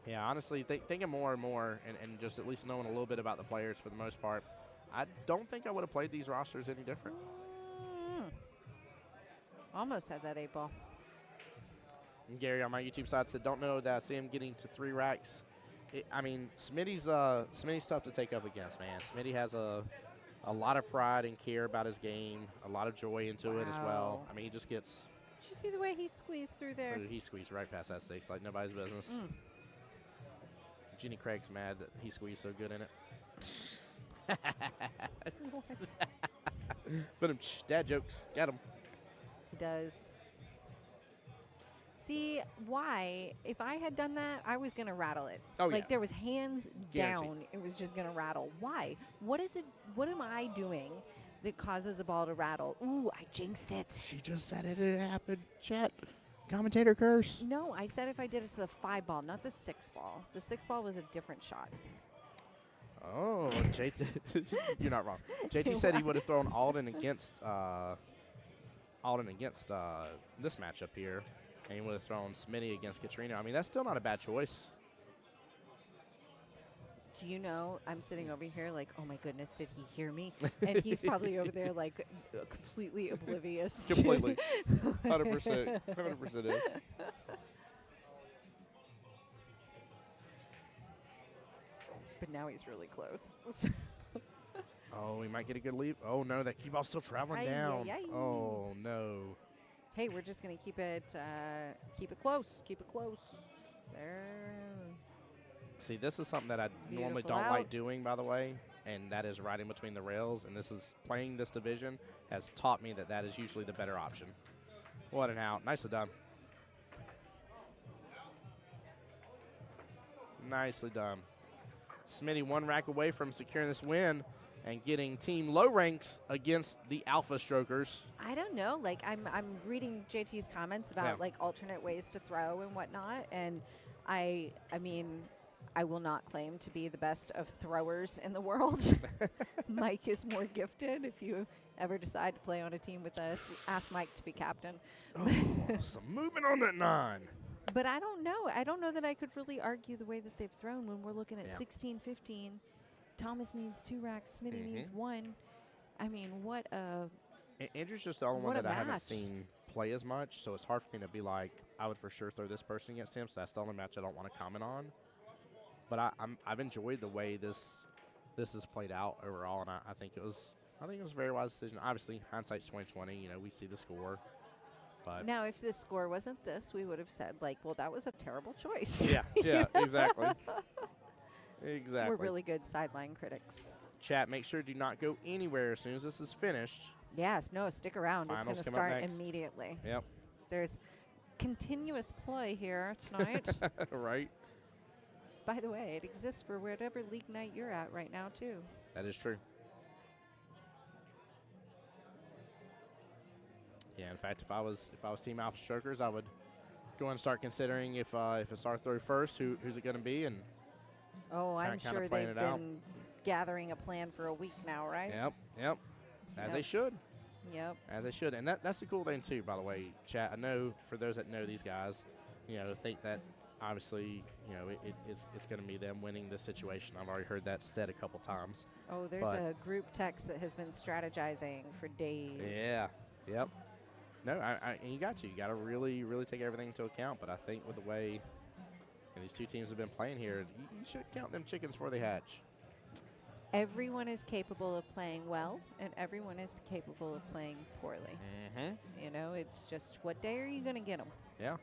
Yeah, honestly, thinking more and more and just at least knowing a little bit about the players for the most part, I don't think I would have played these rosters any different. Almost had that 8 ball. And Gary on my YouTube side said, don't know that I see him getting to 3 racks. I mean, Smitty's tough to take up against, man. Smitty has a lot of pride and care about his game, a lot of joy into it as well. I mean, he just gets... Did you see the way he squeezed through there? He squeezed right past that 6 like nobody's business. Jenny Craig's mad that he squeezed so good in it. But dad jokes. Got him. He does. See, why? If I had done that, I was going to rattle it. Oh, like, yeah. there was hands Guaranteed. down. It was just going to rattle. Why? What is it? What am I doing that causes a ball to rattle? Ooh, I jinxed it. She just said it happened. Chat. Commentator curse. No, I said if I did it to the 5 ball, not the 6 ball. The 6 ball was a different shot. Oh, JT. You're not wrong. JT said he would have thrown Alden against this matchup here. And he would have thrown Smitty against Katrina. I mean, that's still not a bad choice. Do you know, I'm sitting over here like, oh my goodness, did he hear me? And he's probably over there like completely oblivious. Completely. 100%. 100% is. But now he's really close. Oh, he might get a good lead. Oh, no, that Qball's still traveling down. Oh, no. Hey, we're just going to keep it close. Keep it close. There. See, this is something that I normally Beautiful don't out. like doing, by the way, and that is riding between the rails. And this is playing this division has taught me that is usually the better option. What an out. Nicely done. Nicely done. Smitty 1 rack away from securing this win and getting team low ranks against the Alpha Strokers. I don't know. Like, I'm reading JT's comments about, like, alternate ways to throw and whatnot. And I mean, I will not claim to be the best of throwers in the world. Mike is more gifted. If you ever decide to play on a team with us, ask Mike to be captain. Oh, some movement on that 9. But I don't know. I don't know that I could really argue the way that they've thrown when we're looking at 16, 15. Thomas needs 2 racks. Smitty needs 1. I mean, what a... Andrew's just the only one that I haven't seen play as much, so it's hard for me to be like, I would for sure throw this person against him, so that's the only match I don't want to comment on. But I've enjoyed the way this has played out overall, and I think it was a very wise decision. Obviously, hindsight's 2020. You know, we see the score. But now, if the score wasn't this, we would have said, like, well, that was a terrible choice. Yeah, exactly. Exactly. We're really good sideline critics. Chat, make sure do not go anywhere as soon as this is finished. Yes, no, stick around. Finals it's going to come up start next. immediately. Yep. There's continuous play here tonight. Right. By the way, it exists for whatever league night you're at right now, too. That is true. Yeah, in fact, if I was Team Alpha Strokers, I would go and start considering if it's our throw first, who's it going to be, and I'm kinda sure playing they've it out. been gathering a plan for a week now, right? Yep. As they should. Yep. As they should. And that's the cool thing, too, by the way, chat. I know for those that know these guys, you know, think that obviously, you know, it's going to be them winning this situation. I've already heard that said a couple times. Oh, there's a group text that has been strategizing for days. Yeah. Yep. No, and you got to really, really take everything into account. But I think with the way these two teams have been playing here, you should count them chickens before they hatch. Everyone is capable of playing well, and everyone is capable of playing poorly. Mm-hmm. You know, it's just what day are you going to get them? Yeah.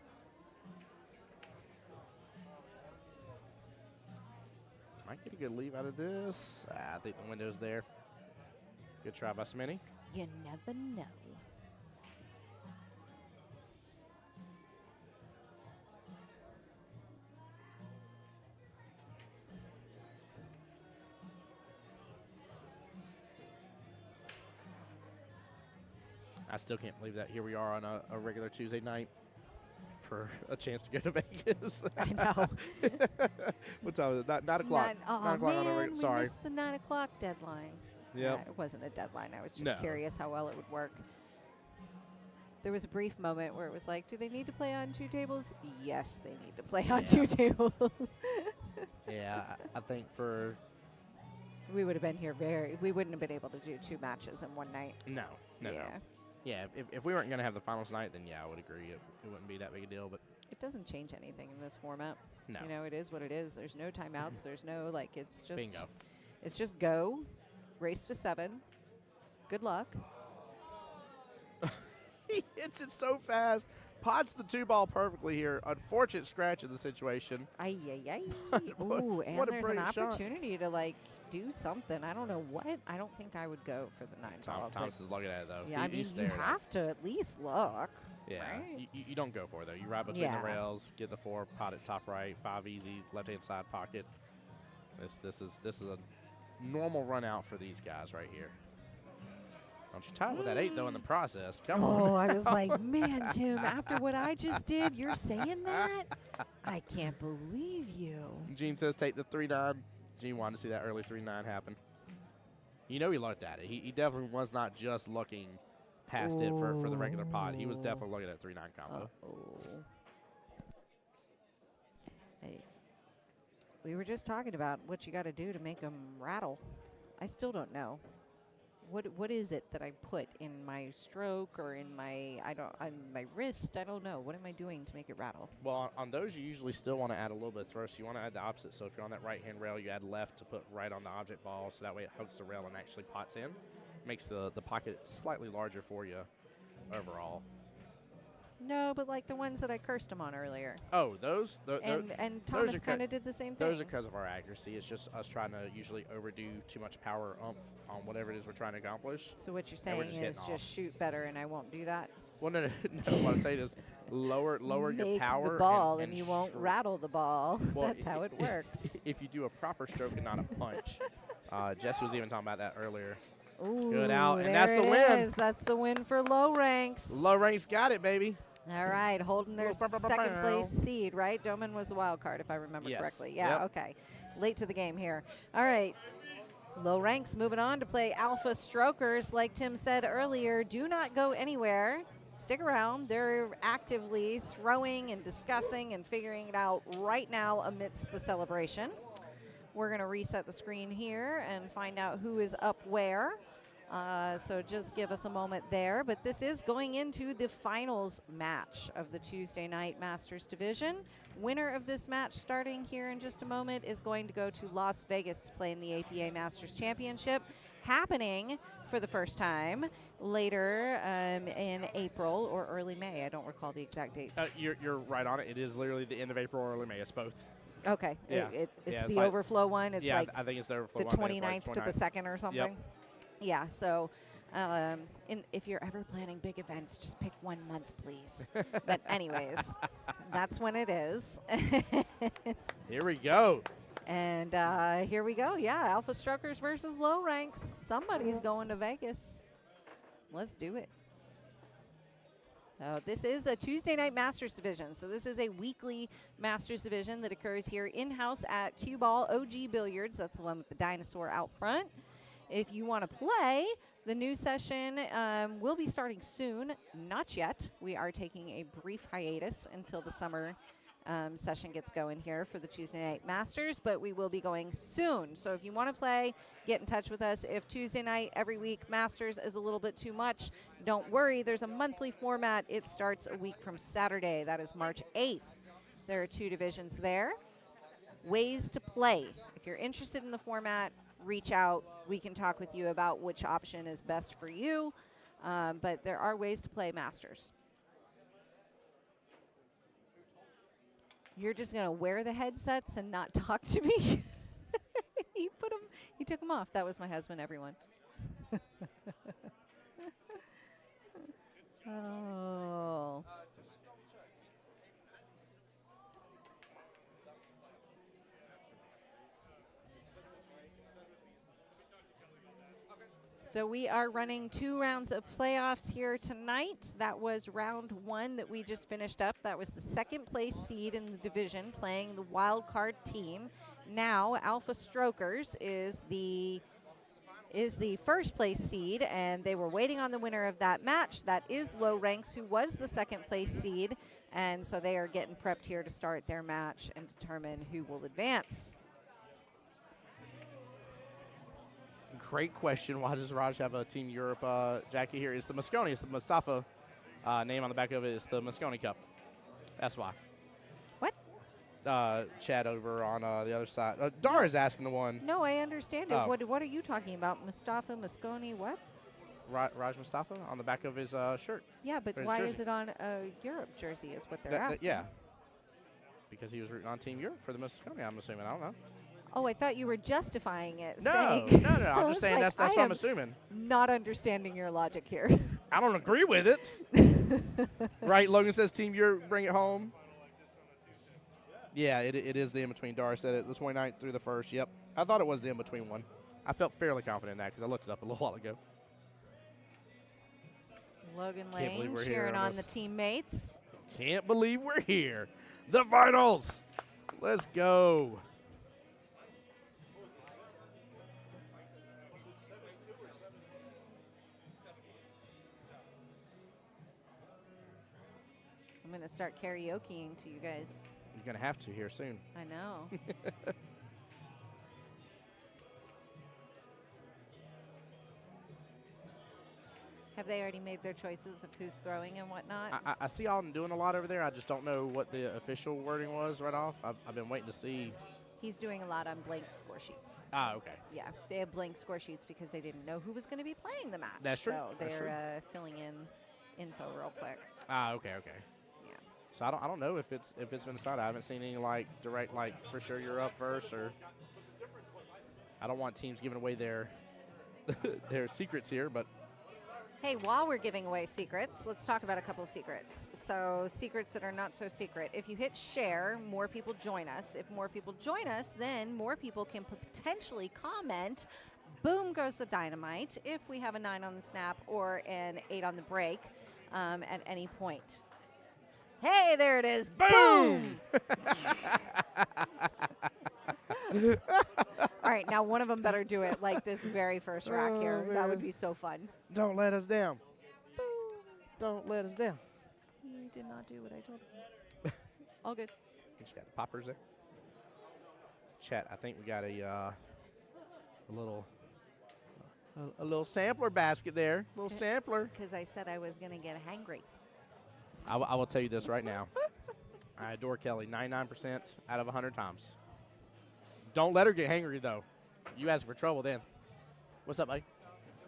Might get a good leave out of this. I think the window's there. Good try by Smitty. You never know. I still can't believe that here we are on a regular Tuesday night for a chance to go to Vegas. I know. What time is it? 9 o'clock. 9 o'clock on a regular. We Sorry. missed the 9 o'clock deadline. Yeah. It wasn't a deadline. I was just No. curious how well it would work. There was a brief moment where it was like, do they need to play on 2 tables? Yes, they need to play on 2 tables. Yeah, I think for We would have been here we wouldn't have been able to do 2 matches in one night. no. Yeah, if we weren't going to have the finals night, then yeah, I would agree. It wouldn't be that big a deal, but It doesn't change anything in this format. no. You know, it is what it is. There's no timeouts. There's no, like, it's just. Bingo. It's just go, race to 7. Good luck. He hits it so fast. Pots the 2-ball perfectly here. Unfortunate scratch in the situation. Ay, ay, ay. What- Ooh, and what a there's an brilliant shot. opportunity to, like, do something. I don't know what. I don't think I would go for the 9 ball. but Thomas is looking at it, though. Yeah, I mean, He's you staring at it. have to at least look. Yeah, right? you don't go for it, though. You ride between Yeah. the rails, get the 4, pot it top right, 5 easy, left-hand side pocket. This is a normal run out for these guys right here. Don't you tie it with that 8, though, in the process. Come Oh, on. I was like, man, Tim, after what I just did, you're saying that? I can't believe you. Gene says take the 3-9. Gene wanted to see that early 3-9 happen. You know he looked at it. He definitely was not just looking past it for the regular pot. He was definitely looking at 3-9 combo. Hey, we were just talking about what you got to do to make them rattle. I still don't know. What is it that I put in my stroke or in my on my wrist? I don't know. What am I doing to make it rattle? Well, on those, you usually still want to add a little bit of throw, so you want to add the opposite. So if you're on that right-hand rail, you add left to put right on the object ball, so that way it hooks the rail and actually pots in. Makes the pocket slightly larger for you overall. No, but like the ones that I cursed him on earlier. Oh, those? And Thomas kind of did the same thing. Those are because of our accuracy. It's just us trying to usually overdo too much power oomph on whatever it is we're trying to accomplish. So what you're And we're saying just is getting just shoot better, and I won't do that. Well, no. What I'm saying is lower your Make power. the ball, and you won't stroke. rattle the ball. Well, That's how it works. If you do a proper stroke and not a punch. Jess was even talking about that earlier. Ooh, Good out, and there that's the it win. is. That's the win for low ranks. Low ranks got it, baby. All right, holding their second place seed, right? Doman was the wild card, if I remember Yes. correctly. Yeah, Yep. okay. Late to the game here. All right. Low ranks moving on to play Alpha Strokers. Like Tim said earlier, do not go anywhere. Stick around. They're actively throwing and discussing and figuring it out right now amidst the celebration. We're going to reset the screen here and find out who is up where. So just give us a moment there. But this is going into the finals match of the Tuesday night Masters Division. Winner of this match, starting here in just a moment, is going to go to Las Vegas to play in the APA Masters Championship, happening for the first time later in April or early May. I don't recall the exact dates. You're right on it. It is literally the end of April or early May. It's both. Okay. Yeah. It's Yeah, the like- overflow one. It's yeah, like I think it's the overflow the one. I think 29th it's to the 2nd or something. Yep. Yeah, so if you're ever planning big events, just pick 1 month, please. But anyways, that's when it is. Here we go. And here we go. Yeah, Alpha Strokers versus Low Ranks. Somebody's going to Vegas. Let's do it. This is a Tuesday night Masters Division. So this is a weekly Masters Division that occurs here in-house at Qball OG Billiards. That's the one with the dinosaur out front. If you want to play, the new session will be starting soon. Not yet. We are taking a brief hiatus until the summer session gets going here for the Tuesday Night Masters, but we will be going soon. So if you want to play, get in touch with us. If Tuesday night every week Masters is a little bit too much, don't worry. There's a monthly format. It starts a week from Saturday. That is March 8th. There are 2 divisions there. Ways to play. If you're interested in the format, reach out. We can talk with you about which option is best for you. But there are ways to play Masters. You're just going to wear the headsets and not talk to me? He took them off. That was my husband, everyone. Oh. So we are running 2 rounds of playoffs here tonight. That was round 1 that we just finished up. That was the 2nd place seed in the division playing the wild card team. Now Alpha Strokers is the 1st place seed, and they were waiting on the winner of that match. That is Low Ranks, who was the 2nd place seed, and so they are getting prepped here to start their match and determine who will advance. Great question. Why does Raj have a Team Europe jacket here? It's the Mosconi. It's the Mustafa name on the back of it. It's the Mosconi Cup. That's why. What? Chad over on the other side. Dara's asking the one. No, I understand it. Oh. What are you talking about? Mustafa, Mosconi, what? Raj Mustafa on the back of his shirt. Yeah, but Or his why jersey. is it on a Europe jersey is what they're asking. Yeah. Because he was rooting on Team Europe for the Mosconi, I'm assuming. I don't know. Oh, I thought you were justifying it. No. saying I'm I just was saying like, that's I what I'm am assuming. Not understanding your logic here. I don't agree with it. Right, Logan says Team Europe, bring it home. Yeah, it is the in-between. Dara said it, the 29th through the 1st. Yep. I thought it was the in-between one. I felt fairly confident in that because I looked it up a little while ago. Logan Can't believe Lane we're here cheering on on the this. teammates. Can't believe we're here. The finals. Let's go. I'm going to start karaokeing to you guys. You're going to have to here soon. I know. Have they already made their choices of who's throwing and whatnot? I see Alden doing a lot over there. I just don't know what the official wording was right off. I've been waiting to see. He's doing a lot on blank score sheets. Ah, okay. Yeah, they have blank score sheets because they didn't know who was going to be playing the match. That's true. So That's they're filling in info real quick. Ah, okay. Yeah. So I don't know if it's been decided. I haven't seen any direct for sure you're up first, or I don't want teams giving away their their secrets here, but Hey, while we're giving away secrets, let's talk about a couple of secrets. So secrets that are not so secret. If you hit share, more people join us. If more people join us, then more people can potentially comment. Boom goes the dynamite if we have a 9 on the snap or an 8 on the break at any point. Hey, there it is. Boom! All right, now one of them better do it like this very first rack here. That would be so fun. don't let us down. Don't let us down. He did not do what I told him. All good. Just got the poppers there. Chat, I think we got a little sampler basket there. A little sampler. Because I said I was going to get hangry. I will tell you this right now. I adore Kelly 99% out of 100 times. Don't let her get hangry, though. You ask for trouble then. What's up, buddy?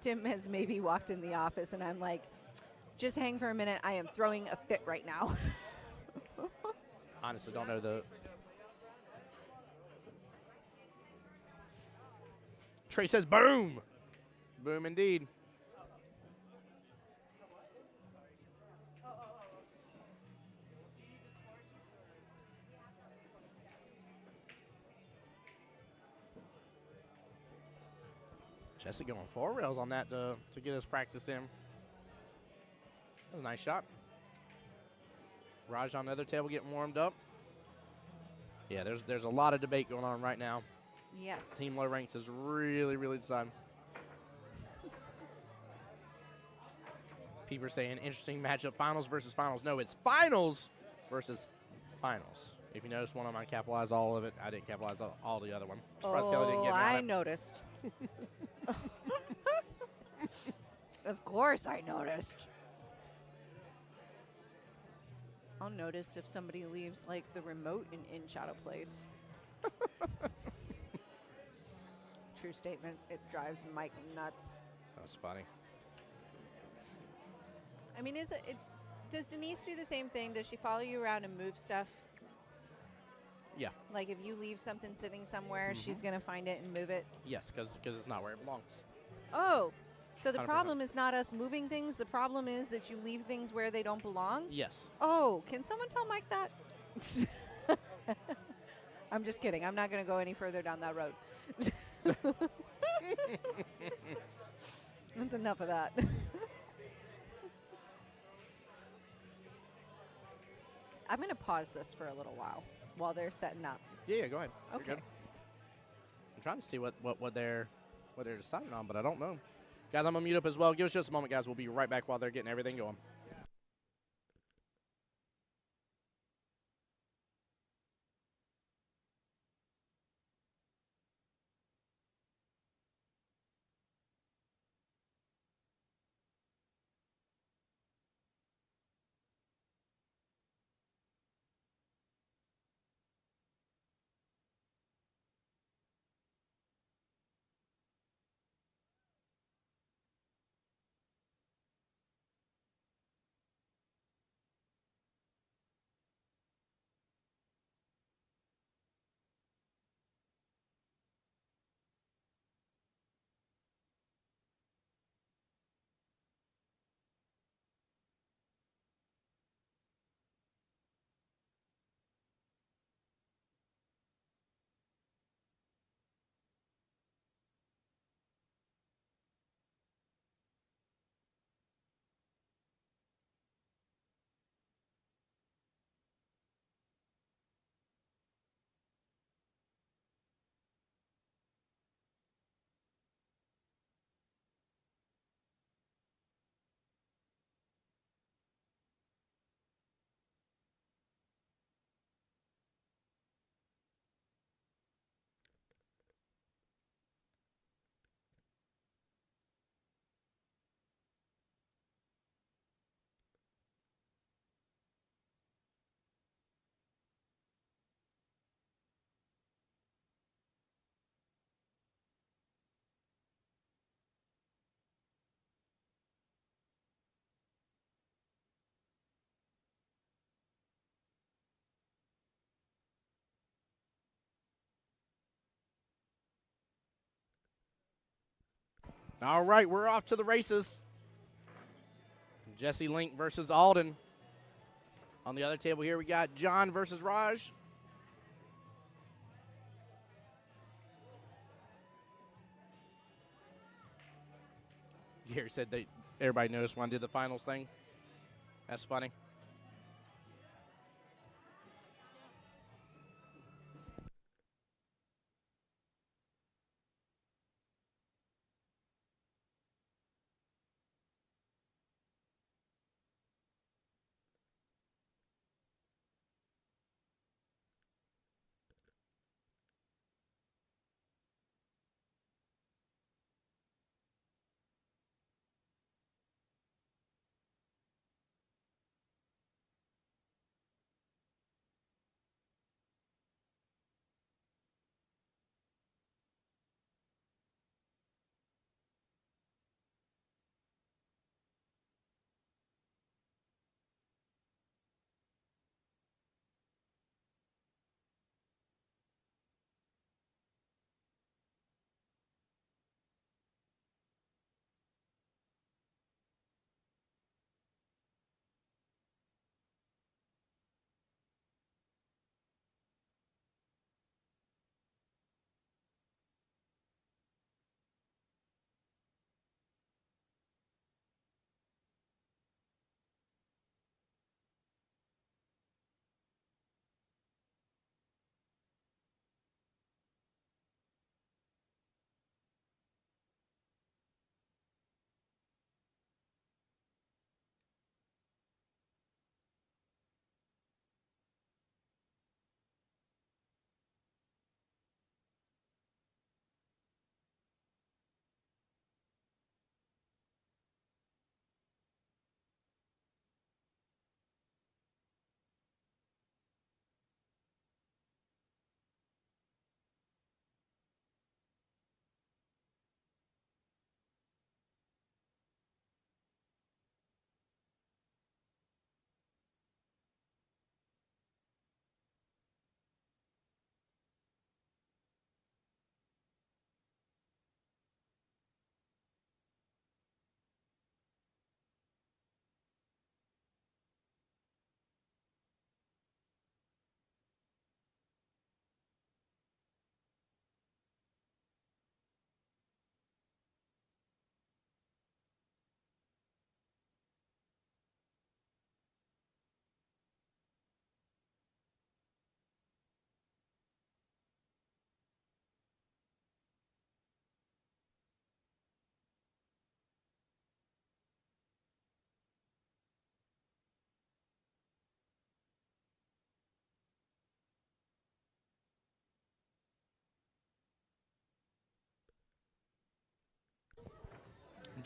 Tim has maybe walked in the office, and I'm like, just hang for a minute. I am throwing a fit right now. Honestly, don't know the. Trey says boom. Boom indeed. Jesse going 4 rails on that to get his practice in. That was a nice shot. Raj on the other table getting warmed up. Yeah, there's a lot of debate going on right now. Yes. Team Low Ranks is really, really deciding. People are saying interesting matchup, finals versus finals. No, it's finals versus finals. If you notice, one of mine capitalized all of it. I didn't capitalize all the other one. Surprised Kelly didn't Oh, get me on I it. noticed. Of course I noticed. I'll notice if somebody leaves, like, the remote an inch out of place. True statement. It drives Mike nuts. That was funny. I mean, does Denise do the same thing? Does she follow you around and move stuff? Yeah. Like, if you leave something sitting somewhere, she's going to find it and move it? Yes, because it's not where it belongs. Oh, so the 100%. problem is not us moving things. The problem is that you leave things where they don't belong? Yes. Oh, can someone tell Mike that? I'm just kidding. I'm not going to go any further down that road. That's enough of that. I'm going to pause this for a little while they're setting up. Yeah, go ahead. You're Okay. good. I'm trying to see what they're deciding on, but I don't know. Guys, I'm gonna mute up as well. Give us just a moment, guys. We'll be right back while they're getting everything going. All right, we're off to the races. Jesse Link versus Alden. On the other table here, we got John versus Raj. Gary said everybody noticed when I did the finals thing. That's funny.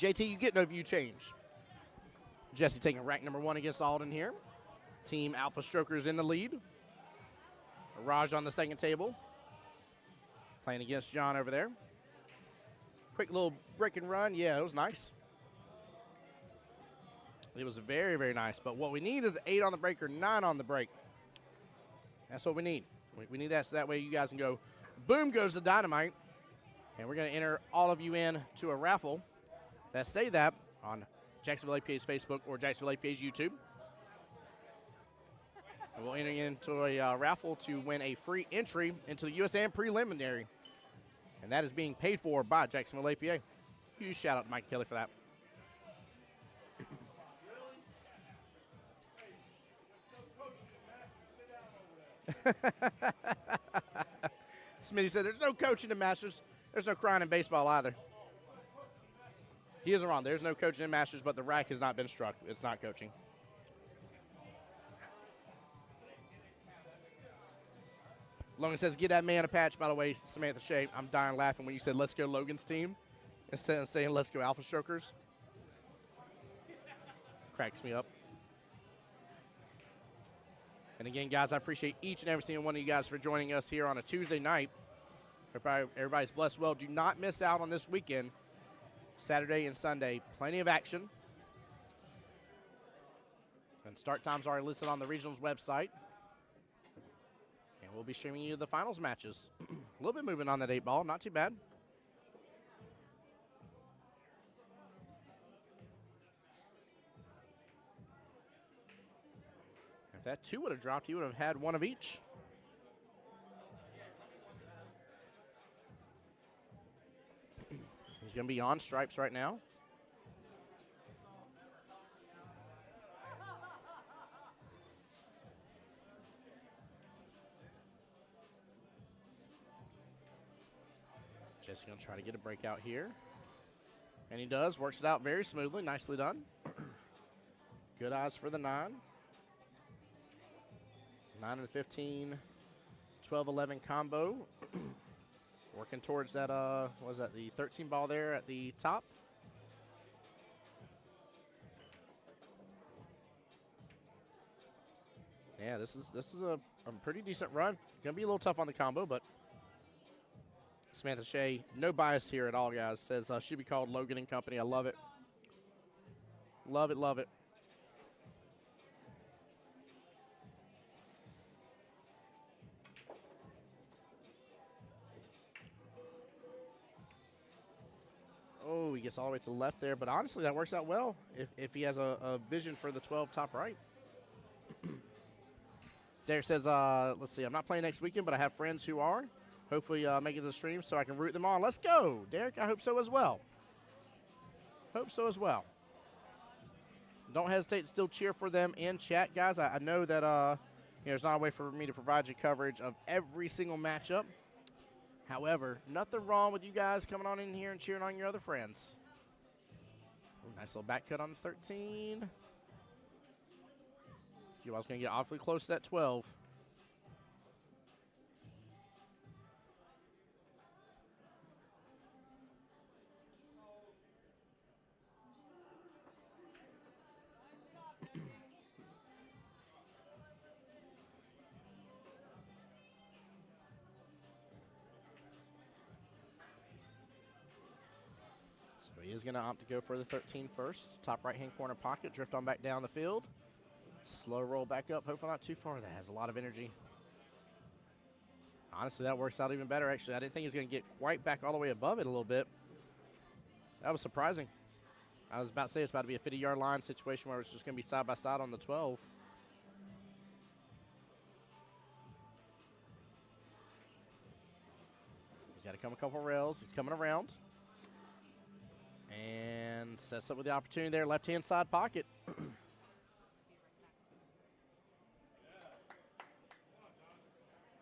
JT, you get no view change. Jesse taking rack number 1 against Alden here. Team Alpha Strokers in the lead. Raj on the second table. Playing against John over there. Quick little break and run. Yeah, it was nice. It was very, very nice. But what we need is 8 on the break or 9 on the break. That's what we need. We need that so that way you guys can go, boom goes the dynamite. And we're going to enter all of you in to a raffle. That say that on Jacksonville APA's Facebook or Jacksonville APA's YouTube. And we'll enter you into a raffle to win a free entry into the USAM preliminary. And that is being paid for by Jacksonville APA. Huge shout out to Mike Kelly for that. Smitty said there's no coaching in Masters. There's no crying in baseball either. He isn't wrong. There's no coaching in Masters, but the rack has not been struck. It's not coaching. Logan says, get that man a patch, by the way, Samantha Shea. I'm dying laughing when you said, let's go Logan's team, instead of saying, let's go Alpha Strokers. Cracks me up. And again, guys, I appreciate each and every single one of you guys for joining us here on a Tuesday night. Everybody's blessed well. Do not miss out on this weekend, Saturday and Sunday. Plenty of action. And start times are listed on the regionals website. And we'll be streaming you the finals matches. A little bit moving on that 8-ball. Not too bad. If that 2 would have dropped, you would have had 1 of each. He's going to be on stripes right now. Just going to try to get a breakout here. And he does. Works it out very smoothly. Nicely done. Good eyes for the 9. 9 and 15, 12-11 combo. Working towards that, what was that, the 13 ball there at the top. Yeah, this is a pretty decent run. Gonna be a little tough on the combo, but Samantha Shea, no bias here at all, guys. Says should be called Logan and Company. I love it. Love it, love it. Oh, he gets all the way to the left there, but honestly, that works out well if he has a vision for the 12 top right. Derek says, let's see, I'm not playing next weekend, but I have friends who are. Hopefully make it to the stream so I can root them on. Let's go, Derek. I hope so as well. Hope so as well. Don't hesitate to still cheer for them in chat, guys. I know that there's not a way for me to provide you coverage of every single matchup. However, nothing wrong with you guys coming on in here and cheering on your other friends. Ooh, nice little back cut on the 13. Qball's going to get awfully close to that 12. He is going to opt to go for the 13 first. Top right-hand corner pocket, drift on back down the field. Slow roll back up, hopefully not too far. That has a lot of energy. Honestly, that works out even better, actually. I didn't think he was going to get quite back all the way above it a little bit. That was surprising. I was about to say it's about to be a 50-yard line situation where it's just going to be side-by-side on the 12. He's got to come a couple rails. He's coming around. And sets up with the opportunity there, left-hand side pocket.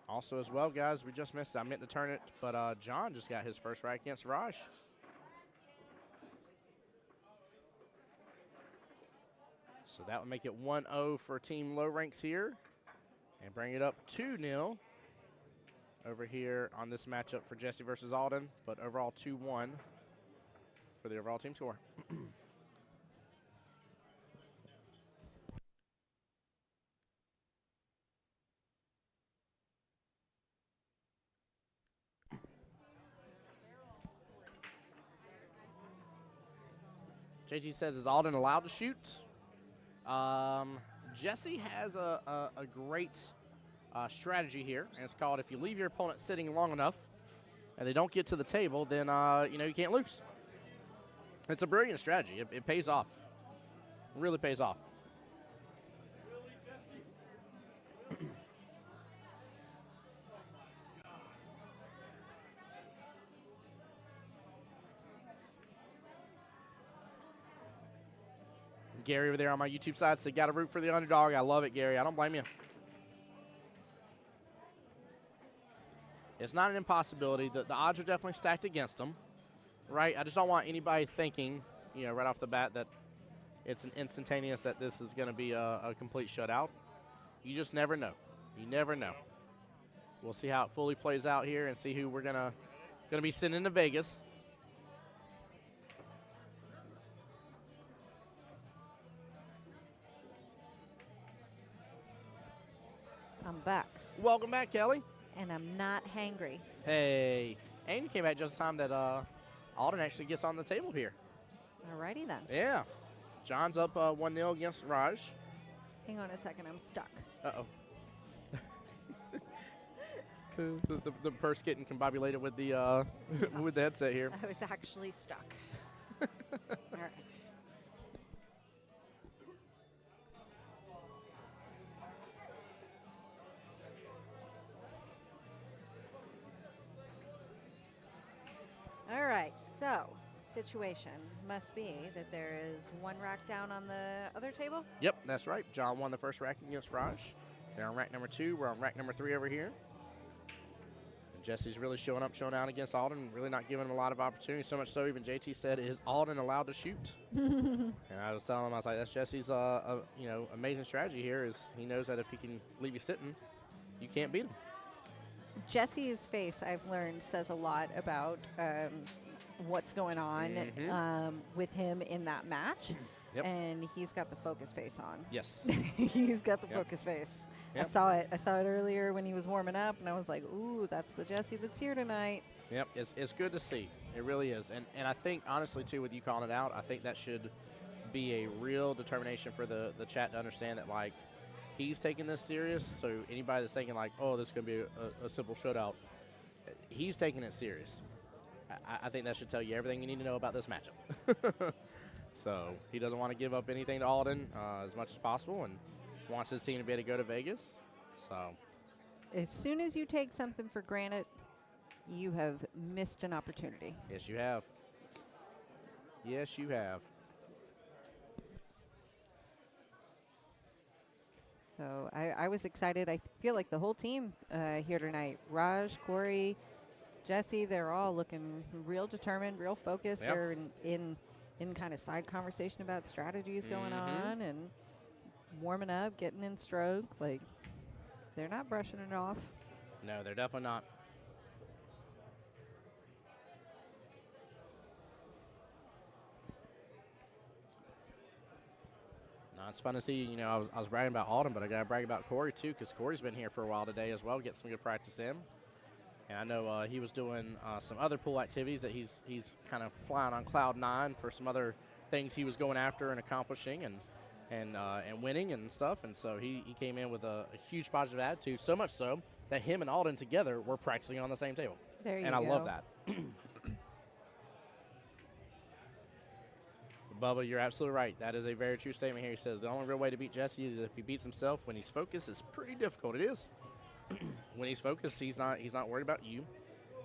Also as well, guys, we just missed it. I meant to turn it, but John just got his first rack against Raj. So that would make it 1-0 for Team Low Ranks here. And bring it up 2-0 over here on this matchup for Jesse versus Alden. But overall 2-1 for the overall team score. JT says, is Alden allowed to shoot? Jesse has a great strategy here, and it's called if you leave your opponent sitting long enough and they don't get to the table, then you can't lose. It's a brilliant strategy. It pays off. It really pays off. Gary over there on my YouTube side said, got to root for the underdog. I love it, Gary. I don't blame you. It's not an impossibility. The odds are definitely stacked against them, right? I just don't want anybody thinking, right off the bat that it's an instantaneous that this is going to be a complete shutout. You just never know. You never know. We'll see how it fully plays out here and see who we're gonna be sending to Vegas. I'm back. Welcome back, Kelly. And I'm not hangry. Hey. And you came back just in time that Alden actually gets on the table here. Alrighty then. Yeah. John's up 1-0 against Raj. Hang on a second, I'm stuck. Uh-oh. the purse getting combobulated with the with the headset here. I was actually stuck. All right. All right, so situation must be that there is one rack down on the other table. Yep, that's right. John won the first rack against Raj. They're on rack number 2. We're on rack number 3 over here. And Jesse's really showing up, showing out against Alden, really not giving him a lot of opportunity. So much so, even JT said, "Is Alden allowed to shoot?" And I was telling him, I was like, "That's Jesse's, amazing strategy here. Is he knows that if he can leave you sitting, you can't beat him." Jesse's face, I've learned, says a lot about what's going on with him in that match. Yep. And he's got the focus face on. Yes. He's got the focus face. Yep. I saw it earlier when he was warming up, and I was like, ooh, that's the Jesse that's here tonight. Yep, it's good to see. It really is. And I think, honestly, too, with you calling it out, I think that should be a real determination for the chat to understand that, like, he's taking this serious. So anybody that's thinking, like, oh, this is going to be a simple shutout, he's taking it serious. I think that should tell you everything you need to know about this matchup. So he doesn't want to give up anything to Alden as much as possible and wants his team to be able to go to Vegas. So as soon as you take something for granted, you have missed an opportunity. yes, you have. Yes, you have. So I was excited. I feel like the whole team here tonight, Raj, Corey, Jesse, they're all looking real determined, real focused. Yep. They're in kind of side conversation about strategies going on and warming up, getting in stroke. Like, they're not brushing it off. No, they're definitely not. No, it's fun to see. I was bragging about Alden, but I got to brag about Corey, too, because Corey's been here for a while today as well, getting some good practice in. And I know he was doing some other pool activities that he's kind of flying on cloud 9 for some other things he was going after and accomplishing and winning and stuff. And so he came in with a huge positive attitude, so much so that him and Alden together were practicing on the same table. There you and go. I love that. Bubba, you're absolutely right. That is a very true statement here. He says the only real way to beat Jesse is if he beats himself. When he's focused, it's pretty difficult. It is. When he's focused, he's not worried about you.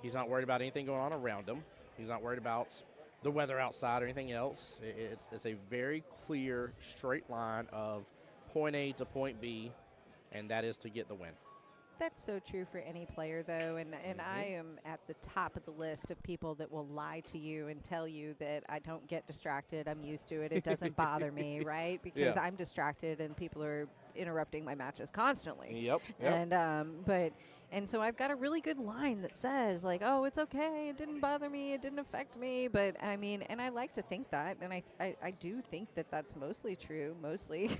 He's not worried about anything going on around him. He's not worried about the weather outside or anything else. It's a very clear, straight line of point A to point B, and that is to get the win. That's so true for any player, though, and I am at the top of the list of people that will lie to you and tell you that I don't get distracted. I'm used to it. It doesn't bother me, right? Because I'm distracted and people are interrupting my matches constantly. Yep. And so I've got a really good line that says, like, oh, it's okay, it didn't bother me, it didn't affect me. But, I mean, and I like to think that, and I do think that that's mostly true, mostly.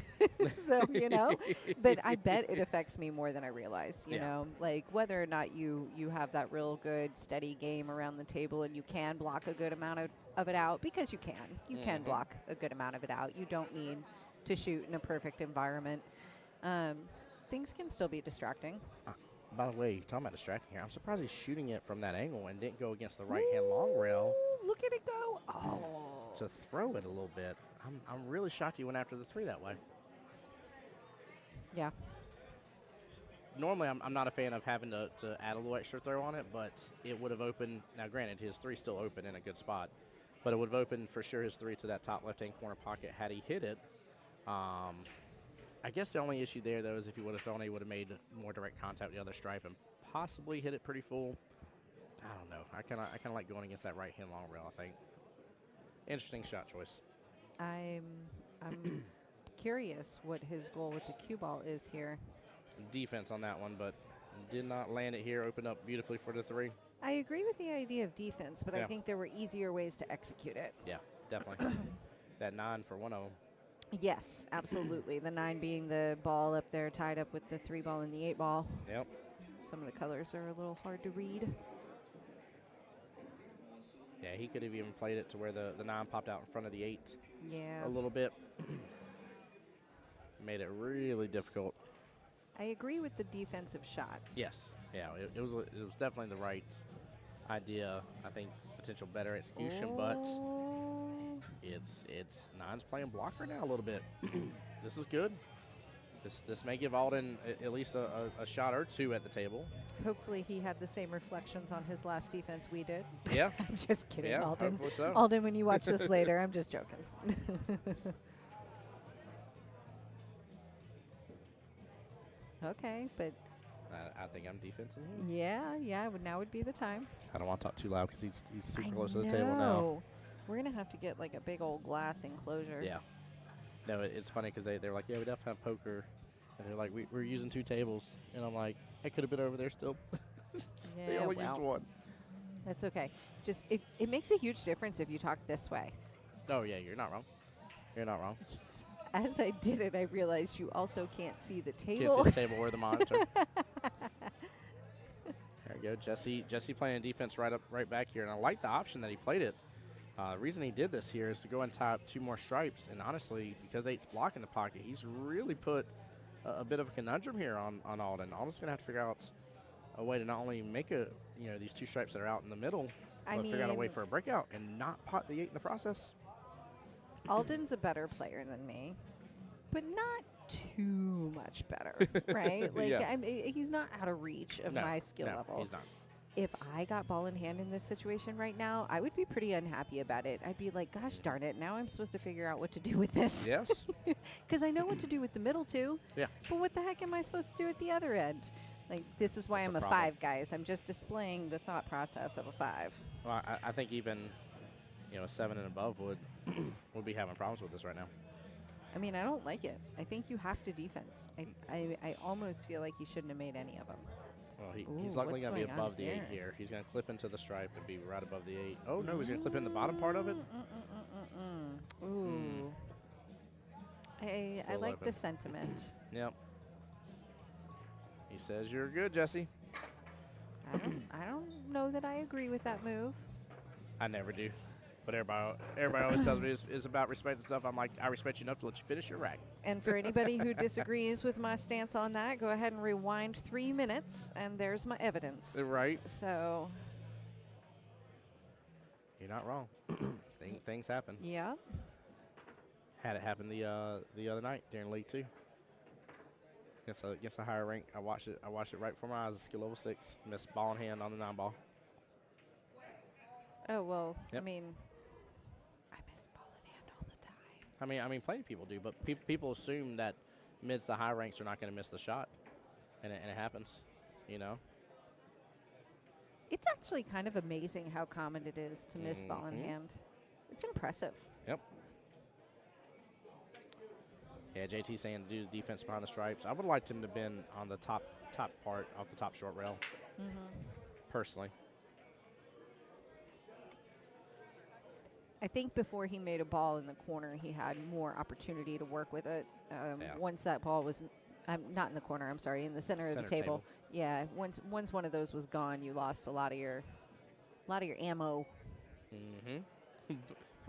So, you know, but I bet it affects me more than I realize, you know, like whether or not you have that real good, steady game around the table and you can block a good amount of it out, because you can. You can block a good amount of it out. You don't need to shoot in a perfect environment. Things can still be distracting. By the way, talking about distracting here, I'm surprised he's shooting it from that angle and didn't go against the right-hand long rail. Look at it go. Oh. To throw it a little bit. I'm really shocked he went after the 3 that way. Yeah. Normally, I'm not a fan of having to add a little extra throw on it, but it would have opened. Now, granted, his 3's still open in a good spot, but it would have opened for sure his 3 to that top left-hand corner pocket had he hit it. I guess the only issue there, though, is if he would have thrown it, he would have made more direct contact with the other stripe and possibly hit it pretty full. I don't know. I kind of like going against that right-hand long rail, I think. Interesting shot choice. I'm curious what his goal with the cue ball is here. Defense on that one, but did not land it here. Opened up beautifully for the 3. I agree with the idea of defense, but I think there were easier ways to execute it. Yeah, definitely. That 9 for one of them. Yes, absolutely. The 9 being the ball up there tied up with the 3 ball and the 8 ball. Yep. Some of the colors are a little hard to read. Yeah, he could have even played it to where the 9 popped out in front of the 8 Yeah. a little bit. Made it really difficult. I agree with the defensive shot. Yes. Yeah, it was definitely the right idea. I think potential better execution, but it's 9's playing blocker now a little bit. This is good. This may give Alden at least a shot or 2 at the table. Hopefully he had the same reflections on his last defense we did. Yeah. I'm just kidding, Yeah, Alden. hopefully so. Alden, when you watch this later, I'm just joking. Okay, but I think I'm defensive. yeah, now would be the time. I don't want to talk too loud because he's super I close to the table now. We're going to have to get like a big old glass enclosure. Yeah. No, it's funny because they're like, yeah, we definitely have poker. And they're like, we're using 2 tables. And I'm like, it could have been over there still. They Yeah, only well. used 1. That's okay. Just it makes a huge difference if you talk this way. Oh, yeah, you're not wrong. You're not wrong. As I did it, I realized you also can't see the Can't table. see the table or the monitor. There you go. Jesse playing defense right back here. And I like the option that he played it. The reason he did this here is to go and tie up 2 more stripes. And honestly, because 8's blocking the pocket, he's really put a bit of a conundrum here on Alden. Alden's going to have to figure out a way to not only make these 2 stripes that are out in the middle, but figure out a way for a breakout and not pot the 8 in the process. Alden's a better player than me, but not too much better, right? Like, Yeah. He's not out of reach of my skill level. He's not. If I got ball in hand in this situation right now, I would be pretty unhappy about it. I'd be like, gosh darn it, now I'm supposed to figure out what to do with this. Yes. Because I know what to do with the middle too. Yeah. But what the heck am I supposed to do at the other end? Like, this is why That's I'm the a problem. 5, guys. I'm just displaying the thought process of a 5. Well, I think even a 7 and above would be having problems with this right now. I mean, I don't like it. I think you have to defense. I almost feel like he shouldn't have made any of them. Well, Ooh, he's luckily what's going to be going on above the 8 here? here. He's going to clip into the stripe and be right above the 8. Oh, no, he's going to clip in the bottom part of it. Ooh. I Full like open. the sentiment. Yep. He says you're good, Jesse. I don't know that I agree with that move. I never do. But everybody always tells me it's about respect and stuff. I'm like, I respect you enough to let you finish your rack. And for anybody who disagrees with my stance on that, go ahead and rewind 3 minutes, and there's my evidence. Right. So, You're not wrong. Things happen. yeah. Had it happen the other night during League 2. Against a higher rank. I watched it right before my eyes. Skill level 6. Missed ball in hand on the 9 ball. Oh, well, Yep. I mean, I miss ball in hand all the time. I mean, plenty of people do, but people assume that mids to high ranks are not going to miss the shot, and it happens, It's actually kind of amazing how common it is to miss ball in hand. It's impressive. Yep. Yeah, JT saying to do the defense behind the stripes. I would have liked him to have been on the top part off the top short rail, personally. I think before he made a ball in the corner, he had more opportunity to work with it. Once that ball was, not in the corner, I'm sorry, in the center of the table. Yeah, once one of those was gone, you lost a lot of your ammo.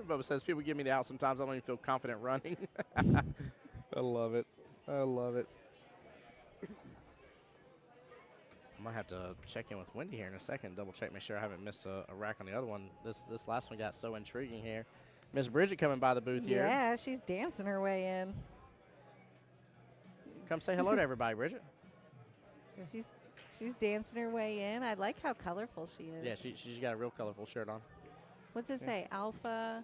Bubba says people give me the out sometimes. I don't even feel confident running. I love it. I love it. I might have to check in with Wendy here in a second, double check, make sure I haven't missed a rack on the other one. This last one got so intriguing here. Miss Bridget coming by the booth here. Yeah, she's dancing her way in. Come say hello to everybody, Bridget. She's dancing her way in. I like how colorful she is. Yeah, she's got a real colorful shirt on. What's it say? Alpha,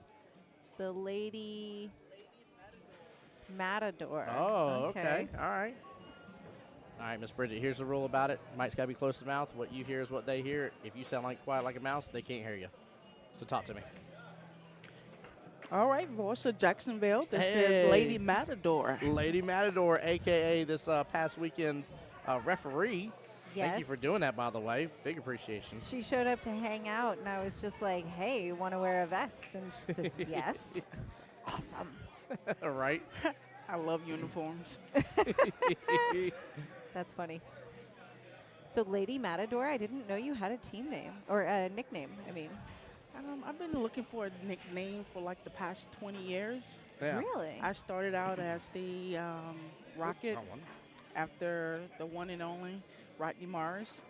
the Lady Matador. Oh, okay. All right. All right, Miss Bridget, here's the rule about it. Mike's got to be close to the mouth. What you hear is what they hear. If you sound quiet like a mouse, they can't hear you. So talk to me. All right, voice of Jacksonville. This is Lady Matador. Lady Matador, a.k.a. this past weekend's referee. Yes. Thank you for doing that, by the way. Big appreciation. She showed up to hang out, and I was just like, hey, you want to wear a vest? And she says, yes. Awesome. All right. I love uniforms. That's funny. So Lady Matador, I didn't know you had a team name, or a nickname, I mean. I've been looking for a nickname for like the past 20 years. Yeah. Really? I started out as the Rocket after the one and only Rodney Morris.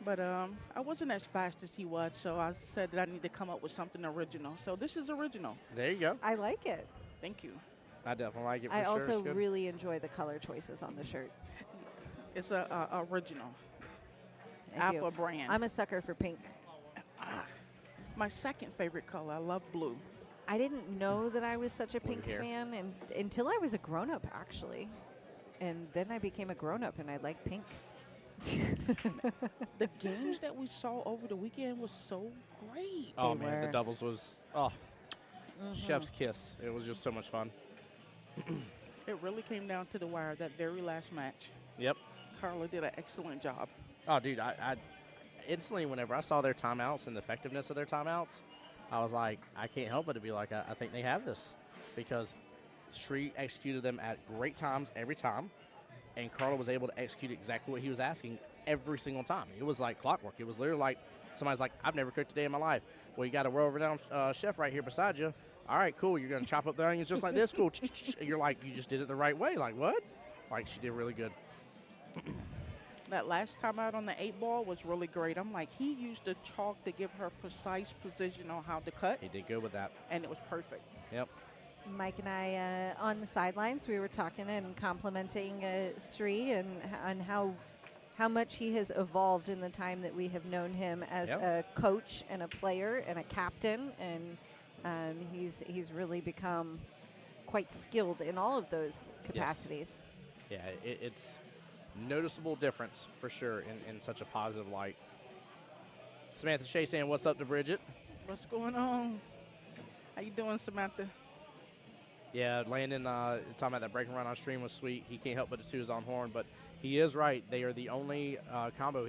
But I wasn't as fast as he was, so I said that I need to come up with something original. So this is original. There you go. I like it. Thank you. I definitely like it for I sure. also really enjoy the color choices on the shirt. It's a original. Thank you. Alpha brand. I'm a sucker for pink. My second favorite color, I love blue. I didn't know that I was such a pink here. fan until I was a grown-up, actually. And then I became a grown-up, and I like pink. The games that we saw over the weekend was so great. Oh, They man, the were. doubles was, chef's kiss. It was just so much fun. It really came down to the wire, that very last match. Yep. Carla did an excellent job. Oh, dude, I instantly, whenever I saw their timeouts and the effectiveness of their timeouts, I was like, I can't help but to be like, I think they have this. Because Street executed them at great times every time, and Carla was able to execute exactly what he was asking every single time. It was like clockwork. It was literally like somebody's like, I've never cooked a day in my life. Well, you got a world-renowned chef right here beside you. All right, cool. You're going to chop up the onions just like this. Cool. And you're like, you just did it the right way. Like, what? Like, she did really good. That last time out on the 8-ball was really great. I'm like, he used the chalk to give her precise precision on how to cut, He did good with that. and it was perfect. Yep. Mike and I, on the sidelines, we were talking and complimenting Sri and how much he has evolved in the time that we have known him as a coach and a player and a captain, and he's really become quite skilled in all of those capacities. Yeah, it's noticeable difference for sure in such a positive light. Samantha Shea saying, what's up to Bridget? What's going on? How you doing, Samantha? Yeah, Landon talking about that break and run on stream was sweet. He can't help but to toot his own horn, but he is right. They are the only combo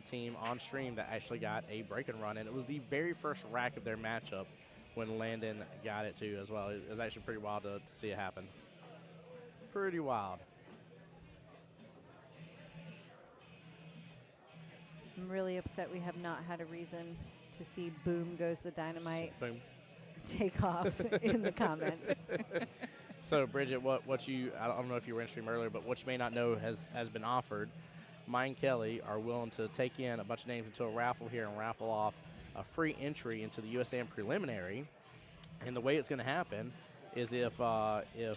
team on stream that actually got a break and run, and it was the very first rack of their matchup when Landon got it too as well. It was actually pretty wild to see it happen. Pretty wild. I'm really upset we have not had a reason to see Boom Goes the Dynamite Boom. take off in the comments. So, Bridget, what you, I don't know if you were in stream earlier, but what you may not know has been offered. Mine and Kelly are willing to take in a bunch of names into a raffle here and raffle off a free entry into the USAM preliminary. And the way it's going to happen is if either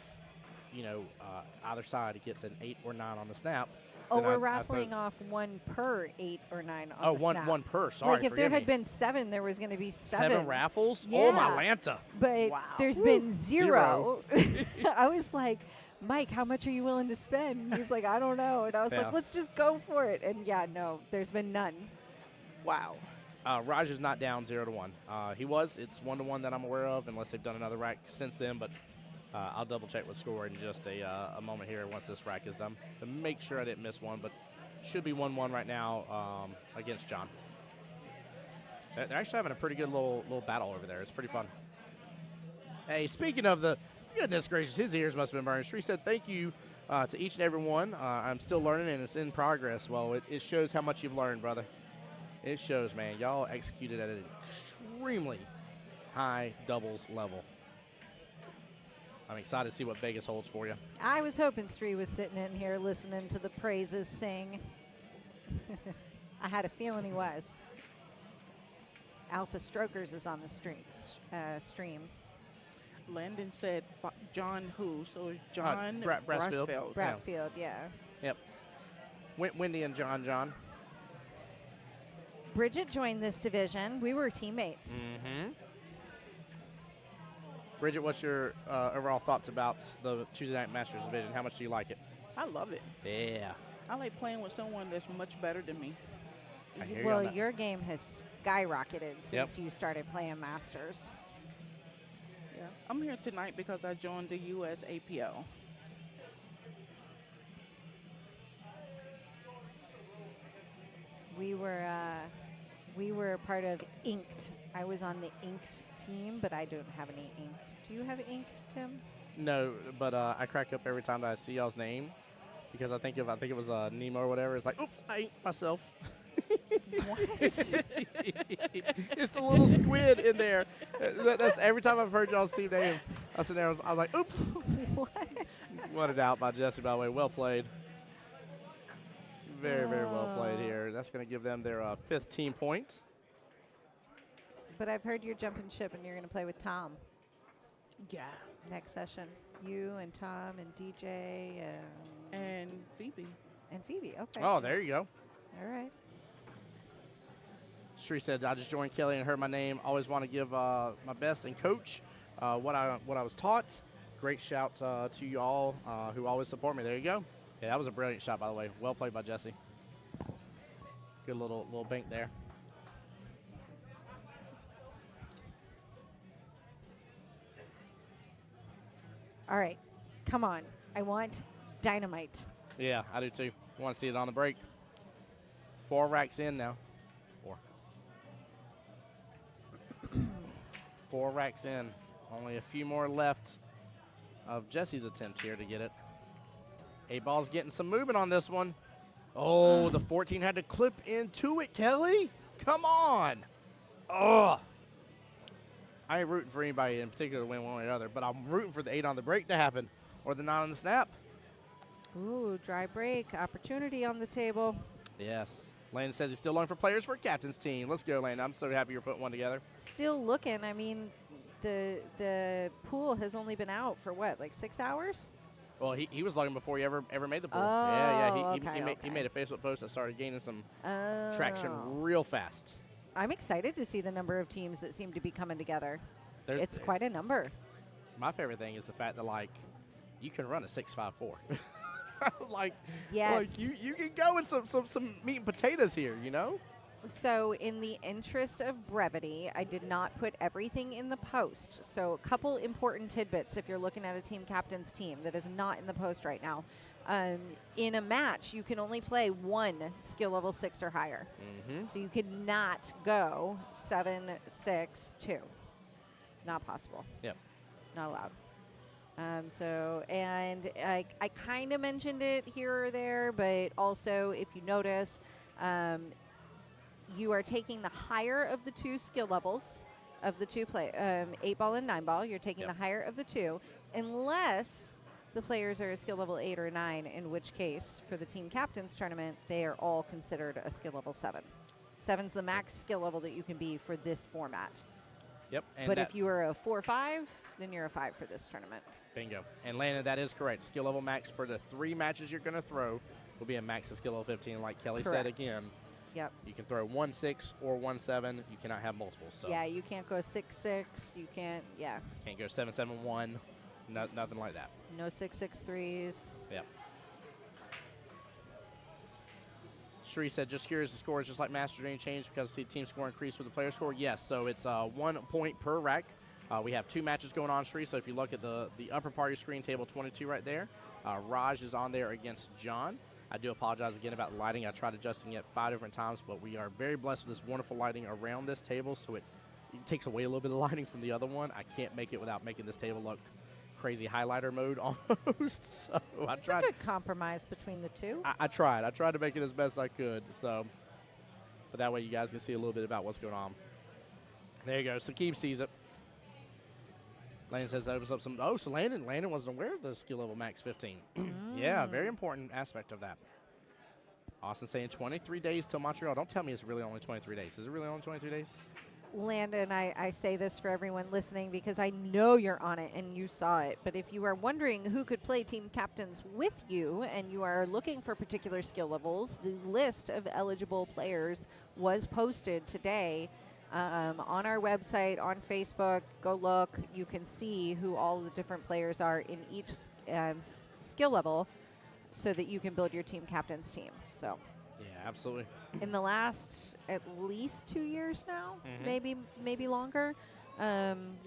side gets an 8 or 9 on the snap. Oh, we're raffling off one per 8 or 9 on the snap. One per. Sorry, like if there had been 7, there was going to be 7. 7 raffles? Yeah. Oh, my Lanta. But Wow. there's been 0. I was like, Mike, how much are you willing to spend? And he's like, I don't know. And I was like, let's just go for it. And yeah, no, there's been none. Wow. Raj is not down 0-1. He was. It's 1-1 that I'm aware of, unless they've done another rack since then. But I'll double check with score in just a moment here once this rack is done to make sure I didn't miss one, but should be 1-1 right now against John. They're actually having a pretty good little battle over there. It's pretty fun. Hey, speaking of the goodness gracious, his ears must have been burned. Shree said thank you to each and every one. I'm still learning, and it's in progress. Well, it shows how much you've learned, brother. It shows, man. Y'all executed at an extremely high doubles level. I'm excited to see what Vegas holds for you. I was hoping Sree was sitting in here listening to the praises sing. I had a feeling he was. Alpha Strokers is on the stream. Landon said John who? So it's John Brassfield. Brassfield, yeah. Yep. Wendy and John. Bridget joined this division. We were teammates. Mm-hmm. Bridget, what's your overall thoughts about the Tuesday Night Masters division? How much do you like it? I love it. Yeah. I like playing with someone that's much better than me. I hear you Well, on that. your game has skyrocketed since Yep. you started playing Masters. Yeah. I'm here tonight because I joined the U.S. APL. We were part of Inked. I was on the Inked team, but I don't have any ink. Do you have ink, Tim? No, but I crack up every time that I see y'all's name because I think it was Nemo or whatever. It's like, oops, I ate myself. What? It's the little squid in there. That's every time I've heard y'all's team name. I sit there, I was like, oops. What? Won it out by Jesse, by the way. Well played. Very, very well played here. That's going to give them their 5th team point. But I've heard you're jumping ship and you're going to play with Tom Yeah. next session. You and Tom and DJ And Phoebe. and Phoebe. Okay. Oh, there you go. All right. Shree said, I just joined Kelly and heard my name. Always want to give my best and coach what I was taught. Great shout to you all who always support me. There you go. Yeah, that was a brilliant shot, by the way. Well played by Jesse. Good little bank there. All right. Come on. I want dynamite. Yeah, I do too. Want to see it on the break. 4 racks in now. 4 racks in. Only a few more left of Jesse's attempt here to get it. Qball's getting some movement on this one. Oh, the 14 had to clip into it, Kelly. Come on. Ugh. I ain't rooting for anybody in particular to win one way or the other, but I'm rooting for the 8 on the break to happen or the 9 on the snap. Ooh, dry break. Opportunity on the table. Yes. Landon says he's still looking for players for a captain's team. Let's go, Landon. I'm so happy you're putting one together. Still looking. I mean, the pool has only been out for what, like 6 hours? Well, he was looking before he ever made the pool. Oh, yeah. okay, He made a Facebook post that started gaining some Oh. traction real fast. I'm excited to see the number of teams that seem to be coming together. There's- It's quite a number. My favorite thing is the fact that, like, you can run a 6.54. like, Yes. like you can go with some meat and potatoes here, you know? So in the interest of brevity, I did not put everything in the post. So a couple important tidbits if you're looking at a team captain's team that is not in the post right now. In a match, you can only play 1 skill level 6 or higher. Mm-hmm. So you could not go 7, 6, 2. Not possible. Yep. Not allowed. And I kind of mentioned it here or there, but also if you notice, you are taking the higher of the 2 skill levels of the 2 play 8-ball and 9-ball. You're taking Yep. the higher of the 2, unless the players are a skill level 8 or 9, in which case, for the team captains tournament, they are all considered a skill level 7. 7's the max skill level that you can be for this format. Yep. And But that- if you are a 4-5, then you're a 5 for this tournament. bingo. And Landon, that is correct. Skill level max for the 3 matches you're going to throw will be a max of skill level 15. Like Kelly said Correct. again, Yep. you can throw 1-6 or 1-7. You cannot have multiples. So Yeah, you can't go 6-6. You can't, yeah. can't go 7-7-1. Nothing like that. No 6-6-3s. Yep. Shree said, just curious, the score is just like Master Dream change because the team score increased with the player score. Yes, so it's 1 point per rack. We have 2 matches going on, Shree. So if you look at the upper part of your screen, table 22 right there, Raj is on there against John. I do apologize again about lighting. I tried adjusting it 5 different times, but we are very blessed with this wonderful lighting around this table, so it takes away a little bit of lighting from the other one. I can't make it without making this table look crazy highlighter mode almost. So I tried. It's a good compromise between the two. I tried. I tried to make it as best I could. So, but that way you guys can see a little bit about what's going on. There you go. Sakib sees it. Landon says that opens up some. Oh, so Landon wasn't aware of the skill level max 15. Yeah, very important aspect of that. Austin saying 23 days till Montreal. Don't tell me it's really only 23 days. Is it really only 23 days? Landon, I say this for everyone listening because I know you're on it and you saw it. But if you are wondering who could play team captains with you and you are looking for particular skill levels, the list of eligible players was posted today on our website, on Facebook. Go look. You can see who all the different players are in each skill level so that you can build your team captain's team. So, yeah, absolutely. In the last at least 2 years now, maybe longer,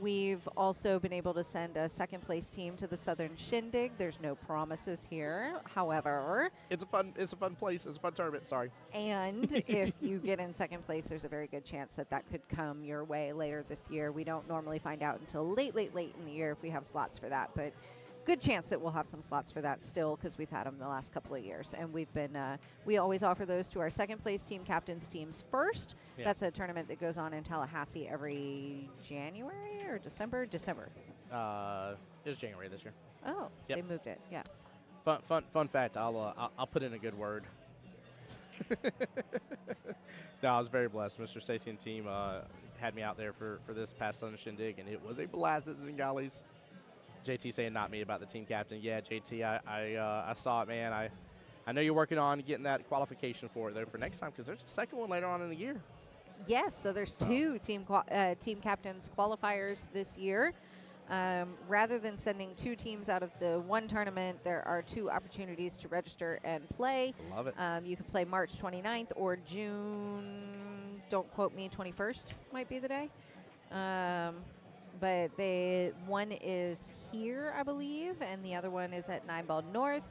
we've also been able to send a second place team to the Southern Shindig. There's no promises here, however. It's a fun place. It's a fun tournament. Sorry. And if you get in second place, there's a very good chance that could come your way later this year. We don't normally find out until late in the year if we have slots for that, but good chance that we'll have some slots for that still because we've had them the last couple of years. And we've been, we always offer those to our second place team captains teams first. Yeah. That's a tournament that goes on in Tallahassee every January or December? December. It was January this year. Oh, yep. They moved it, yeah. Fun fact, I'll put in a good word. No, I was very blessed. Mr. Stacy and team had me out there for this past Southern Shindig, and it was a blast at Zingali's. JT saying not me about the team captain. Yeah, JT, I saw it, man. I know you're working on getting that qualification for it, though, for next time, because there's a second one later on in the year. Yes, so there's 2 team captains qualifiers this year. Rather than sending 2 teams out of the one tournament, there are 2 opportunities to register and play. Love it. You can play March 29th or June, don't quote me, 21st might be the day. But one is here, I believe, and the other one is at 9-Ball North.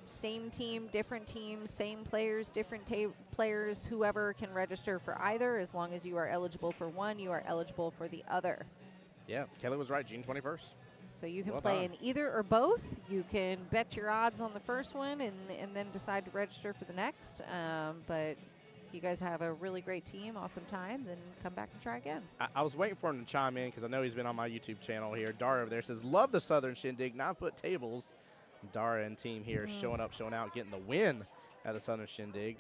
Same team, different teams, same players, different players. Whoever can register for either, as long as you are eligible for one, you are eligible for the other. Yeah, Kelly was right, June 21st. So you can play in either or both. You can bet your odds on the first one and then decide to register for the next. But you guys have a really great team, awesome time, then come back and try again. I was waiting for him to chime in because I know he's been on my YouTube channel here. Dara over there says, love the Southern Shindig, 9-foot tables. Dara and team here showing out, getting the win at the Southern Shindig,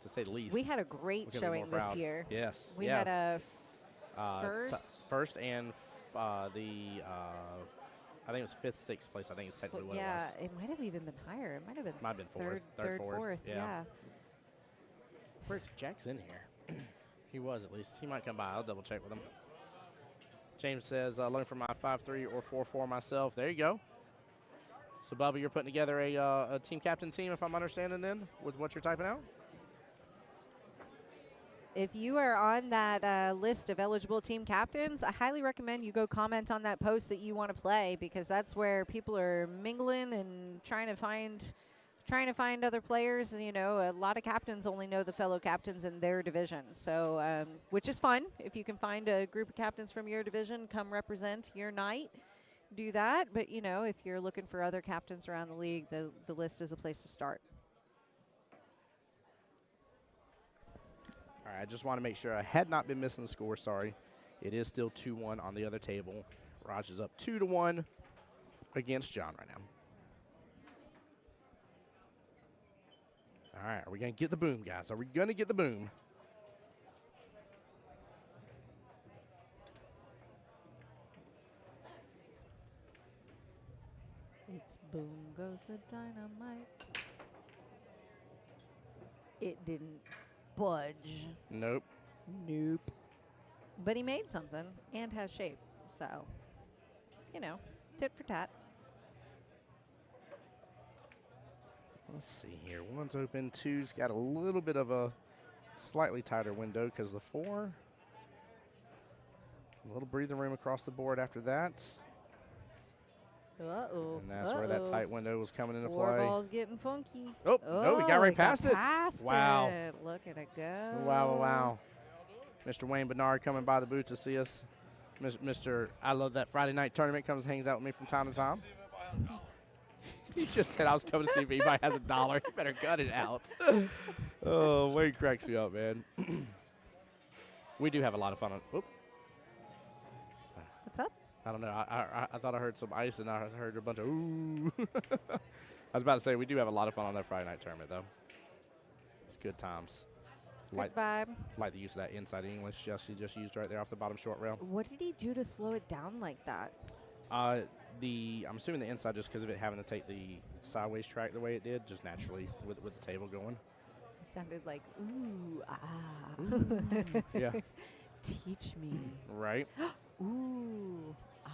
to say the least. We had a great showing this year. Yes. We had a first and I think it was 5th, 6th place. I think it's technically what it was. Yeah, it might have even been higher. It might have been third, fourth. Yeah. Where's Jack's in here? He was, at least. He might come by. I'll double check with him. James says, looking for my 5-3 or 4-4 myself. There you go. So, Bubba, you're putting together a team captain team, if I'm understanding then, with what you're typing out? If you are on that list of eligible team captains, I highly recommend you go comment on that post that you want to play, because that's where people are mingling and trying to find other players. You know, a lot of captains only know the fellow captains in their division. So, which is fun. If you can find a group of captains from your division, come represent your night, do that. But, you know, if you're looking for other captains around the league, the list is a place to start. All right, I just want to make sure I had not been missing the score. Sorry. It is still 2-1 on the other table. Raj is up 2-1 against John right now. All right, are we going to get the boom, guys? Are we going to get the boom? It's boom goes the dynamite. It didn't budge. Nope. But he made something and has shape. So, you know, tit for tat. Let's see here. One's open. Two's got a little bit of a slightly tighter window because the 4. A little breathing room across the board after that. Uh-oh. And that's where that tight window was coming into Four play. ball's getting funky. Oh, no, he got right past it. Past Wow. it. Look at it go. Wow, wow, wow. Mr. Wayne Bernard coming by the booth to see us. Mr. I love that Friday night tournament, comes and hangs out with me from time to time. He just said I was coming to see if anybody has $1. You better cut it out. Oh, Wayne cracks me up, man. We do have a lot of fun on. Whoop. What's up? I don't know. I thought I heard some ice, and I heard a bunch of ooh. I was about to say, we do have a lot of fun on that Friday night tournament, though. It's good times. Good vibe. Like the use of that inside English she just used right there off the bottom short rail. What did he do to slow it down like that? I'm assuming the inside just because of it having to take the sideways track the way it did, just naturally with the table going. It sounded like, ooh, ah. Ooh. Yeah. Teach me. Right. Ooh, ah.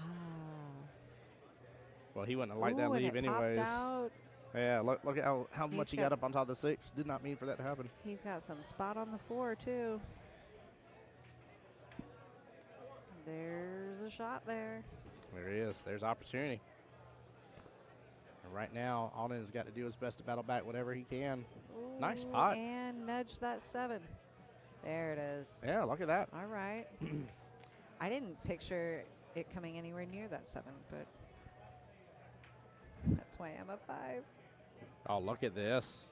Well, he wouldn't have liked that Ooh, and leave it anyways. popped out. Yeah, look at how much he got got up on top of the 6. Did not mean for that to happen. He's got some spot on the 4, too. There's a shot there. There he is. There's opportunity. And right now, Alden's got to do his best to battle back whatever he can. Ooh, Nice pot. And nudge that 7. There it is. Yeah, look at that. All right. I didn't picture it coming anywhere near that 7, but that's why I'm a 5. Oh, look at this.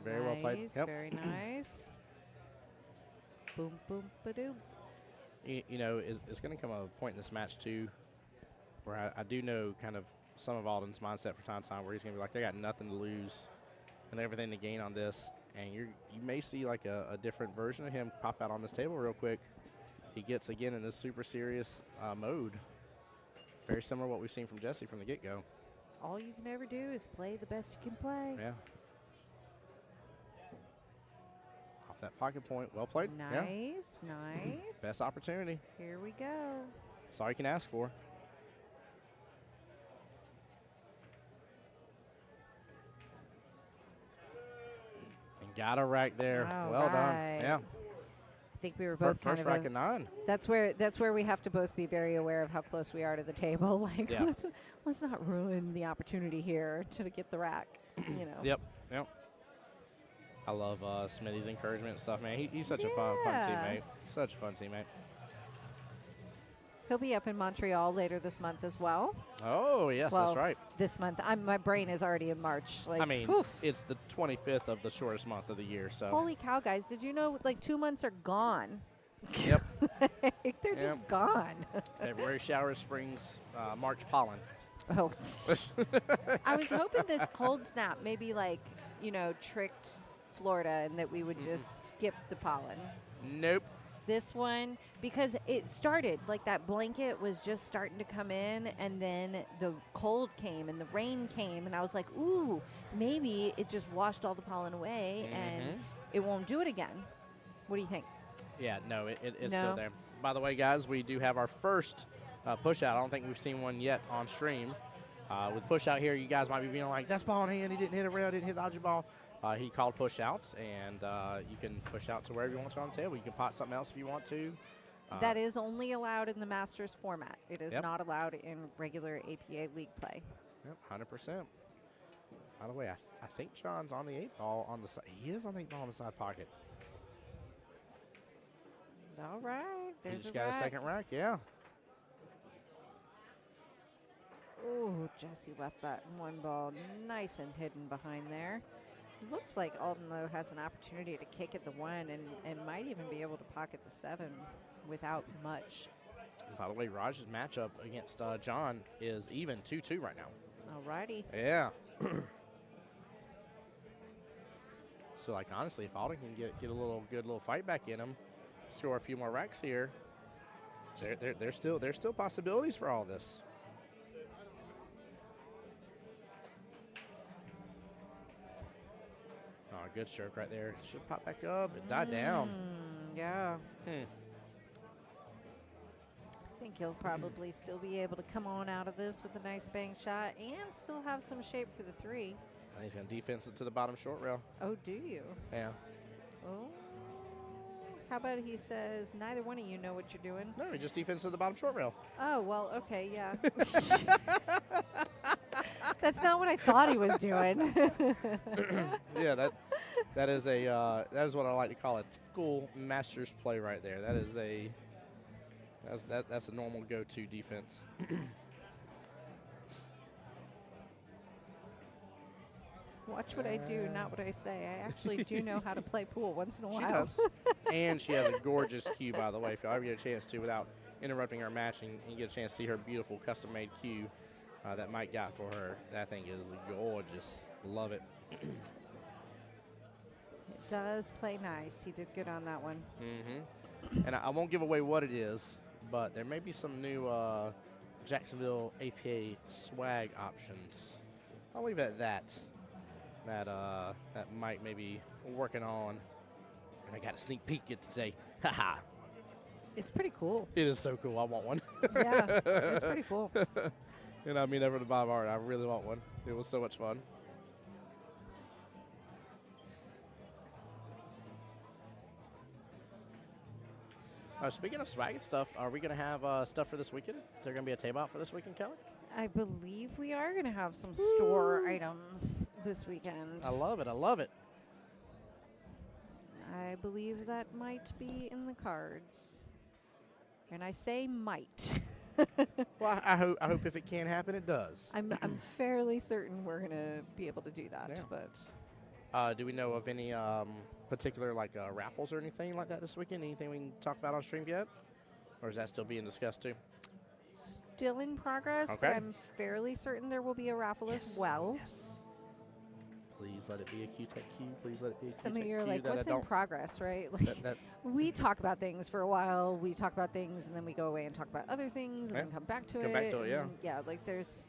Very well played. Yep. Very nice. Boom, boom, ba-doom. You know, it's going to come a point in this match, too, where I do know kind of some of Alden's mindset from time to time where he's going to be like, they got nothing to lose and everything to gain on this. And you may see like a different version of him pop out on this table real quick. He gets, again, in this super serious mode. Very similar to what we've seen from Jesse from the get-go. All you can ever do is play the best you can play. Yeah. Off that pocket point. Well played. Nice, nice. Best opportunity. Here we go. That's all you can ask for. And got a rack there. All well right. done. Yeah. I think we were both First kind rack of of 9. That's where we have to both be very aware of how close we are to the table. Like, Yeah. let's not ruin the opportunity here to get the rack. You know. Yep. I love Smitty's encouragement and stuff, man. He's such a fun teammate. Such a fun teammate. He'll be up in Montreal later this month as well. Oh, yes, Well, that's right. This month, my brain is already in March. Like, I mean, oof. it's the 25th of the shortest month of the year, so. Holy cow, guys! Did you know like 2 months are gone? Yep. They're just gone. February showers, springs, March pollen. Oh, I was hoping this cold snap maybe like tricked Florida and that we would just skip the pollen. Nope. This one, because it started like that blanket was just starting to come in, and then the cold came and the rain came, and I was like, ooh, maybe it just washed all the pollen away and it won't do it again. What do you think? Yeah, no, it's still there. By the way, guys, we do have our first push out. I don't think we've seen one yet on stream. With push out here, you guys might be being like, that's ball in hand. He didn't hit a rail, didn't hit dodgy ball. He called push out, and you can push out to wherever you want to on the table. You can pot something else if you want to. That is only allowed in the Masters format. It is Yep. not allowed in regular APA league play. Yep, 100%. By the way, I think John's on the 8-ball on the side. He is on the 8-ball on the side pocket. All right. There's He just a got rack. a second rack, yeah. Ooh, Jesse left that one ball nice and hidden behind there. Looks like Alden, though, has an opportunity to kick at the 1 and might even be able to pocket the 7 without much. By the way, Raj's matchup against John is even 2-2 right now. All righty. Yeah. So, like, honestly, if Alden can get a good little fight back in him, score a few more racks here, there's still possibilities for all this. Oh, good stroke right there. Should pop back up. It died down. Yeah. I think he'll probably still be able to come on out of this with a nice bang shot and still have some shape for the 3. And he's going to defense it to the bottom short rail. Oh, do you? Yeah. Oh, How about he says, neither one of you know what you're doing? No, just defense to the bottom short rail. Oh, well, okay, yeah. That's not what I thought he was doing. Yeah, that is what I like to call a typical Masters play right there. That's a normal go-to defense. Watch what I do, not what I say. I actually do know how to play pool once in a She while. does. And she has a gorgeous cue, by the way. If you ever get a chance to, without interrupting our matching, and get a chance to see her beautiful custom-made cue that Mike got for her. That thing is gorgeous. Love it. It does play nice. He did good on that one. Mm-hmm. And I won't give away what it is, but there may be some new Jacksonville APA swag options. I'll leave it at that. That Mike may be working on. And I got a sneak peek at today. Haha. It's pretty cool. It is so cool. I want one. Yeah, it's pretty cool. And I mean that from the bottom of my heart. I really want one. It was so much fun. Speaking of swag and stuff, are we going to have stuff for this weekend? Is there going to be a table out for this weekend, Kelly? I believe we are going to have some store items this weekend. I love it. I love it. I believe that might be in the cards. And I say might. Well, I hope if it can happen, it does. I'm fairly certain we're going to be able to do that. Yeah. But Do we know of any particular raffles or anything like that this weekend? Anything we can talk about on stream yet? Or is that still being discussed too? still in progress, Okay. but I'm fairly certain there will be a raffle as well. Yes. Please let it be a Q-Tech Q. Please let it be a Q-Tech Some of you are Q like, that I what's in don't- progress, right? Like, that- we talk about things for a while. We talk about things, and then we go away and talk about other things, and Yeah. then come back to it. Come back to it, yeah. and yeah, like there's...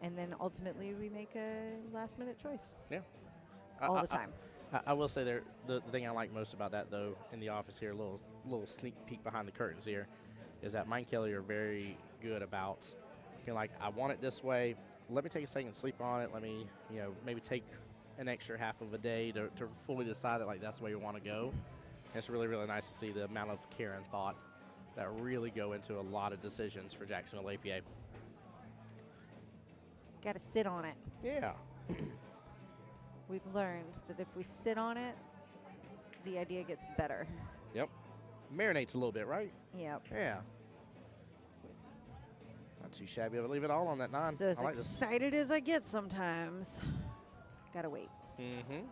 And then ultimately we make a last-minute choice all the time. I will say the thing I like most about that, though, in the office here, a little sneak peek behind the curtains here, is that Mike and Kelly are very good about feeling like, I want it this way. Let me take a second and sleep on it. Let me, maybe take an extra half of a day to fully decide that, that's the way we want to go. And it's really, really nice to see the amount of care and thought that really go into a lot of decisions for Jacksonville APA. Got to sit on it. Yeah. We've learned that if we sit on it, the idea gets better. Yep. Marinates a little bit, right? Yep. Yeah. Not too shabby. I'll leave it all on that 9. So as I like this. excited as I get sometimes, gotta wait. Mm-hmm.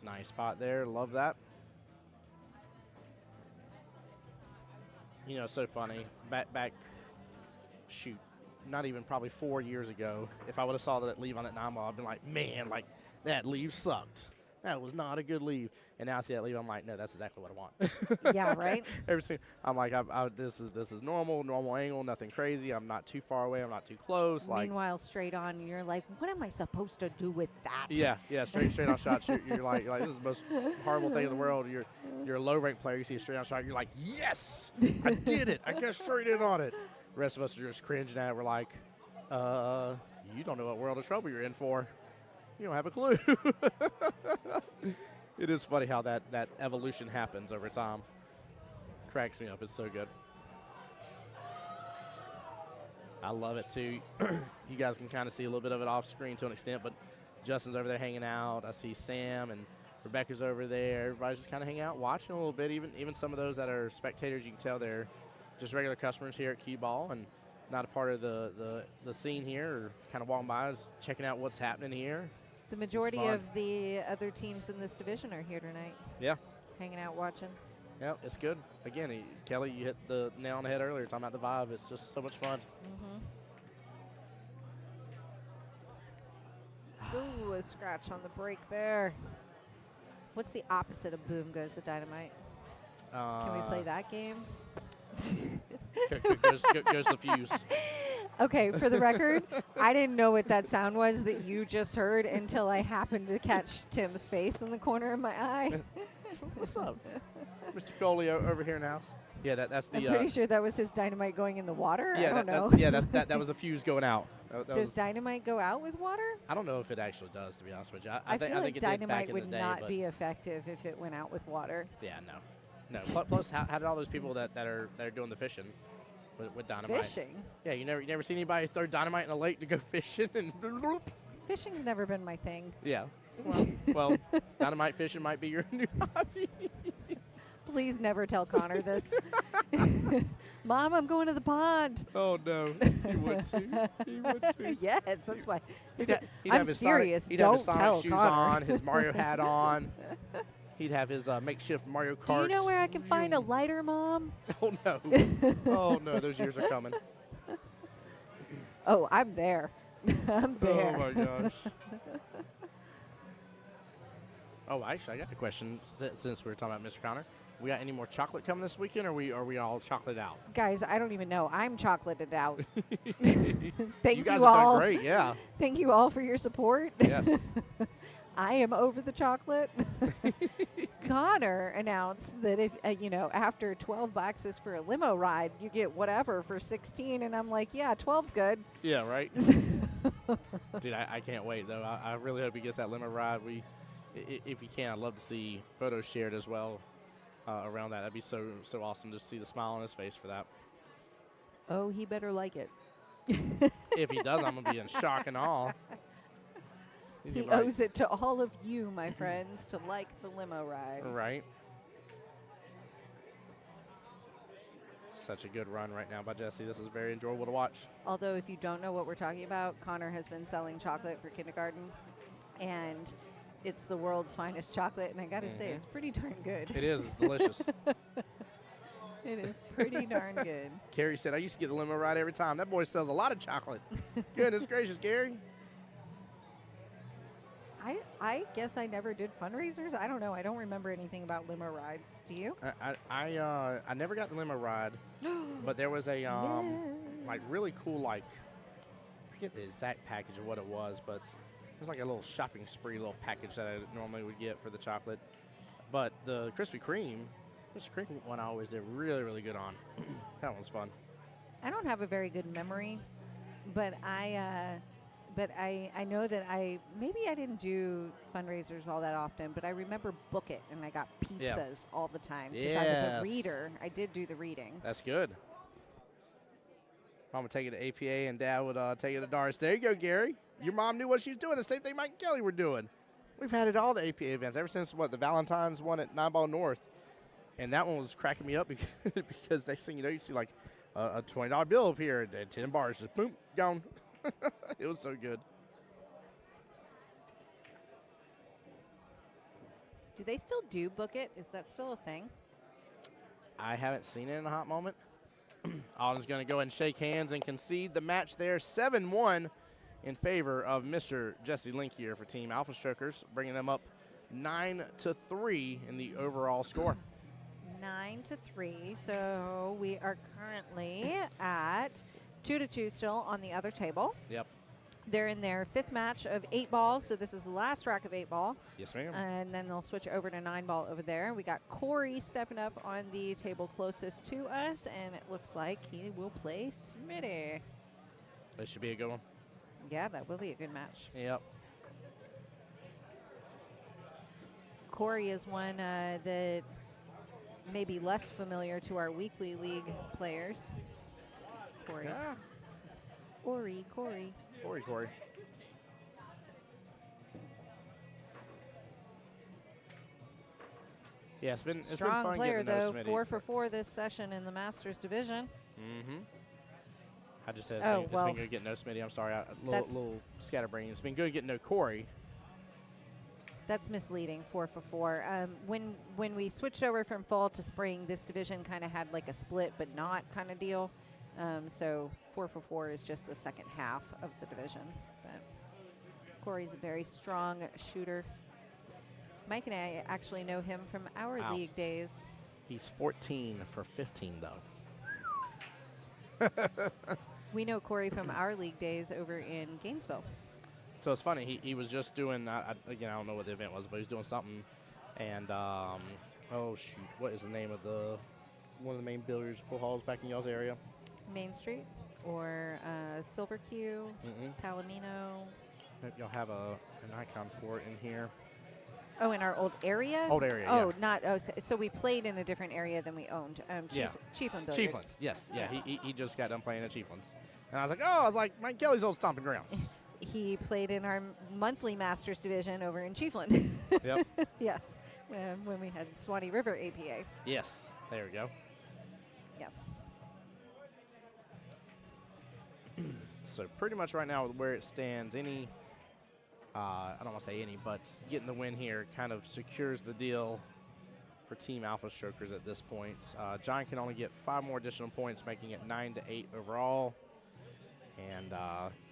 Nice spot there. Love that. So funny. Back, shoot, not even probably 4 years ago, if I would have saw that leave on that 9 ball, I'd been like, man, that leave sucked. That was not a good leave. And now I see that leave, I'm like, no, that's exactly what I want. Yeah, right? I'm like, this is normal angle, nothing crazy. I'm not too far away. I'm not too close. Meanwhile, straight on, you're like, what am I supposed to do with that? Yeah, straight on shot. You're like, this is the most horrible thing in the world. You're a low rank player. You see a straight on shot. You're like, yes, I did it. I got straight in on it. The rest of us are just cringing at it. We're like, you don't know what world of trouble you're in for. You don't have a clue. It is funny how that evolution happens over time. Cracks me up. It's so good. I love it, too. You guys can kind of see a little bit of it off screen to an extent, but Justin's over there hanging out. I see Sam and Rebecca's over there. Everybody's just kind of hanging out, watching a little bit. Even some of those that are spectators, you can tell they're just regular customers here at Qball and not a part of the scene here, or kind of walking by, checking out what's happening here. The majority of the other teams in this division are here tonight. Yeah. Hanging out, watching. Yeah, it's good. Again, Kelly, you hit the nail on the head earlier talking about the vibe. It's just so much fun. Ooh, a scratch on the break there. What's the opposite of boom goes the dynamite? Can we play that game? Goes the fuse. Okay, for the record, I didn't know what that sound was that you just heard until I happened to catch Tim's face in the corner of my eye. What's up? Mr. Coley over here in the house. Yeah, that's the. I'm pretty sure that was his dynamite going in the water. Yeah, I don't know. that was the fuse going out. Does dynamite go out with water? I don't know if it actually does, to be honest with you. I feel think like it did back dynamite in would the day, not but be effective if it went out with water. yeah, no. Plus, how did all those people that are doing the fishing with dynamite? Fishing? Yeah, you never see anybody throw dynamite in a lake to go fishing and. Fishing's never been my thing. Yeah. Well, dynamite fishing might be your new hobby. Please never tell Connor this. Mom, I'm going to the pond. Oh, no. He would too. He would too. Yes, that's why. He'd I'm have his serious. He'd Don't have his Sonic tell shoes Connor. on, his Mario hat on. He'd have his makeshift Mario Kart. Do you know where I can find a lighter, Mom? Oh, no. Oh, no. Those years are coming. Oh, I'm there. I'm there. Oh, my gosh. Oh, actually, I got a question since we were talking about Mr. Connor. We got any more chocolate coming this weekend, or are we all chocolate out? Guys, I don't even know. I'm chocolated out. You guys have all. done great, yeah. Thank you all for your support. Yes. I am over the chocolate. Connor announced that if after 12 boxes for a limo ride, you get whatever for 16, and I'm like, yeah, 12's good. Yeah, right. Dude, I can't wait though. I really hope he gets that limo ride. If he can, I'd love to see photos shared as well around that. That'd be so awesome to see the smile on his face for that. Oh, he better like it. If he does, I'm gonna be in shock and awe. He owes it to all of you, my friends, to like the limo ride. Right. Such a good run right now by Jesse. This is very enjoyable to watch. Although, if you don't know what we're talking about, Connor has been selling chocolate for kindergarten, and it's the world's finest chocolate, and I got to say, it's pretty darn good. It is. It's delicious. It is pretty darn good. Carrie said, I used to get the limo ride every time. That boy sells a lot of chocolate. Goodness gracious, Gary. I guess I never did fundraisers. I don't know. I don't remember anything about limo rides. Do you? I never got the limo ride, but there was a like really cool I forget the exact package of what it was, but it was like a little shopping spree little package that I normally would get for the chocolate. But the Krispy Kreme one I always did really good on. That one was fun. I don't have a very good memory, but I know that maybe I didn't do fundraisers all that often, but I remember Book It, and I got pizzas all the time. Because I was a reader. I did do the reading. That's good. Mom would take it to APA, and Dad would take it to Doris. There you go, Gary. Your mom knew what she was doing. The same thing Mike and Kelly were doing. We've had it all the APA events ever since, the Valentine's one at 9 Ball North. And that one was cracking me up because next thing you know, you see like a $20 bill up here and 10 bars just boom, gone. It was so good. Do they still do Book It? Is that still a thing? I haven't seen it in a hot moment. Alden's going to go ahead and shake hands and concede the match there. 7-1 in favor of Mr. Jesse Link here for Team Alpha Strokers, bringing them up 9-3 in the overall score. 9-3. So we are currently at 2-2 still on the other table. Yep. They're in their fifth match of 8 ball, so this is the last rack of 8 ball. Yes, ma'am. And then they'll switch over to 9 ball over there. We got Corey stepping up on the table closest to us, and it looks like he will play Smitty. This should be a good one. Yeah, that will be a good match. Yep. Corey is one that may be less familiar to our weekly league players. Corey. Ah. Corey. Corey. Yeah, it's been Strong fun player, getting to know though. Smitty. 4 for 4 this session in the Masters division. Mm-hmm. I just said Oh, it's well, been good getting to know Smitty. I'm sorry, a little scatterbrained. It's been good getting to know Corey. That's misleading, 4 for 4. When we switched over from fall to spring, this division kind of had like a split but not kind of deal. So 4 for 4 is just the second half of the division. But Corey's a very strong shooter. Mike and I actually know him from our league days. He's 14 for 15, though. We know Corey from our league days over in Gainesville. So it's funny. He was just doing, again, I don't know what the event was, but he was doing something. And, oh, shoot, what is the name of one of the main billiards pool halls back in y'all's area? Main Street? or Silver Q, Mm-mm. Palomino. Maybe you'll have an icon for it in here. Oh, in our old area? Old area, Oh, yeah. not. Oh, so we played in a different area than we owned. Yeah. Chiefland Billiards. Chiefland, yes. Yeah, he just got done playing at Chiefland's. And I was like, Mike Kelly's old stomping grounds. He played in our monthly Masters division over in Chiefland. Yep. Yes, when we had Swanee River APA. Yes, there we go. Yes. So pretty much right now, where it stands, any, I don't want to say any, but getting the win here kind of secures the deal for Team Alpha Strokers at this point. John can only get 5 more additional points, making it 9-8 overall. And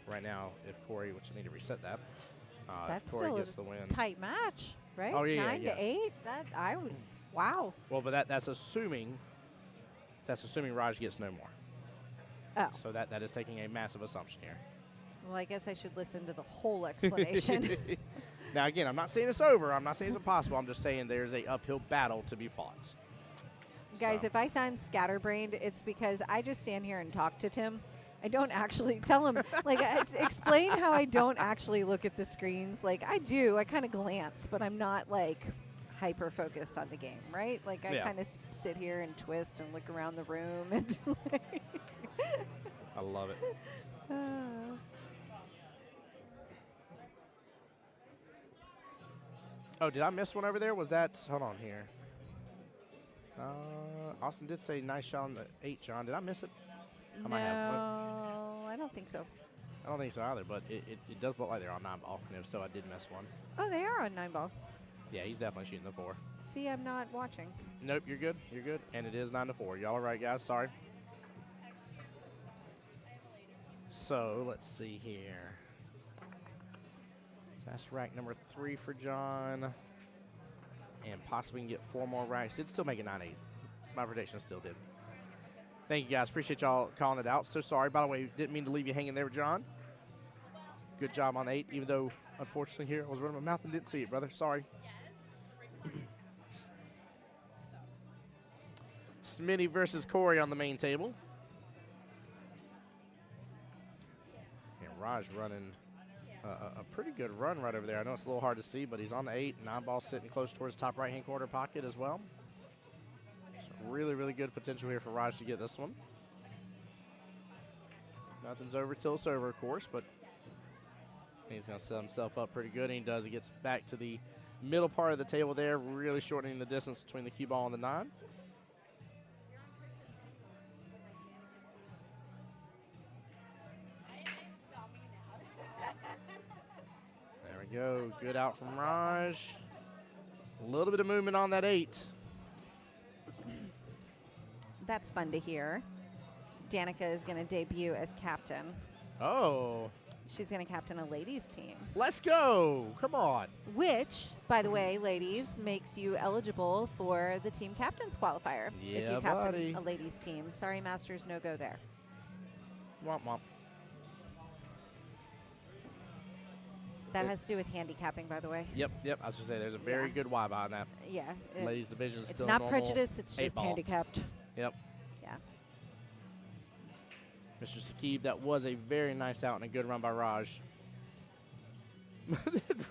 right now, if Corey, which I need to reset that, That's if Corey still gets the win. Tight match, right? Oh, yeah, 9 yeah. to 8. That I would. Wow. Well, but that's assuming Raj gets no more. Oh. So that is taking a massive assumption here. Well, I guess I should listen to the whole explanation. Now, again, I'm not saying it's over. I'm not saying it's impossible. I'm just saying there's a uphill battle to be fought. Guys, So. if I sound scatterbrained, it's because I just stand here and talk to Tim. I don't actually tell him, explain how I don't actually look at the screens. Like, I do. I kind of glance, but I'm not, hyper-focused on the game, right? Like, I Yeah. kind of sit here and twist and look around the room. And I love it. Oh, did I miss one over there? Was that, hold on here. Austin did say nice shot on the 8, John. Did I miss it? I might have. No, I don't think so. I don't think so either, but it does look like they're on 9-ball. And if so, I did miss one. Oh, they are on 9-ball. Yeah, he's definitely shooting the 4. See, I'm not watching. Nope, you're good. You're good. And it is 9-4. Y'all all right, guys? Sorry. So, let's see here. That's rack number 3 for John. And possibly can get 4 more racks. It'd still make it 9-8. My prediction still did. Thank you, guys. Appreciate y'all calling it out. So sorry. By the way, didn't mean to leave you hanging there with John. Good job on 8, even though, unfortunately, here I was running my mouth and didn't see it, brother. Sorry. Smitty versus Corey on the main table. And Raj running a pretty good run right over there. I know it's a little hard to see, but he's on the 8. 9-ball sitting close towards top right-hand corner pocket as well. So really, really good potential here for Raj to get this one. Nothing's over till it's over, of course, but he's going to set himself up pretty good, and he does. He gets back to the middle part of the table there, really shortening the distance between the cue ball and the 9. There we go. Good out from Raj. A little bit of movement on that 8. That's fun to hear. Danica is going to debut as captain. Oh. She's going to captain a ladies team. Let's go. Come on. Which, by the way, ladies, makes you eligible for the team captain's qualifier. If Yeah, you captain buddy. a ladies team. Sorry, Masters, no go there. Womp womp. That has to do with handicapping, by the way. Yep. I was going to say, there's a very Yeah. good why behind that. Yeah. Ladies division is It's still not normal. prejudice, it's just 8-ball. handicapped. Yep. Yeah. Mr. Saqib, that was a very nice out and a good run by Raj.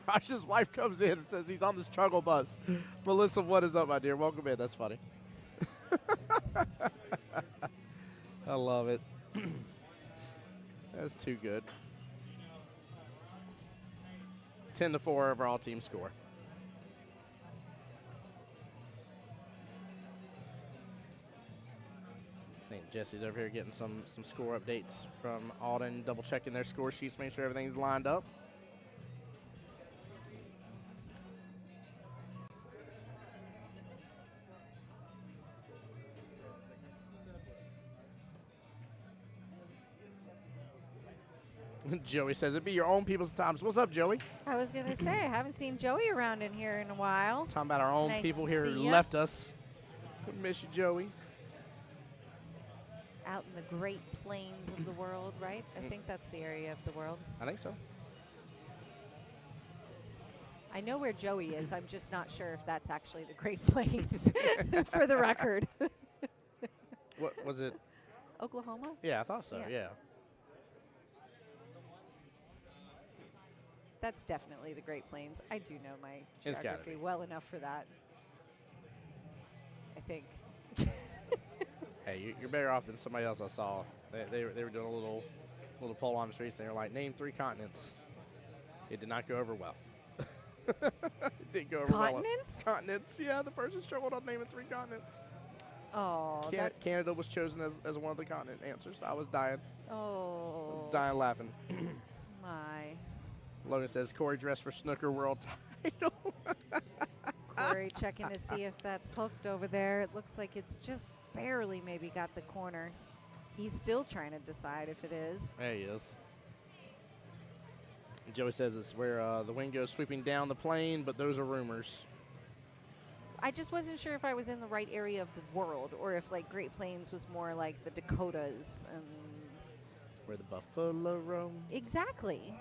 Raj's wife comes in and says he's on the struggle bus. Melissa, what is up, my dear? Welcome in. That's funny. I love it. That's too good. 10-4 overall team score. I think Jesse's over here getting some score updates from Alden, double checking their score sheets, make sure everything's lined up. Joey says, it'd be your own people sometimes. What's up, Joey? I was going to say, I haven't seen Joey around in here in a while. Talking about our own Nice people to here who see ya. left us. We miss you, Joey. Out in the Great Plains of the world, right? I think that's the area of the world. I think so. I know where Joey is. I'm just not sure if that's actually the Great Plains, for the record. What was it? Oklahoma? Yeah, I thought so, Yeah. yeah. That's definitely the Great Plains. I do know my It's gotta geography be. well enough for that. I think. Hey, you're better off than somebody else I saw. They were doing a little poll on the streets. They were like, name 3 continents. It did not go over well. It didn't go over well. Continents? Continents, yeah. The person struggled on naming 3 continents. Oh, Canada was chosen as one of the continent answers. I was dying. Oh. Dying laughing. My. Logan says, Corey dressed for snooker world title. Corey checking to see if that's hooked over there. It looks like it's just barely maybe got the corner. He's still trying to decide if it is. There he is. And Joey says it's where the wind goes sweeping down the plain, but those are rumors. I just wasn't sure if I was in the right area of the world or if like Great Plains was more like the Dakotas and Where the buffalo roam. exactly.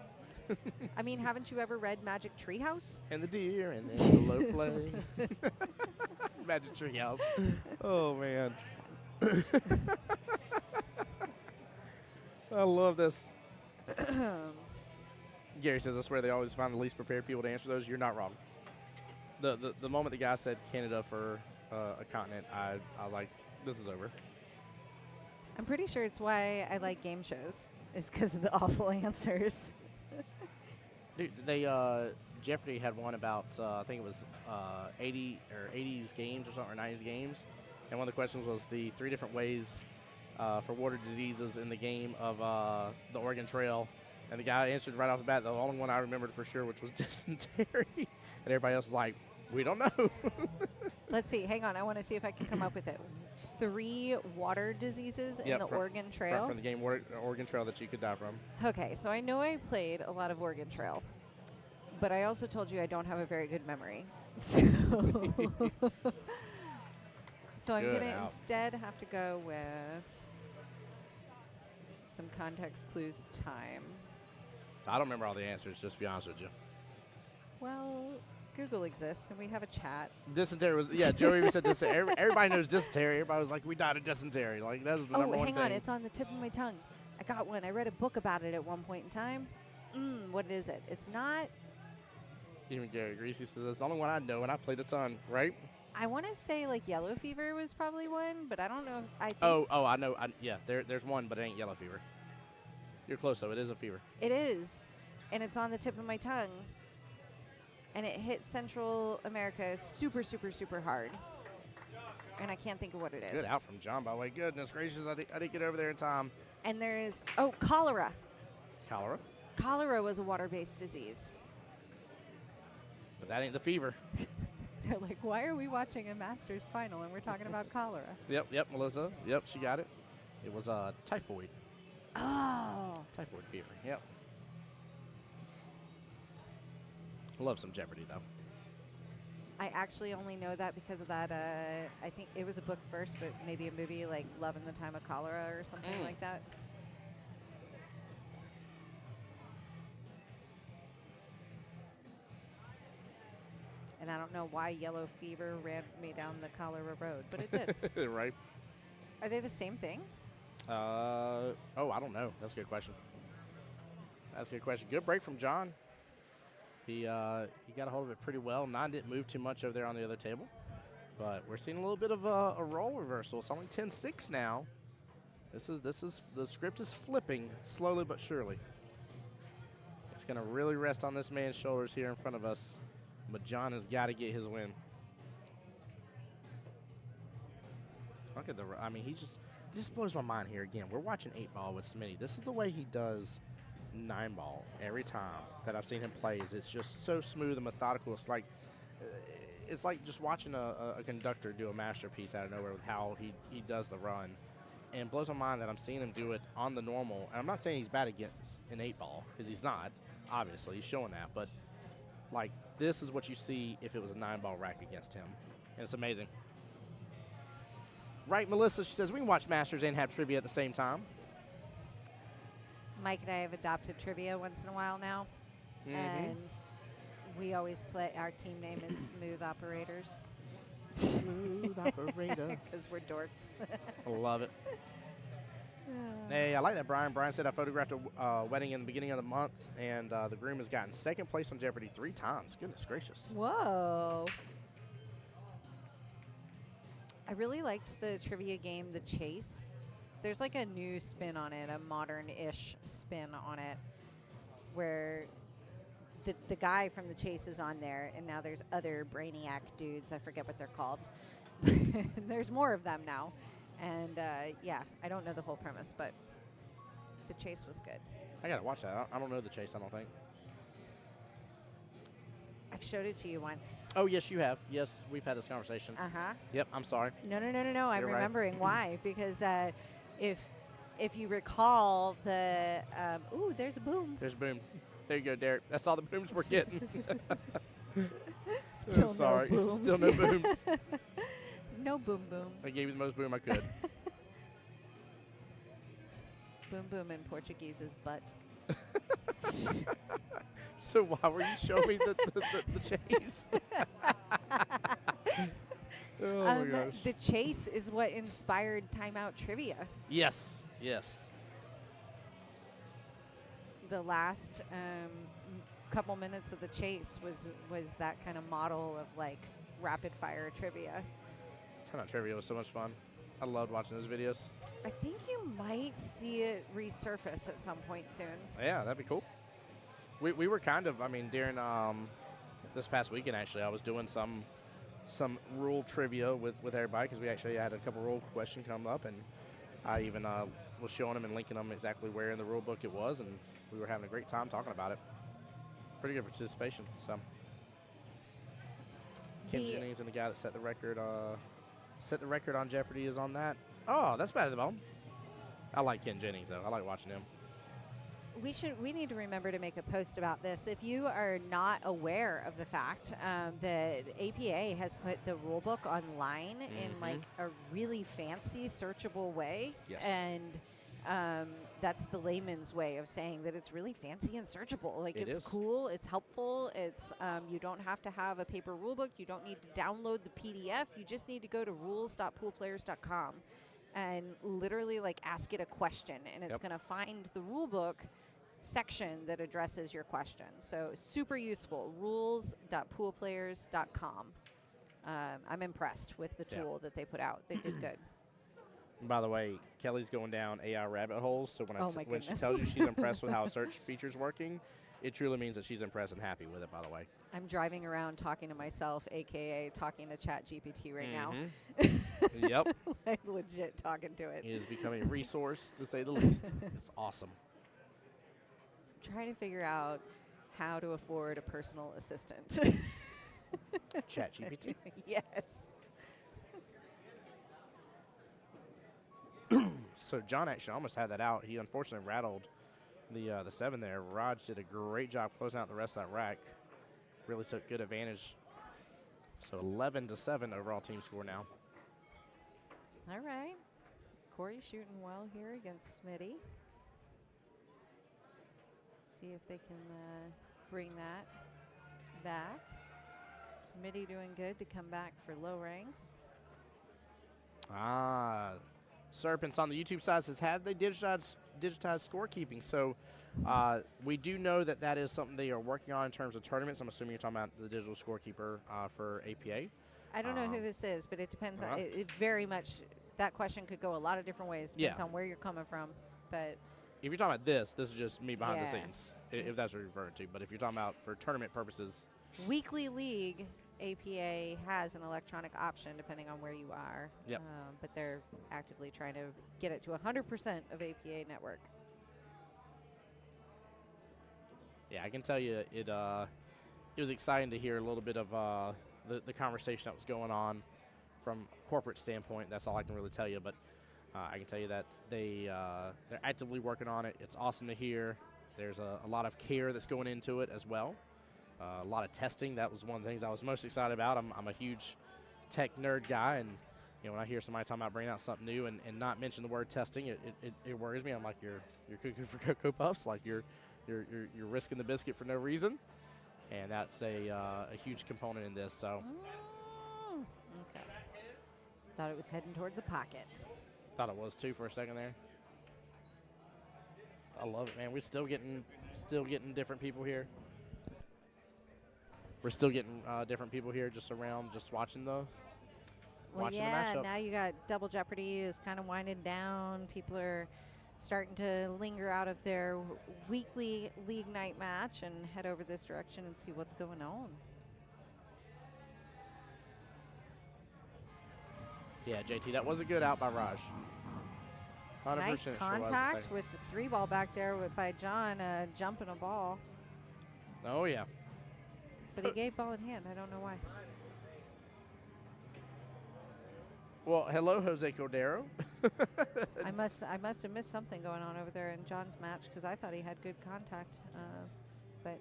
I mean, haven't you ever read Magic Treehouse? And the deer and the antelope play. Magic Treehouse. Oh, man. I love this. Gary says that's where they always find the least prepared people to answer those. You're not wrong. The moment the guy said Canada for a continent, I was like, this is over. I'm pretty sure it's why I like game shows, is because of the awful answers. Dude, Jeopardy had one about I think it was 80s games or something, or 90s games, and one of the questions was the 3 different ways for water diseases in the game of the Oregon Trail, and the guy answered right off the bat the only one I remembered for sure, which was dysentery, and everybody else was like, we don't know. Let's see. Hang on. I want to see if I can come up with it. 3 water diseases in the Oregon Trail. From the game Oregon Trail that you could die from. Okay, so I know I played a lot of Oregon Trail, but I also told you I don't have a very good memory. So, so I'm going to instead have to go with some context clues of time. I don't remember all the answers, just to be honest with you. Well, Google exists, and we have a chat. Dysentery was, yeah, Joey even said dysentery. Everybody knows dysentery. Everybody was like, we died of dysentery. Like, that's the number one thing. Oh, hang on. It's on the tip of my tongue. I got one. I read a book about it at one point in time. What is it? It's not. Even Gary Greasy says that's the only one I know, and I played a ton, right? I want to say, like, yellow fever was probably one, but I don't know if I think Oh, I know. Yeah, there's one, but it ain't yellow fever. You're close, though. It is a fever. It is, and it's on the tip of my tongue. And it hit Central America super, super, super hard. And I can't think of what it is. Good out from John, by the way. Goodness gracious, I didn't get over there in time. And there is, cholera. Cholera? Cholera was a water-based disease. But that ain't the fever. They're like, why are we watching a Masters final and we're talking about cholera? Yep, Melissa. Yep, she got it. It was typhoid. Oh. Typhoid fever, yep. Love some Jeopardy, though. I actually only know that because of that, I think it was a book first, but maybe a movie like Love in the Time of Cholera or something like that. And I don't know why yellow fever ran me down the cholera road, but it did. Right. Are they the same thing? I don't know. That's a good question. Good break from John. He got a hold of it pretty well. 9 didn't move too much over there on the other table. But we're seeing a little bit of a role reversal. It's only 10-6 now. This is the script is flipping slowly but surely. It's going to really rest on this man's shoulders here in front of us. But John has got to get his win. Look at this blows my mind here again. We're watching 8-ball with Smitty. This is the way he does 9-ball every time that I've seen him play. It's just so smooth and methodical. It's like just watching a conductor do a masterpiece out of nowhere with how he does the run. And it blows my mind that I'm seeing him do it on the normal. And I'm not saying he's bad against an 8-ball, because he's not. Obviously, he's showing that. But, like, this is what you see if it was a 9-ball rack against him. And it's amazing. Right, Melissa, she says, we can watch Masters and have trivia at the same time. Mike and I have adopted trivia once in a while now. Mm-hmm. And we always play, our team name is Smooth Operators. Smooth Operator. Because we're dorks. I love it. Hey, I like that, Brian. Brian said I photographed a wedding in the beginning of the month, and the groom has gotten second place on Jeopardy 3 times. Goodness gracious. Whoa. I really liked the trivia game, The Chase. There's like a new spin on it, a modern-ish spin on it, where the guy from The Chase is on there, and now there's other Brainiac dudes. I forget what they're called. There's more of them now. And, yeah, I don't know the whole premise, but The Chase was good. I got to watch that. I don't know The Chase, I don't think. I've showed it to you once. Oh, yes, you have. Yes, we've had this conversation. Uh-huh. Yep, I'm sorry. No. I'm You're right. remembering why. Because if you recall the ooh, there's a boom. There's a boom. There you go, Derek. That's all the booms we're getting. Still sorry. no booms. Still no booms. No boom boom. I gave you the most boom I could. Boom boom in Portuguese is butt. So why were you showing me the chase? Oh my gosh. The Chase is what inspired Timeout Trivia. Yes. The last couple minutes of The Chase was that kind of model of like rapid fire trivia. Timeout Trivia was so much fun. I loved watching those videos. I think you might see it resurface at some point soon. Yeah, that'd be cool. We were kind of, during this past weekend, actually, I was doing some rule trivia with everybody because we actually had a couple rule questions come up, and I even was showing them and linking them exactly where in the rule book it was, and we were having a great time talking about it. Pretty good participation. So Ken Jennings and the guy that set the record on Jeopardy is on that. Oh, that's better than the bone. I like Ken Jennings though. I like watching him. We need to remember to make a post about this. If you are not aware of the fact that APA has put the rule book online in like a really fancy searchable way, yes. And that's the layman's way of saying that it's really fancy and searchable. Like it's is. cool, it's helpful. It's you don't have to have a paper rule book. You don't need to download the PDF. You just need to go to rules.poolplayers.com and literally like ask it a question, and it's going to find the rule book section that addresses your question. So super useful, rules.poolplayers.com. I'm impressed with the tool that they put out. They did good. And by the way, Kelly's going down AI rabbit holes, so when she tells you she's impressed with how a search feature's working, it truly means that she's impressed and happy with it, by the way. I'm driving around talking to myself, a.k.a. talking to ChatGPT right now. Yep. Like legit talking to it. It is becoming a resource, to say the least. It's awesome. Trying to figure out how to afford a personal assistant. ChatGPT. Yes. So John actually almost had that out. He unfortunately rattled the 7 there. Raj did a great job closing out the rest of that rack. Really took good advantage. So 11-7 overall team score now. All right. Corey shooting well here against Smitty. See if they can bring that back. Smitty doing good to come back for low ranks. Serpents on the YouTube side says, have they digitized scorekeeping? So we do know that is something they are working on in terms of tournaments. I'm assuming you're talking about the digital scorekeeper for APA. I don't know who this is, but it depends. It very much, that question could go a lot of different ways. Depends on where you're coming from. But if you're talking about this is just me behind the scenes, if that's what you're referring to. But if you're talking about for tournament purposes. Weekly League, APA has an electronic option depending on where you are. Yep. But they're actively trying to get it to 100% of APA network. Yeah, I can tell you it was exciting to hear a little bit of the conversation that was going on from a corporate standpoint. That's all I can really tell you. But I can tell you that they're actively working on it. It's awesome to hear. There's a lot of care that's going into it as well. A lot of testing. That was one of the things I was most excited about. I'm a huge tech nerd guy, and when I hear somebody talking about bringing out something new and not mention the word testing, it worries me. I'm like, you're cooking for Cocoa Puffs, like you're risking the biscuit for no reason, and that's a huge component in this. So, okay. Thought it was heading towards a pocket. Thought it was too for a second there. I love it, man. We're still getting different people here. We're still getting different people here just around, just watching the watching the matchup. Now you got Double Jeopardy is kind of winding down. People are starting to linger out of their weekly league night match and head over this direction and see what's going on. Yeah, JT, that was a good out by Raj. 100% Nice contact with the 3-ball back there by John jumping a ball. Oh, yeah. But he gave ball in hand. I don't know why. Well, hello, Jose Cordero. I must have missed something going on over there in John's match because I thought he had good contact. But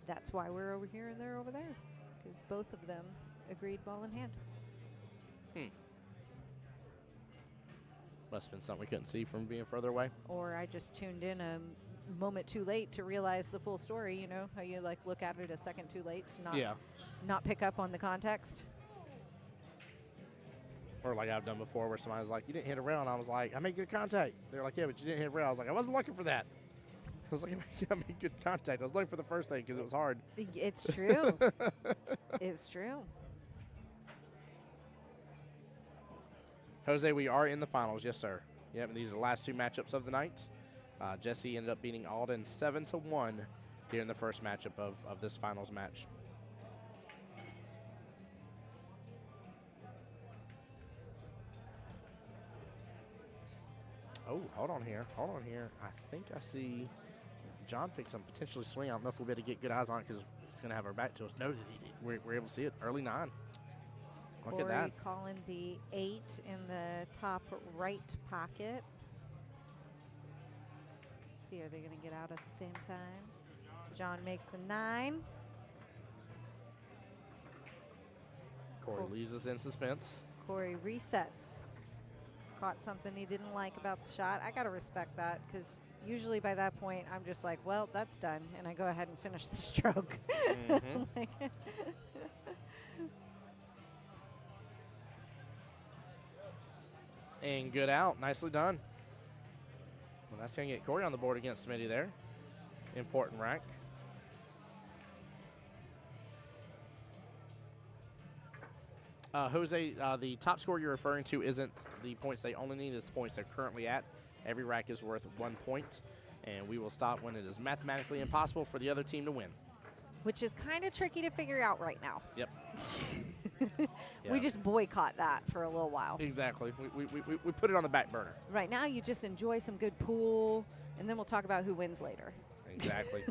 that's why we're over here and they're over there because both of them agreed ball in hand. Must have been something we couldn't see from being further away. Or I just tuned in a moment too late to realize the full story. You know how you like look at it a second too late to not pick up on the context. Or like I've done before where somebody's like, you didn't hit a rail, and I was like, I made good contact. They're like, yeah, but you didn't hit a rail. I was like, I wasn't looking for that. I was like, I made good contact. I was looking for the first thing because it was hard. It's true. It's true. Jose, we are in the finals. Yes, sir. Yep, and these are the last two matchups of the night. Jesse ended up beating Alden 7-1 here in the first matchup of this finals match. Oh, hold on here. Hold on here. I think I see John fix some potentially swing. I don't know if we'll be able to get good eyes on it because it's going to have our back to us. No, we're able to see it. Early 9. Look at that. Calling the 8 in the top right pocket. Let's see, are they going to get out at the same time? John makes the 9. Corey leaves us in suspense. Corey resets. Caught something he didn't like about the shot. I got to respect that because usually by that point I'm just like, well, that's done. And I go ahead and finish the stroke. Mm-hmm. And good out. Nicely done. Well, that's going to get Corey on the board against Smitty there. Important rack. Jose, the top score you're referring to isn't the points they only need, it's the points they're currently at. Every rack is worth 1 point, and we will stop when it is mathematically impossible for the other team to win. Which is kind of tricky to figure out right now. Yep. We just boycott that for a little while. Exactly. We put it on the back burner. Right now, you just enjoy some good pool, and then we'll talk about who wins later. Exactly.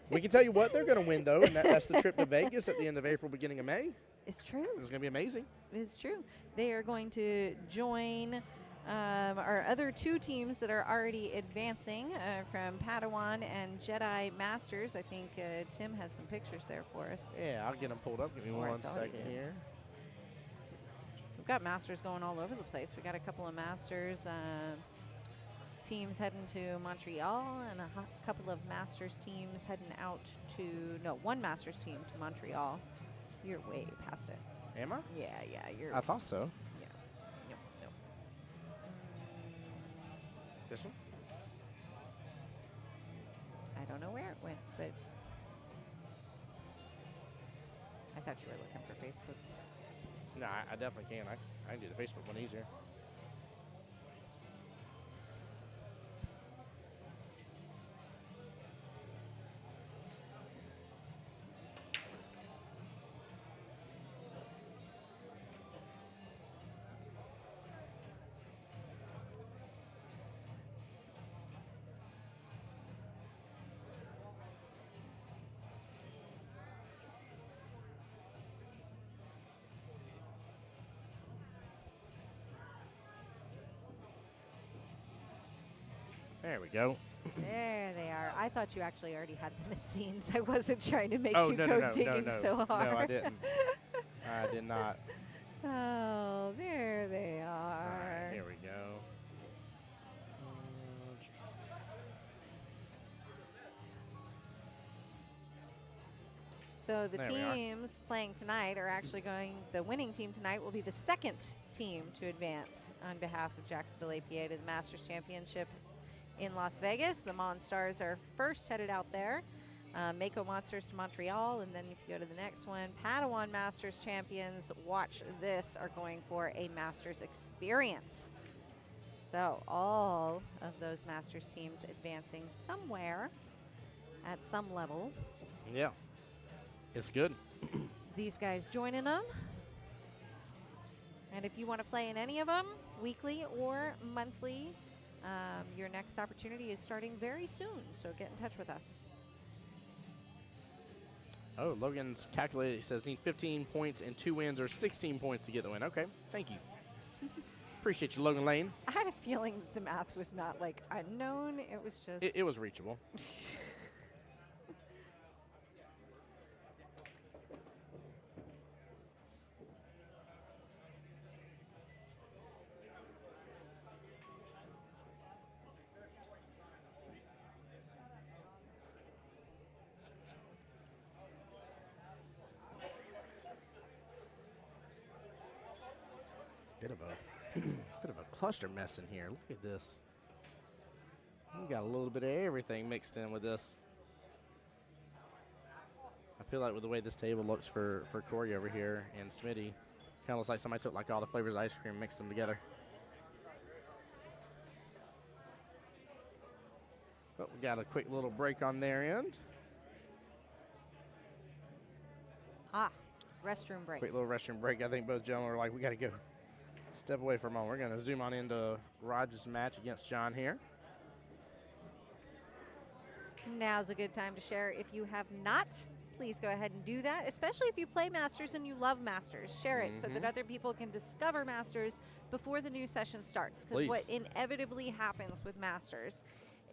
We can tell you what they're going to win, though, and that's the trip to Vegas at the end of April, beginning of May. It's true. It's going to be amazing. It's true. They are going to join our other 2 teams that are already advancing from Padawan and Jedi Masters. I think Tim has some pictures there for us. Yeah, I'll get them pulled up. Give me 1 second here. We've got Masters going all over the place. We got a couple of Masters teams heading to Montreal and a couple of Masters teams heading out to, no, 1 Masters team to Montreal. You're way past it. Am I? Yeah, you're. I thought so. Yeah. Nope. This one? I don't know where it went, but I thought you were looking for Facebook. No, I definitely can. I can do the Facebook one easier. There we go. There they are. I thought you actually already had them as scenes. I wasn't trying to make you no, go digging so hard. No, I didn't. I did not. Oh, there they are. All right, here we go. So the There we teams playing tonight are actually going, the winning team tonight will be the second team to advance on behalf of Jacksonville APA to the Masters Championship in Las Vegas. The Monstars are first headed out there. Mako Monsters to Montreal, and then if you go to the next one, Padawan Masters champions, watch this, are going for a Masters experience. So all of those Masters teams advancing somewhere at some level. Yeah, it's good. These guys joining them. And if you want to play in any of them, weekly or monthly, your next opportunity is starting very soon, so get in touch with us. Oh, Logan's calculated. He says need 15 points and 2 wins or 16 points to get the win. Okay, thank you. Appreciate you, Logan Lane. I had a feeling the math was not like unknown. It was just. It was reachable. Bit of a cluster mess in here. Look at this. We got a little bit of everything mixed in with this. I feel like with the way this table looks for Corey over here and Smitty, kind of looks like somebody took like all the flavors of ice cream and mixed them together. But we got a quick little break on their end. Restroom break. Quick little restroom break. I think both gentlemen are like, we got to go. Step away for a moment. We're going to zoom on into Raj's match against John here. Now's a good time to share. If you have not, please go ahead and do that, especially if you play Masters and you love Masters. Share it so that other people can discover Masters before the new session starts. Because what inevitably happens with Masters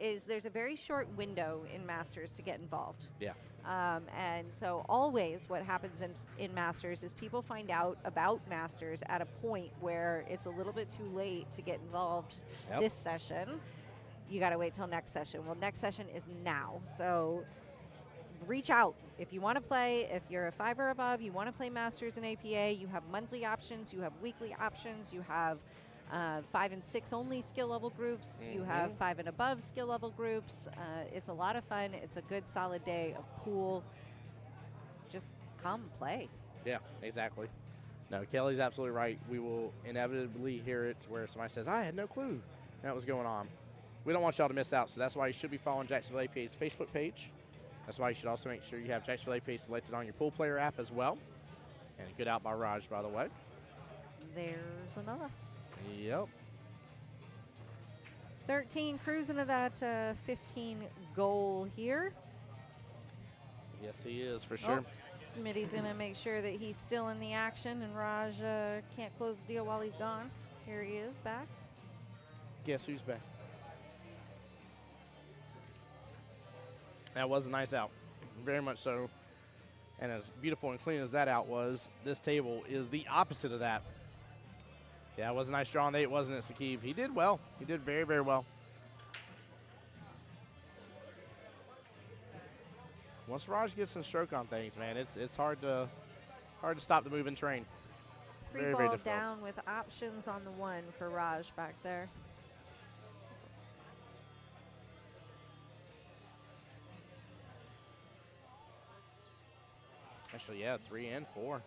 is there's a very short window in Masters to get involved. Yeah. And so always what happens in Masters is people find out about Masters at a point where it's a little bit too late to get involved this session. You got to wait till next session. Well, next session is now. So reach out. If you want to play, if you're a 5 or above, you want to play Masters in APA, you have monthly options, you have weekly options, you have 5 and 6 only skill level groups. You have 5 and above skill level groups. It's a lot of fun. It's a good solid day of pool. Just come play. Yeah, exactly. No, Kelly's absolutely right. We will inevitably hear it where somebody says, I had no clue that was going on. We don't want y'all to miss out, so that's why you should be following Jacksonville APA's Facebook page. That's why you should also make sure you have Jacksonville APA selected on your pool player app as well. And good out by Raj, by the way. There's another. Yep. 13 cruising to that 15 goal here. Yes, he is for sure. Smitty's going to make sure that he's still in the action, and Raj can't close the deal while he's gone. Here he is back. Guess who's back? That was a nice out. Very much so. And as beautiful and clean as that out was, this table is the opposite of that. Yeah, it was a nice draw on 8, wasn't it, Sakib? He did well. He did very, very well. Once Raj gets some stroke on things, man, it's hard to stop the moving train. Very, very difficult. Down with options on the 1 for Raj back there. Actually, yeah, 3 and 4.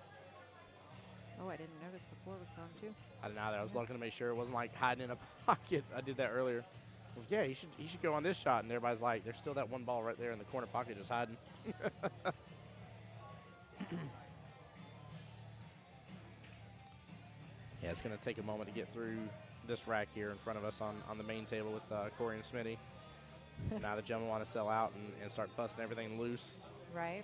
Oh, I didn't notice the 4 was gone too. I didn't either. I was looking to make sure it wasn't like hiding in a pocket. I did that earlier. I was like, yeah, he should go on this shot. And everybody's like, there's still that one ball right there in the corner pocket just hiding. Yeah, it's going to take a moment to get through this rack here in front of us on the main table with Corey and Smitty. Now the gentlemen want to sell out and start busting everything loose. Right.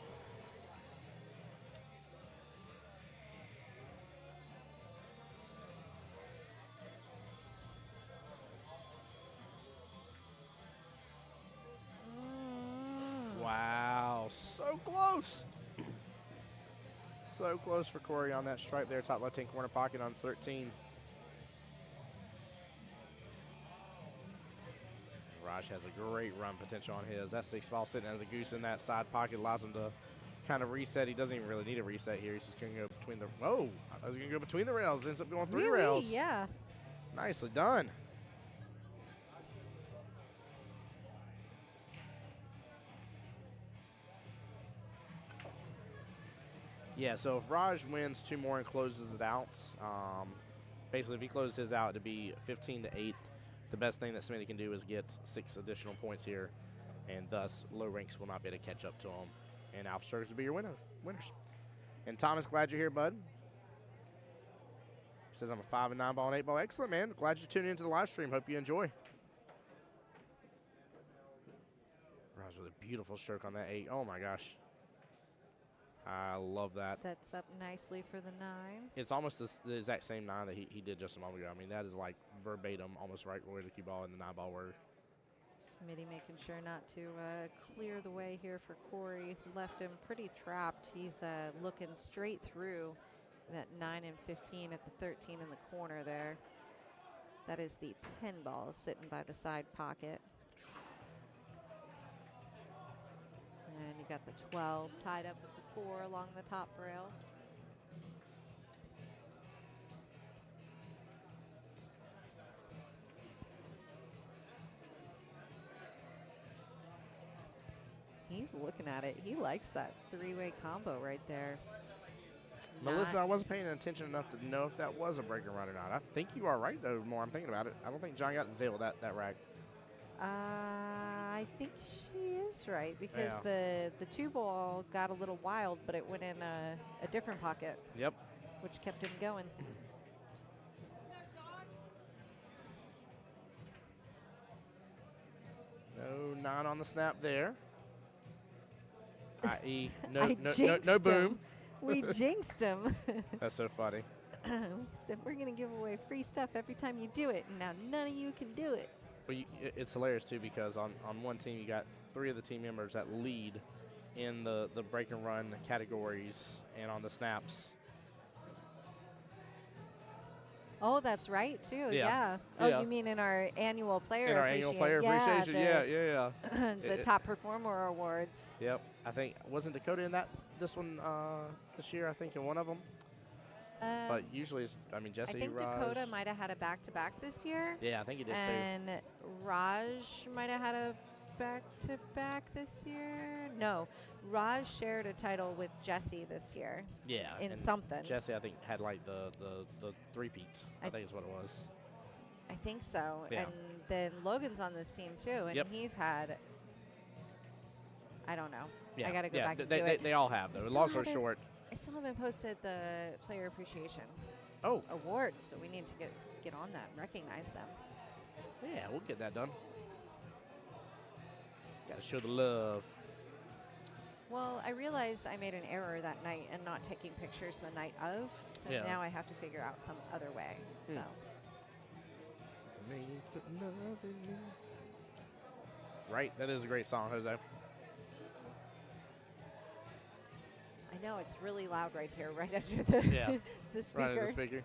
Wow, so close. So close for Corey on that stripe there, top left-hand corner pocket on 13. Raj has a great run potential on his. That 6 ball sitting as a goose in that side pocket allows him to kind of reset. He doesn't even really need a reset here. He's just going to go between the, oh, I was going to go between the rails. Ends up going through the rails. Yeah. Nicely done. Yeah, so if Raj wins 2 more and closes it out, basically if he closes his out, it'd be 15-8. The best thing that Smitty can do is get 6 additional points here, and thus low ranks will not be able to catch up to him. And Alpha Strokers will be your winners. And Thomas, glad you're here, bud. He says I'm a 5 and 9 ball and 8 ball. Excellent, man. Glad you're tuning into the live stream. Hope you enjoy. Raj with a beautiful stroke on that 8. Oh my gosh. I love that. Sets up nicely for the 9. It's almost the exact same 9 that he did just a moment ago. I mean, that is like verbatim, almost right where the Qball and the 9 ball were. Smitty making sure not to clear the way here for Corey. Left him pretty trapped. He's looking straight through that 9 and 15 at the 13 in the corner there. That is the 10 ball sitting by the side pocket. And you got the 12 tied up with the 4 along the top rail. He's looking at it. He likes that 3-way combo right there. Melissa, I wasn't paying attention enough to know if that was a break and run or not. I think you are right, though, the more I'm thinking about it. I don't think John got Zale that rack. I think she is right because the 2 ball got a little wild, but it went in a different pocket. Yep. Which kept him going. No 9 on the snap there. I.e. No boom. We jinxed him. That's so funny. Said we're going to give away free stuff every time you do it, and now none of you can do it. Well, it's hilarious, too, because on one team you got 3 of the team members that lead in the break and run categories, and on the snaps. Oh, that's right, too. Yeah. Oh, Yeah. you mean in our annual player In our annual player appreciation, yeah. The top performer awards. Yep. I think, wasn't Dakota in this one this year, I think, in one of them? But usually it's, I mean, Jesse, I think Raj. Dakota might have had a back-to-back this year. Yeah, I think he did, too. And Raj might have had a back-to-back this year. No, Raj shared a title with Jesse this year. Yeah. In and something. Jesse, I think, had like the three-peat. I think is what it was. I think so. Yeah. And then Logan's on this team, too. And he's had, I don't know. Yeah. I got to go back and do they, it. They all have, though. Long story short. I still haven't posted the player appreciation Oh. awards, so we need to get on that and recognize them. Yeah, we'll get that done. Got to show the love. Well, I realized I made an error that night and not taking pictures the night of, so now I have to figure out some other way. So. Right, that is a great song, Jose. I know, it's really loud right here, right under the, the speaker. Right under the speaker.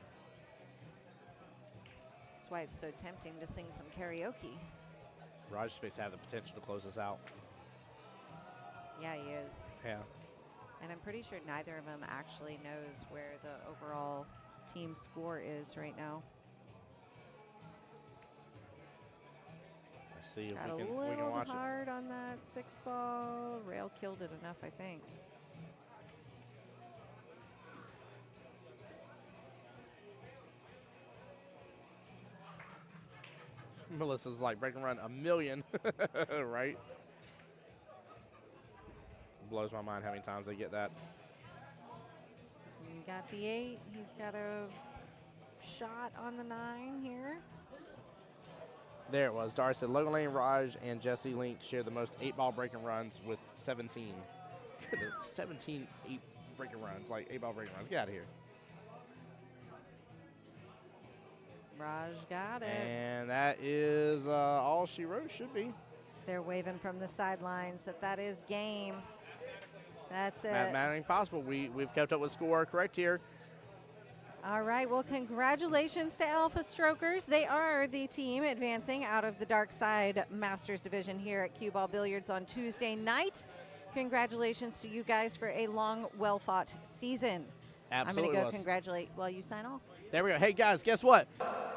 That's why it's so tempting to sing some karaoke. Raj's face have the potential to close us out. Yeah, he is. Yeah. And I'm pretty sure neither of them actually knows where the overall team score is right now. Let's see if Got we a can little watch it. hard on that 6 ball. Rail killed it enough, I think. Melissa's like break and run a million, right? Blows my mind how many times they get that. He got the 8. He's got a shot on the 9 here. There it was. Dar said Logan Lane, Raj, and Jesse Link share the most 8-ball break and runs with 17. 17 8 break and runs, like 8-ball break and runs. Get out of here. Raj got it. And that is all she wrote, should be. They're waving from the sidelines that is game. That's it. Mathematically possible. We've kept up with score correct here. All right, well, congratulations to Alpha Strokers. They are the team advancing out of the Dark Side Masters Division here at Qball Billiards on Tuesday night. Congratulations to you guys for a long, well-fought season. Absolutely. I'm going to go congratulate while you sign off. There we go. Hey, guys, guess what?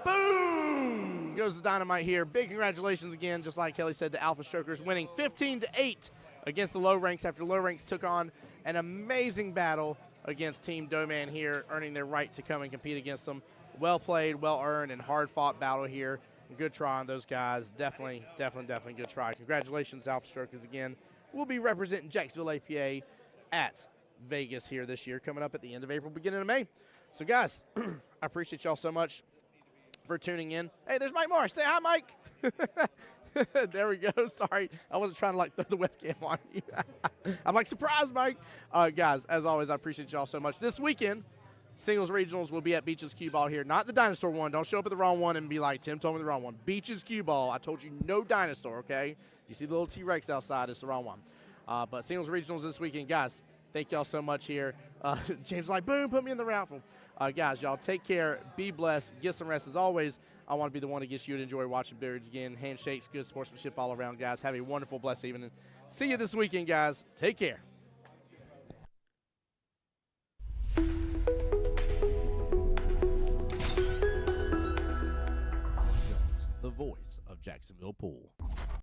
Boom! Goes the dynamite here. Big congratulations again, just like Kelly said, to Alpha Strokers, winning 15-8 against the low ranks after low ranks took on an amazing battle against Team Doman here, earning their right to come and compete against them. Well played, well earned, and hard fought battle here. Good try on those guys. Definitely good try. Congratulations, Alpha Strokers again. We'll be representing Jacksonville APA at Vegas here this year, coming up at the end of April, beginning of May. So, guys, I appreciate y'all so much for tuning in. Hey, there's Mike Morris. Say hi, Mike. There we go. Sorry, I wasn't trying to like throw the webcam on you. I'm like, surprise, Mike. Guys, as always, I appreciate y'all so much. This weekend, singles regionals will be at Beaches Qball here. Not the dinosaur one. Don't show up at the wrong one and be like, Tim told me the wrong one. Beaches Qball. I told you no dinosaur, okay? You see the little T-Rex outside. It's the wrong one. But singles regionals this weekend. Guys, thank y'all so much here. James is like, boom, put me in the raffle. Guys, y'all take care. Be blessed. Get some rest. As always, I want to be the one to get you to enjoy watching billiards again. Handshakes, good sportsmanship all around, guys. Have a wonderful, blessed evening. See you this weekend, guys. Take care. The voice of Jacksonville Pool.